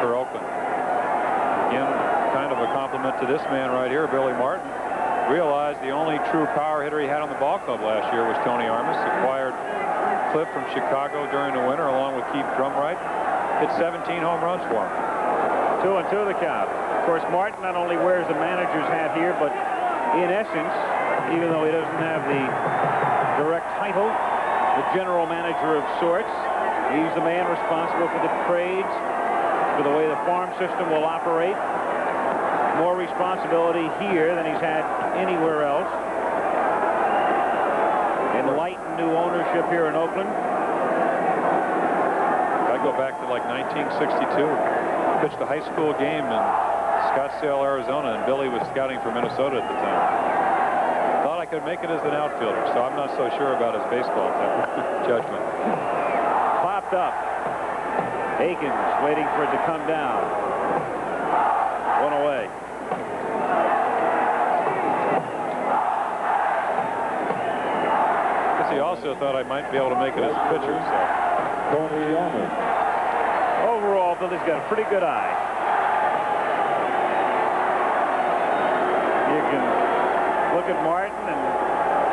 for Oakland. Again, kind of a compliment to this man right here, Billy Martin. Realized the only true power hitter he had on the ball club last year was Tony Armas. Acquired Cliff from Chicago during the winter along with Keith Drumright. Hit 17 home runs for him. 2-2 the count. Of course, Martin not only wears the manager's hat here, but in essence, even though he doesn't have the direct title, the general manager of sorts, he's the man responsible for the trades, for the way the farm system will operate. More responsibility here than he's had anywhere else. Enlightened new ownership here in Oakland. I go back to like 1962. Pitched a high school game in Scottsdale, Arizona, and Billy was scouting for Minnesota at the time. Thought I could make it as an outfielder, so I'm not so sure about his baseball judgment. Popped up. Aikens waiting for it to come down. 1 away. Guess he also thought I might be able to make it as a pitcher. So. Overall, Billy's got a pretty good eye. You can look at Martin and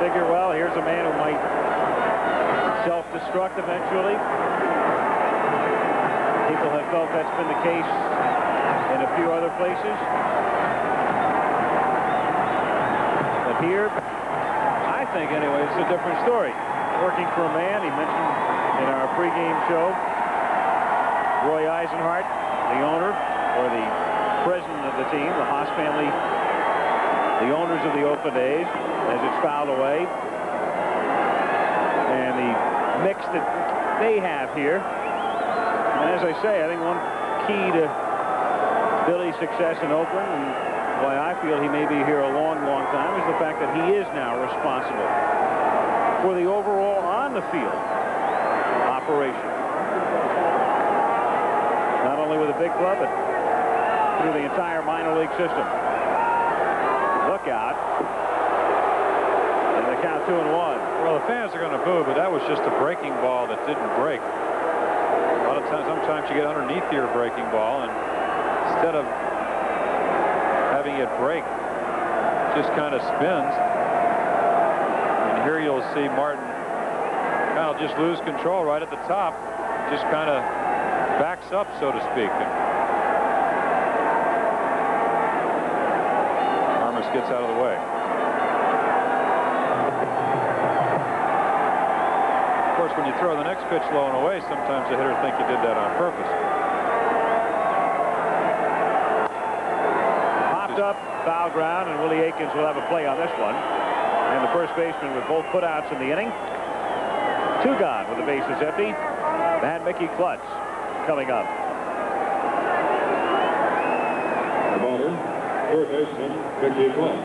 figure, well, here's a man who might self-destruct eventually. People have felt that's been the case in a few other places. But here, I think anyway, it's a different story. Working for a man, he mentioned in our pregame show, Roy Eisenhart, the owner, or the president of the team, the Haas family, the owners of the Oakland A's, as it's fouled away. And the mix that they have here. And as I say, I think one key to Billy's success in Oakland, and why I feel he may be here a long, long time is the fact that he is now responsible for the overall on-the-field operation. Not only with a big club, but through the entire minor league system. Look out. And the count 2-1. Well, the fans are going to boo, but that was just a breaking ball that didn't break. A lot of times, sometimes you get underneath your breaking ball, and instead of having it break, it just kind of spins. And here you'll see Martin kind of just lose control right at the top. Just kind of backs up, so to speak. Armas gets out of the way. Of course, when you throw the next pitch low and away, sometimes the hitter think you did that on purpose. Popped up, foul ground, and Willie Aikens will have a play on this one. And the first baseman with both putouts in the inning. 2 gone with the bases empty. And Mickey Klutz coming up. The batter, third baseman, Mickey Klutz.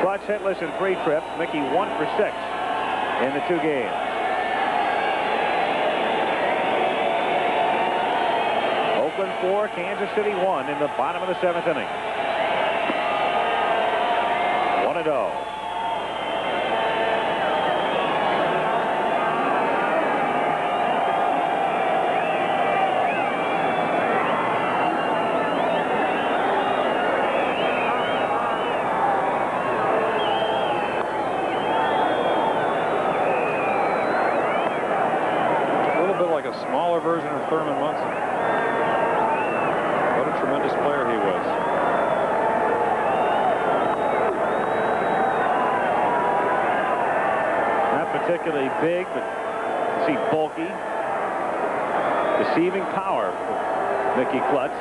Klutz hitless in 3 trips. Mickey 1 for 6 in the 2 games. Oakland 4, Kansas City 1 in the bottom of the 7th inning. 1-0. Smaller version of Thurman Munson. What a tremendous player he was. Not particularly big, but you see bulky. Deceiving power for Mickey Klutz.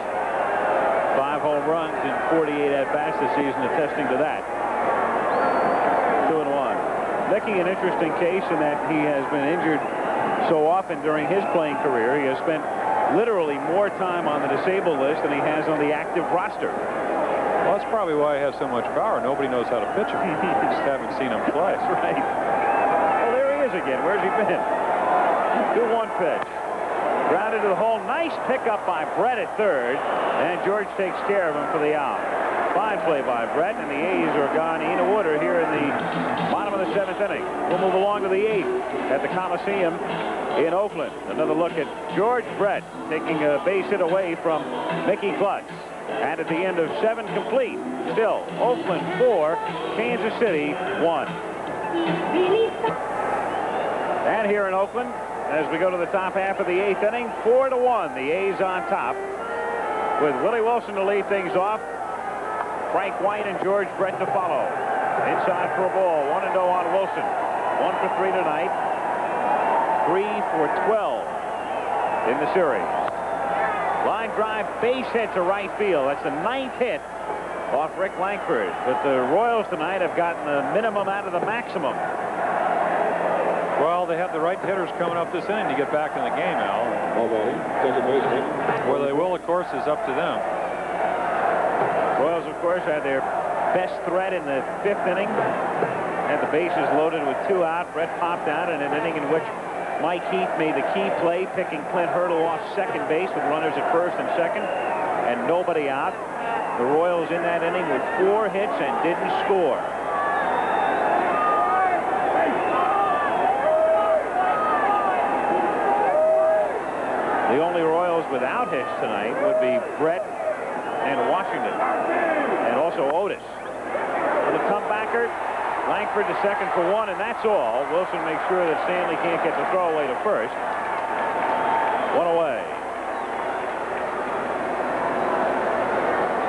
5 home runs in 48 at-bats this season, attesting to that. 2-1. Mickey, an interesting case in that he has been injured so often during his playing career. He has spent literally more time on the disabled list than he has on the active roster. Well, that's probably why he has so much power. Nobody knows how to pitch him. You just haven't seen him play. That's right. Well, there he is again. Where's he been? 2-1 pitch. Grounded to the hole. Nice pickup by Brett at third. And George takes care of him for the out. Fine play by Brett, and the A's are gone in order here in the bottom of the 7th inning. We'll move along to the 8th at the Coliseum in Oakland. Another look at George Brett taking a base hit away from Mickey Klutz. And at the end of 7 complete, still Oakland 4, Kansas City 1. And here in Oakland, as we go to the top half of the 8th inning, 4-1, the A's on top with Willie Wilson to lead things off. Frank White and George Brett to follow. Inside for a ball. 1-0 on Wilson. 1 for 3 tonight. 3 for 12 in the series. Line drive base hit to right field. That's the 9th hit off Rick Lankford. But the Royals tonight have gotten the minimum out of the maximum. Well, they have the right hitters coming up this inning to get back in the game, Al. Where they will, of course, is up to them. Royals, of course, had their best threat in the 5th inning. Had the bases loaded with 2 out. Brett popped out in an inning in which Mike Heath made the key play, picking Clint Hurdle off second base with runners at first and second, and nobody out. The Royals in that inning with 4 hits and didn't score. The only Royals without hits tonight would be Brett and Washington, and also Otis. For the comebacker, Lankford to second for 1, and that's all. Wilson makes sure that Stanley can't get the throwaway to first. 1 away.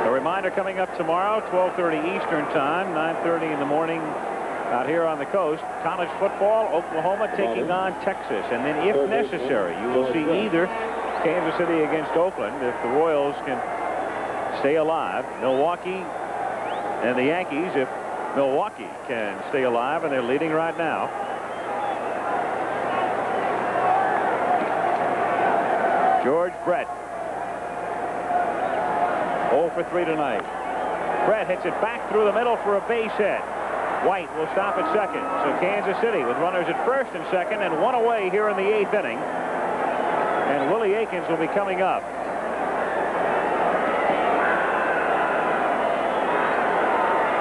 A reminder coming up tomorrow, 12:30 Eastern Time, 9:30 in the morning out here on the coast. College football, Oklahoma taking on Texas, and then if necessary, you will see either Kansas City against Oakland if the Royals can stay alive. Milwaukee and the Yankees if Milwaukee can stay alive, and they're leading right now. George Brett. 0 0 for 3 tonight. Brett hits it back through the middle for a base hit. White will stop at second. So Kansas City with runners at first and second and one away here in the 8th inning. And Willie Aikens will be coming up.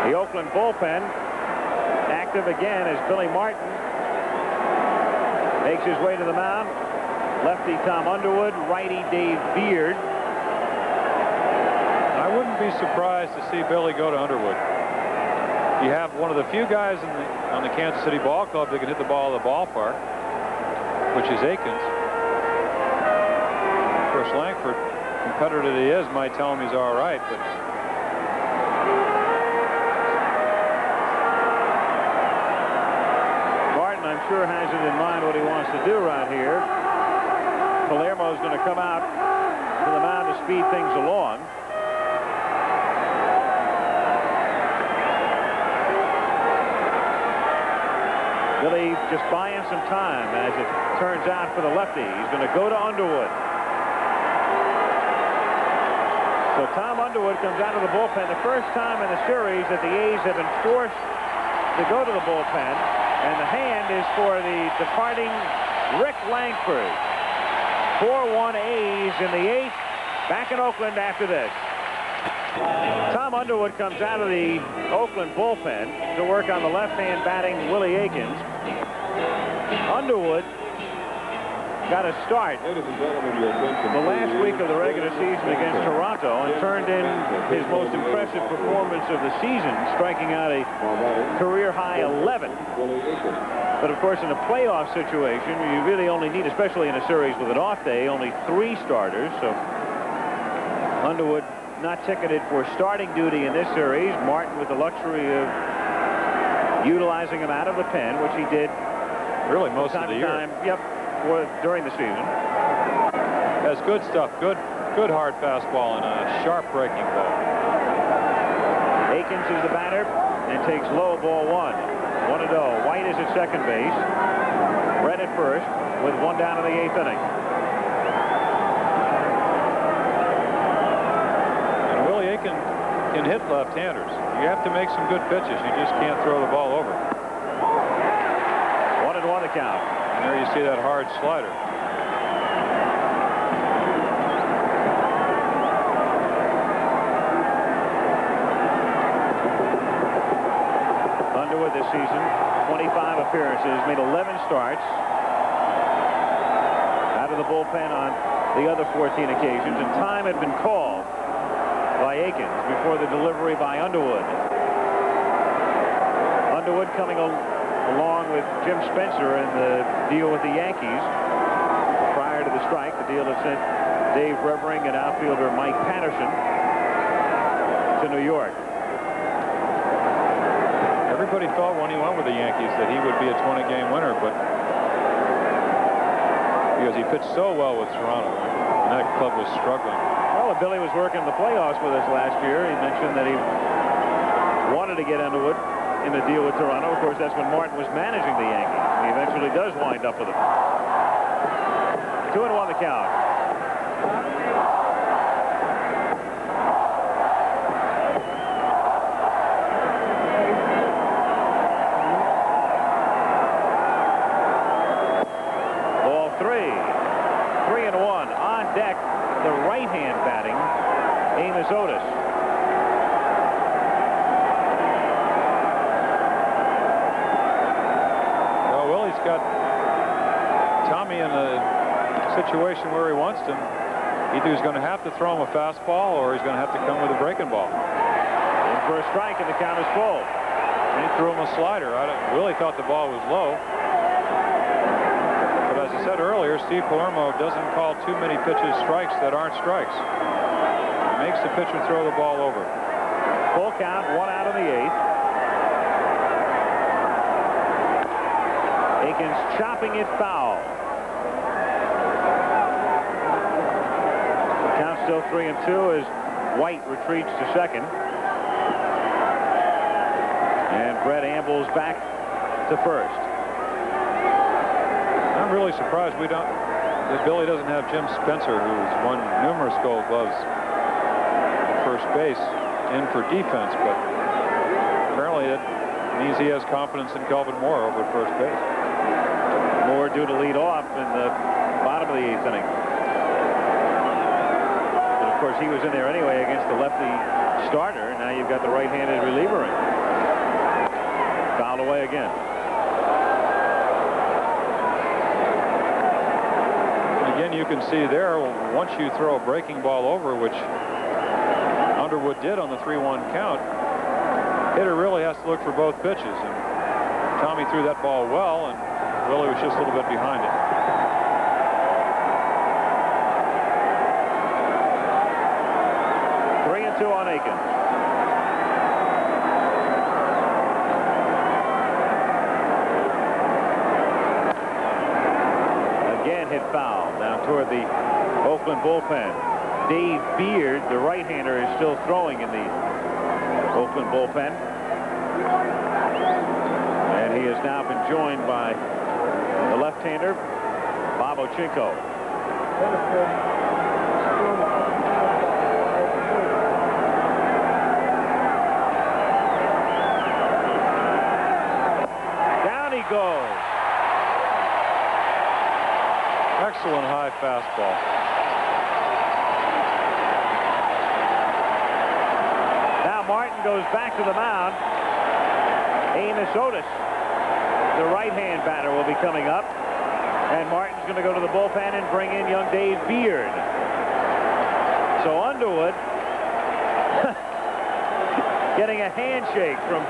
The Oakland bullpen active again as Billy Martin makes his way to the mound. Lefty Tom Underwood, righty Dave Beard. I wouldn't be surprised to see Billy go to Underwood. You have one of the few guys on the Kansas City Ball Club that can hit the ball at the ballpark, which is Aikens. Of course, Langford, competitor that he is, might tell him he's all right, but Martin, I'm sure, has it in mind what he wants to do right here. Palermo's going to come out to the mound to speed things along. Billy just buying some time, as it turns out, for the lefty. He's going to go to Underwood. So Tom Underwood comes out of the bullpen. The first time in the series that the A's have been forced to go to the bullpen. And the hand is for the departing Rick Langford. 4-1 A's in the 8th. Back in Oakland after this. Tom Underwood comes out of the Oakland bullpen to work on the left-hand batting Willie Aikens. Underwood got a start the last week of the regular season against Toronto and turned in his most impressive performance of the season, striking out a career-high 11. But, of course, in a playoff situation, you really only need, especially in a series with an off day, only 3 starters. So Underwood not ticketed for starting duty in this series. Martin with the luxury of utilizing him out of the pen, which he did really most of the year. Yep, during the season. Has good stuff, good hard fastball and a sharp breaking ball. Aikens is the batter and takes low, ball 1. 1-0. White is at second base. Brett at first with 1 down in the 8th inning. Can hit left-handers. You have to make some good pitches. You just can't throw the ball over. 1-1 the count. And there you see that hard slider. Underwood this season, 25 appearances, made 11 starts. Out of the bullpen on the other 14 occasions, and time had been called by Aikens before the delivery by Underwood. Underwood coming along with Jim Spencer in the deal with the Yankees prior to the strike, the deal that sent Dave Revering and outfielder Mike Patterson to New York. Everybody thought when he went with the Yankees that he would be a 20-game winner, but because he pitched so well with Toronto, and that club was struggling. Well, Billy was working the playoffs with us last year. He mentioned that he wanted to get Underwood in the deal with Toronto. Of course, that's when Martin was managing the Yankees. He eventually does wind up with them. 2-1 the count. Ball 3. 3-1 on deck. The right-hand batting, Amos Otis. Well, Willie's got Tommy in a situation where he wants him. Either he's going to have to throw him a fastball or he's going to have to come with a breaking ball. In for a strike, and the count is full. And he threw him a slider. Willie thought the ball was low. As I said earlier, Steve Palermo doesn't call too many pitches strikes that aren't strikes. He makes the pitcher throw the ball over. Full count, 1 out in the 8th. Aikens chopping it foul. The count still 3-2 as White retreats to second. And Brett ambles back to first. I'm really surprised that Billy doesn't have Jim Spencer, who's won numerous Gold Gloves at first first base in for defense, but apparently it means he has confidence in Kelvin Moore over at first base. Moore due to lead off in the bottom of the 8th inning. And of course, he was in there anyway against the lefty starter. Now you've got the right-handed reliever in. Fouled away again. Again, you can see there, once you throw a breaking ball over, which Underwood did on the 3-1 count, hitter really has to look for both pitches. And Tommy threw that ball well, and Willie was just a little bit behind it. Three and 2 on Aiken. Again hit foul down toward the Oakland bullpen. Dave Beard, the right-hander, is still throwing in the Oakland bullpen. And he has now been joined by the left-hander, Bob Ochinko. Down he goes. Excellent high fastball. Now Martin goes back to the mound. Amos Otis, the right-hand batter, will be coming up. And Martin's going to go to the bullpen and bring in young Dave Beard. So Underwood getting a handshake from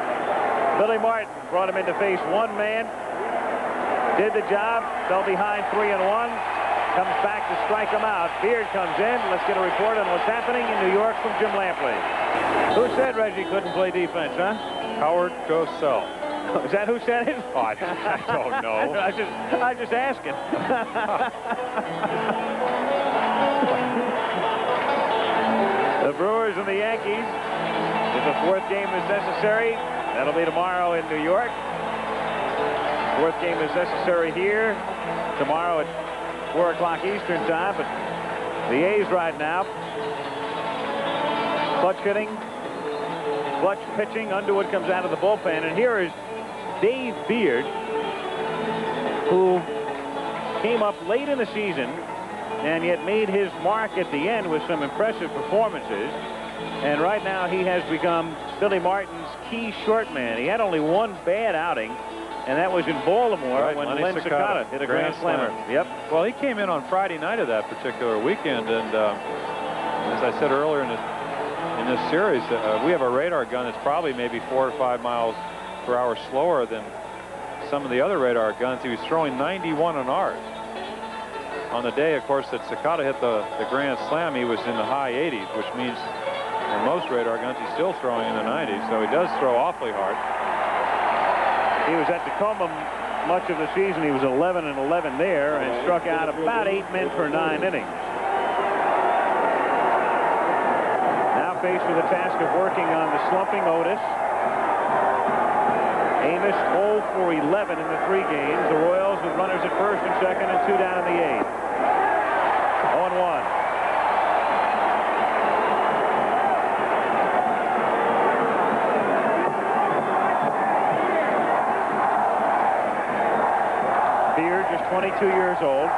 Billy Martin. Brought him in to face one man. Did the job. Fell behind 3-1. Comes back to strike him out. Beard comes in. Let's get a report on what's happening in New York from Jim Lampley. Who said Reggie couldn't play defense, huh? Howard Cosell. Is that who said it? Oh, I don't know. I'm just asking. The Brewers and the Yankees. If a 4th game is necessary, that'll be tomorrow in New York. 4th game is necessary here tomorrow at 4 o'clock Eastern time. But the A's right now, clutch hitting, clutch pitching. Underwood comes out of the bullpen, and here is Dave Beard, who came up late in the season and yet made his mark at the end with some impressive performances. And right now he has become Billy Martin's key short man. He had only one bad outing, and that was in Baltimore when Len Cicada hit a grand slammer. Yep. Well, he came in on Friday night of that particular weekend, and as I said earlier in this series, we have a radar gun that's probably maybe 4 or 5 miles per hour slower than some of the other radar guns. He was throwing 91 on ours. On the day, of course, that Cicada hit the grand slam, he was in the high 80s, which means on most radar guns he's still throwing in the 90s, so he does throw awfully hard. He was at Tacoma much of the season. He was 11-11 there and struck out about 8 men per 9 innings. Now faced with the task of working on the slumping Otis. Amos 0 for 11 in the 3 games. The Royals with runners at first and second and 2 down in the 8th. 0-1. Beard, just 22 years old.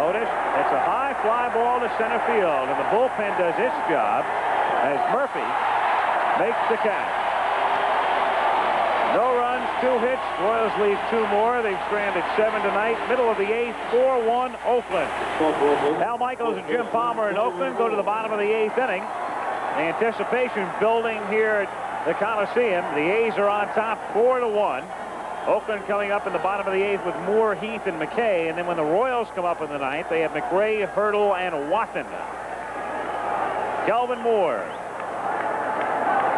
Otis, it's a high fly ball to center field, and the bullpen does its job as Murphy makes the catch. No runs, 2 hits. Royals lead 2 more. They've stranded 7 tonight. Middle of the 8th, 4-1 Oakland. Al Michaels and Jim Palmer in Oakland go to the bottom of the 8th inning. The anticipation building here at the Coliseum. The A's are on top 4-1. Oakland coming up in the bottom of the 8th with Moore, Heath, and McKay. And then when the Royals come up in the 9th, they have McRae, Hurdle, and Watson. Kelvin Moore,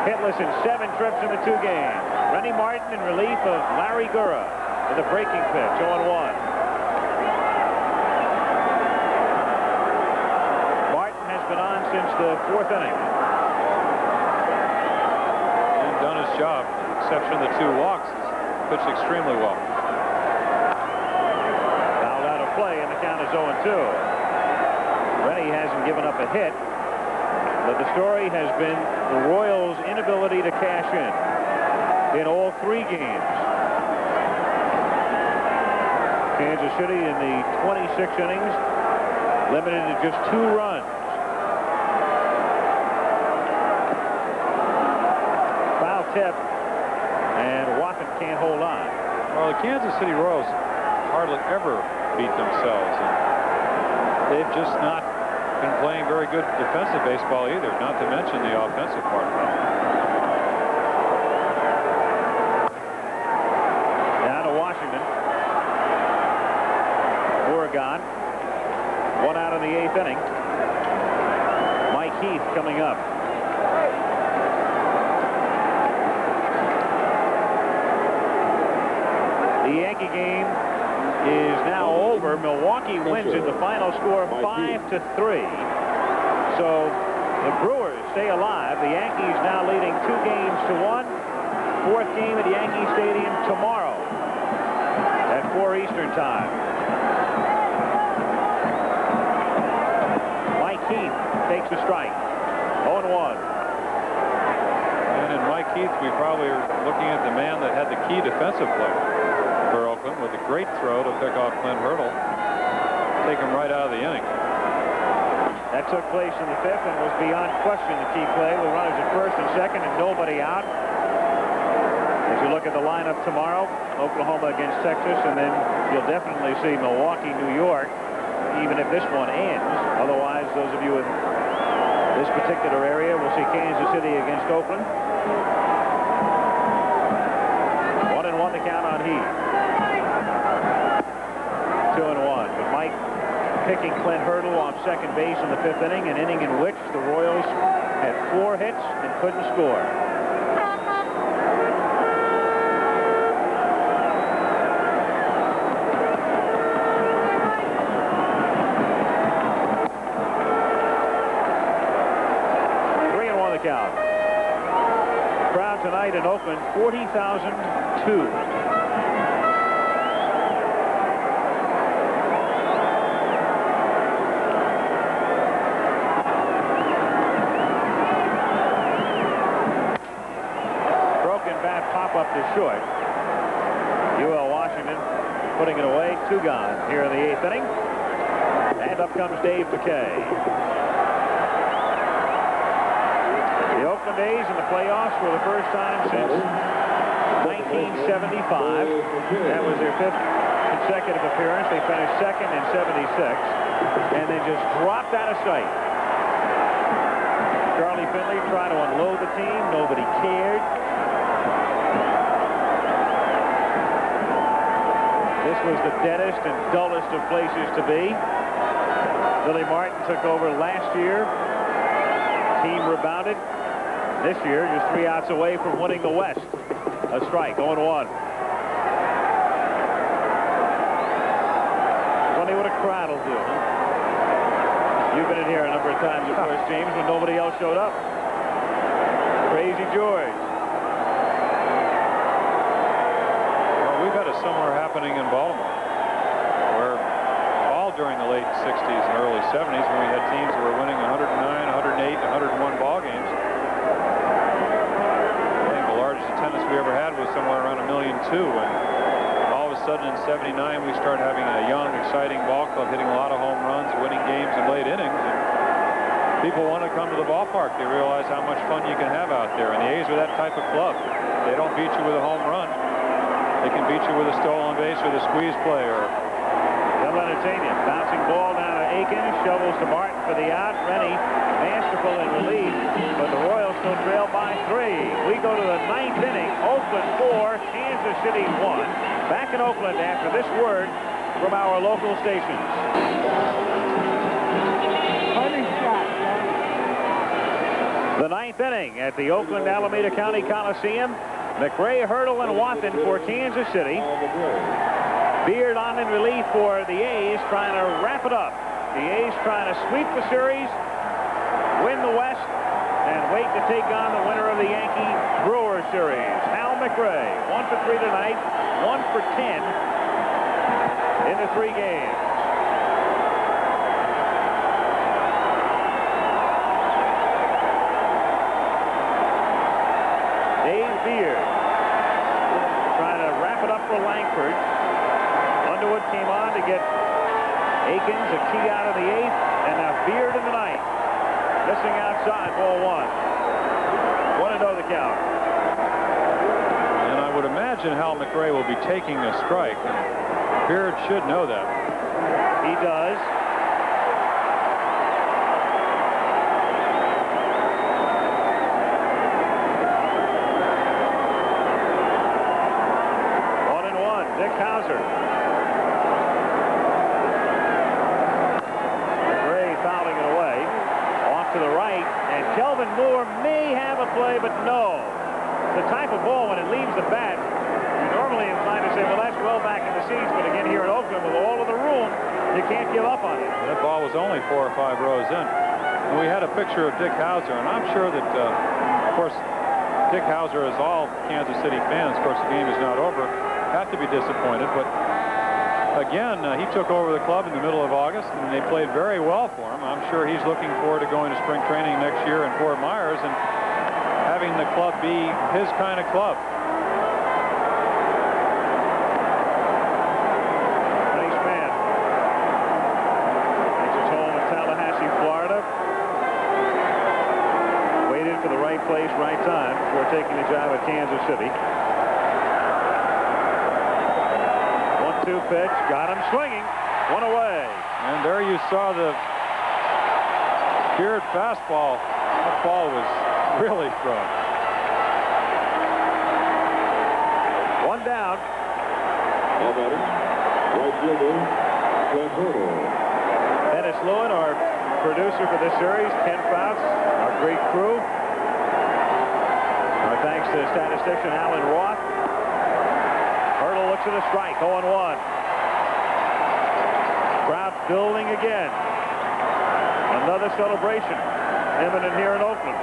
hitless in 7 trips in the 2 games. Rennie Martin in relief of Larry Gurra with a breaking pitch, 0-1. Martin has been on since the 4th inning. And done his job, with the exception of the 2 walks. He's pitched extremely well. Fouled out of play, and the count is 0-2. Rennie hasn't given up a hit. But the story has been the Royals' inability to cash in all 3 games. Kansas City in the 26 innings, limited to just 2 runs. Foul tip, and Watson can't hold on. Well, the Kansas City Royals hardly ever beat themselves. And they've just not been playing very good defensive baseball either, not to mention the offensive part of it. Down to Washington. Oregon. 1 out in the 8th inning. Mike Heath coming up. The Yankee game is now over. Milwaukee wins it. The final score 5-3. So the Brewers stay alive. The Yankees now leading 2 games to 1. 4th game at Yankee Stadium tomorrow at 4 Eastern time. Mike Heath takes the strike. 0-1. And in Mike Heath, we probably are looking at the man that had the key defensive play for Oakland with a great throw to pick off Clint Hurdle. Take him right out of the inning. That took place in the 5th and was beyond question the key play with runners at 1st and 2nd and nobody out. As you look at the lineup tomorrow, Oklahoma against Texas, and then you'll definitely see Milwaukee, New York, even if this one ends. Otherwise, those of you in this particular area will see Kansas City against Oakland. 1-1 the count on Heath. 2-1. But Mike picking Clint Hurdle off second base in the 5th inning, an inning in which the Royals had 4 hits and couldn't score. Count. Crowd tonight in Oakland, 40,002. Broken bat pop-up to short. UL Washington putting it away. 2 gone here in the 8th inning. And up comes Dave McKay. The Oakland A's in the playoffs for the first time since 1975. That was their 5th consecutive appearance. They finished 2nd in 76 and then just dropped out of sight. Charlie Finley tried to unload the team. Nobody cared. This was the deadest and dullest of places to be. Billy Martin took over last year. Team rebounded. This year, just 3 outs away from winning the West. A strike, 0-1. Funny what a crowd will do, huh? You've been in here a number of times, of course, James, when nobody else showed up. Crazy George. Well, we've had a similar happening in Baltimore, where all during the late 60s and early 70s, when we had teams that were winning 109, 108, 101 ball games. Attendance we ever had was somewhere around 1.2 million, and all of a sudden in '79 we started having a young, exciting ball club hitting a lot of home runs, winning games in late innings, and people want to come to the ballpark. They realize how much fun you can have out there, and the A's are that type of club. They don't beat you with a home run. They can beat you with a stolen base or the squeeze play. Or they'll entertain you. Bouncing ball down to Aiken, shovels to Martin for the out. Rennie masterful in relief, but the Royals still trail by 3. We go to the 9th inning. Oakland 4, Kansas City 1. Back in Oakland after this word from our local stations. The 9th inning at the Oakland Alameda County Coliseum. McRae, Hurdle, and Watson for Kansas City. Beard on in relief for the A's, trying to wrap it up. The A's trying to sweep the series, win the West, and wait to take on the winner of the Yankee Brewers Series. Hal McRae, 1 for 3 tonight, 1 for 10 in the 3 games. Wood came on to get Akins a key out of the 8th, and now Beard in the 9th. Missing outside, ball 1. 1-0 the count. And I would imagine Hal McRae will be taking a strike. Beard should know that. He does. Dick Hauser. McRae fouling it away. Off to the right, and Kelvin Moore may have a play, but no. The type of ball, when it leaves the bat, you're normally inclined to say, well, that's well back in the seats, but again, here in Oakland, with all of the room, you can't give up on it. That ball was only 4 or 5 rows in. And we had a picture of Dick Hauser, and I'm sure that, of course, Dick Hauser, as all Kansas City fans, of course, the game is not over, have to be disappointed, but again, he took over the club in the middle of August, and they played very well for him. I'm sure he's looking forward to going to spring training next year in Fort Myers and having the club be his kind of club. Nice man. Makes his home in Tallahassee, Florida. Waited for the right place, right time before taking the job at Kansas City. 1-2 pitch, got him swinging, 1 away. And there you saw the Beard fastball. That ball was really thrown. 1 down. All batter, right fielder, Flaherty. Dennis Lewin, our producer for this series, Ken Fouts, our great crew. Our thanks to statistician Alan Roth. Hurdle looks at a strike, 0-1. Crowd building again. Another celebration imminent here in Oakland.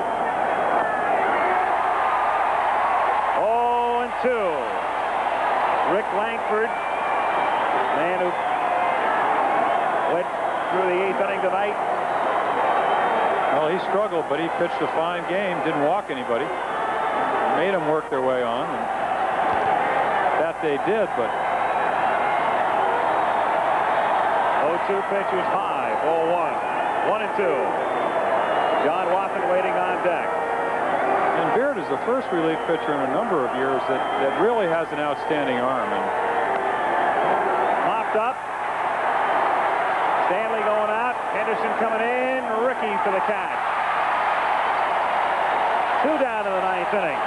0-2. Rick Langford, man who went through the 8th inning tonight. Well, he struggled, but he pitched a fine game, didn't walk anybody. Made them work their way on. And that they did, but 0-2 pitches high, ball 1. 1-2. John Watson waiting on deck. And Beard is the first relief pitcher in a number of years that really has an outstanding arm. And Popped up. Stanley going out. Henderson coming in. Rickey for the catch. 2 down in the 9th inning.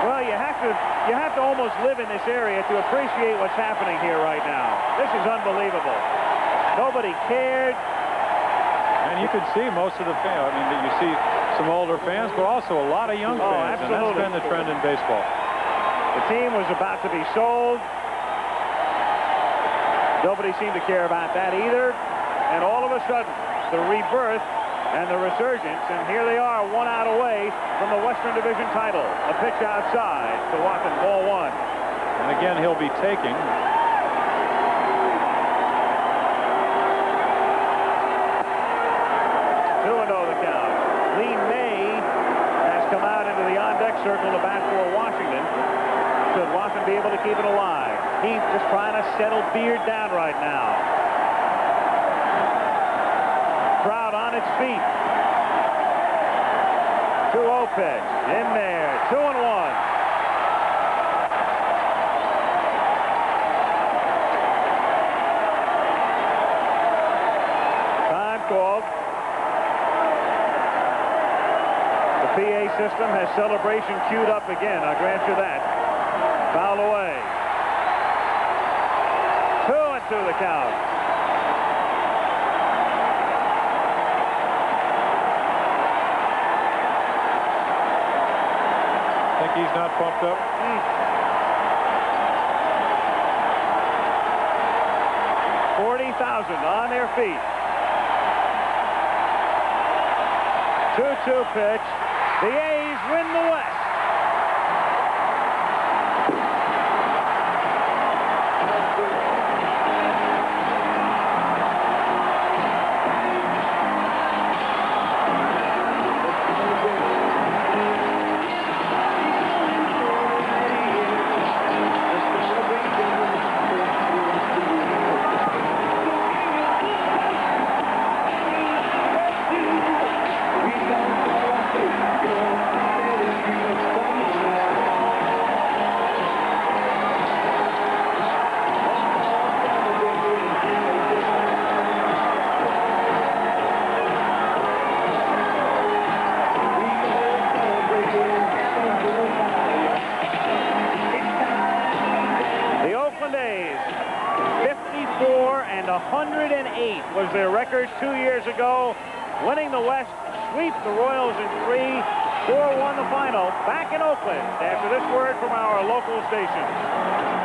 Well, you have to almost live in this area to appreciate what's happening here right now. This is unbelievable. Nobody cared. And you can see most of the fans. I mean, you see some older fans, but also a lot of young fans. Absolutely. And that's been the trend in baseball. The team was about to be sold. Nobody seemed to care about that either. And all of a sudden, the rebirth and the resurgence, and here they are, 1 out away from the Western Division title. A pitch outside to Watson, ball 1. And again, he'll be taking. 2-0 the count. Lee May has come out into the on-deck circle to bat for Washington. Should Watson be able to keep it alive? He's just trying to settle Beard down right now. Crowd on its feet. 2-0 pitch. In there. 2-1. Time called. The PA system has celebration queued up again. I'll grant you that. Foul away. 2-2 the count. Think he's not pumped up? 40,000 on their feet. 2-2 pitch. The A's win the West. was their record 2 years ago, winning the West, sweep the Royals in 3, 4-1 the final, back in Oakland after this word from our local station.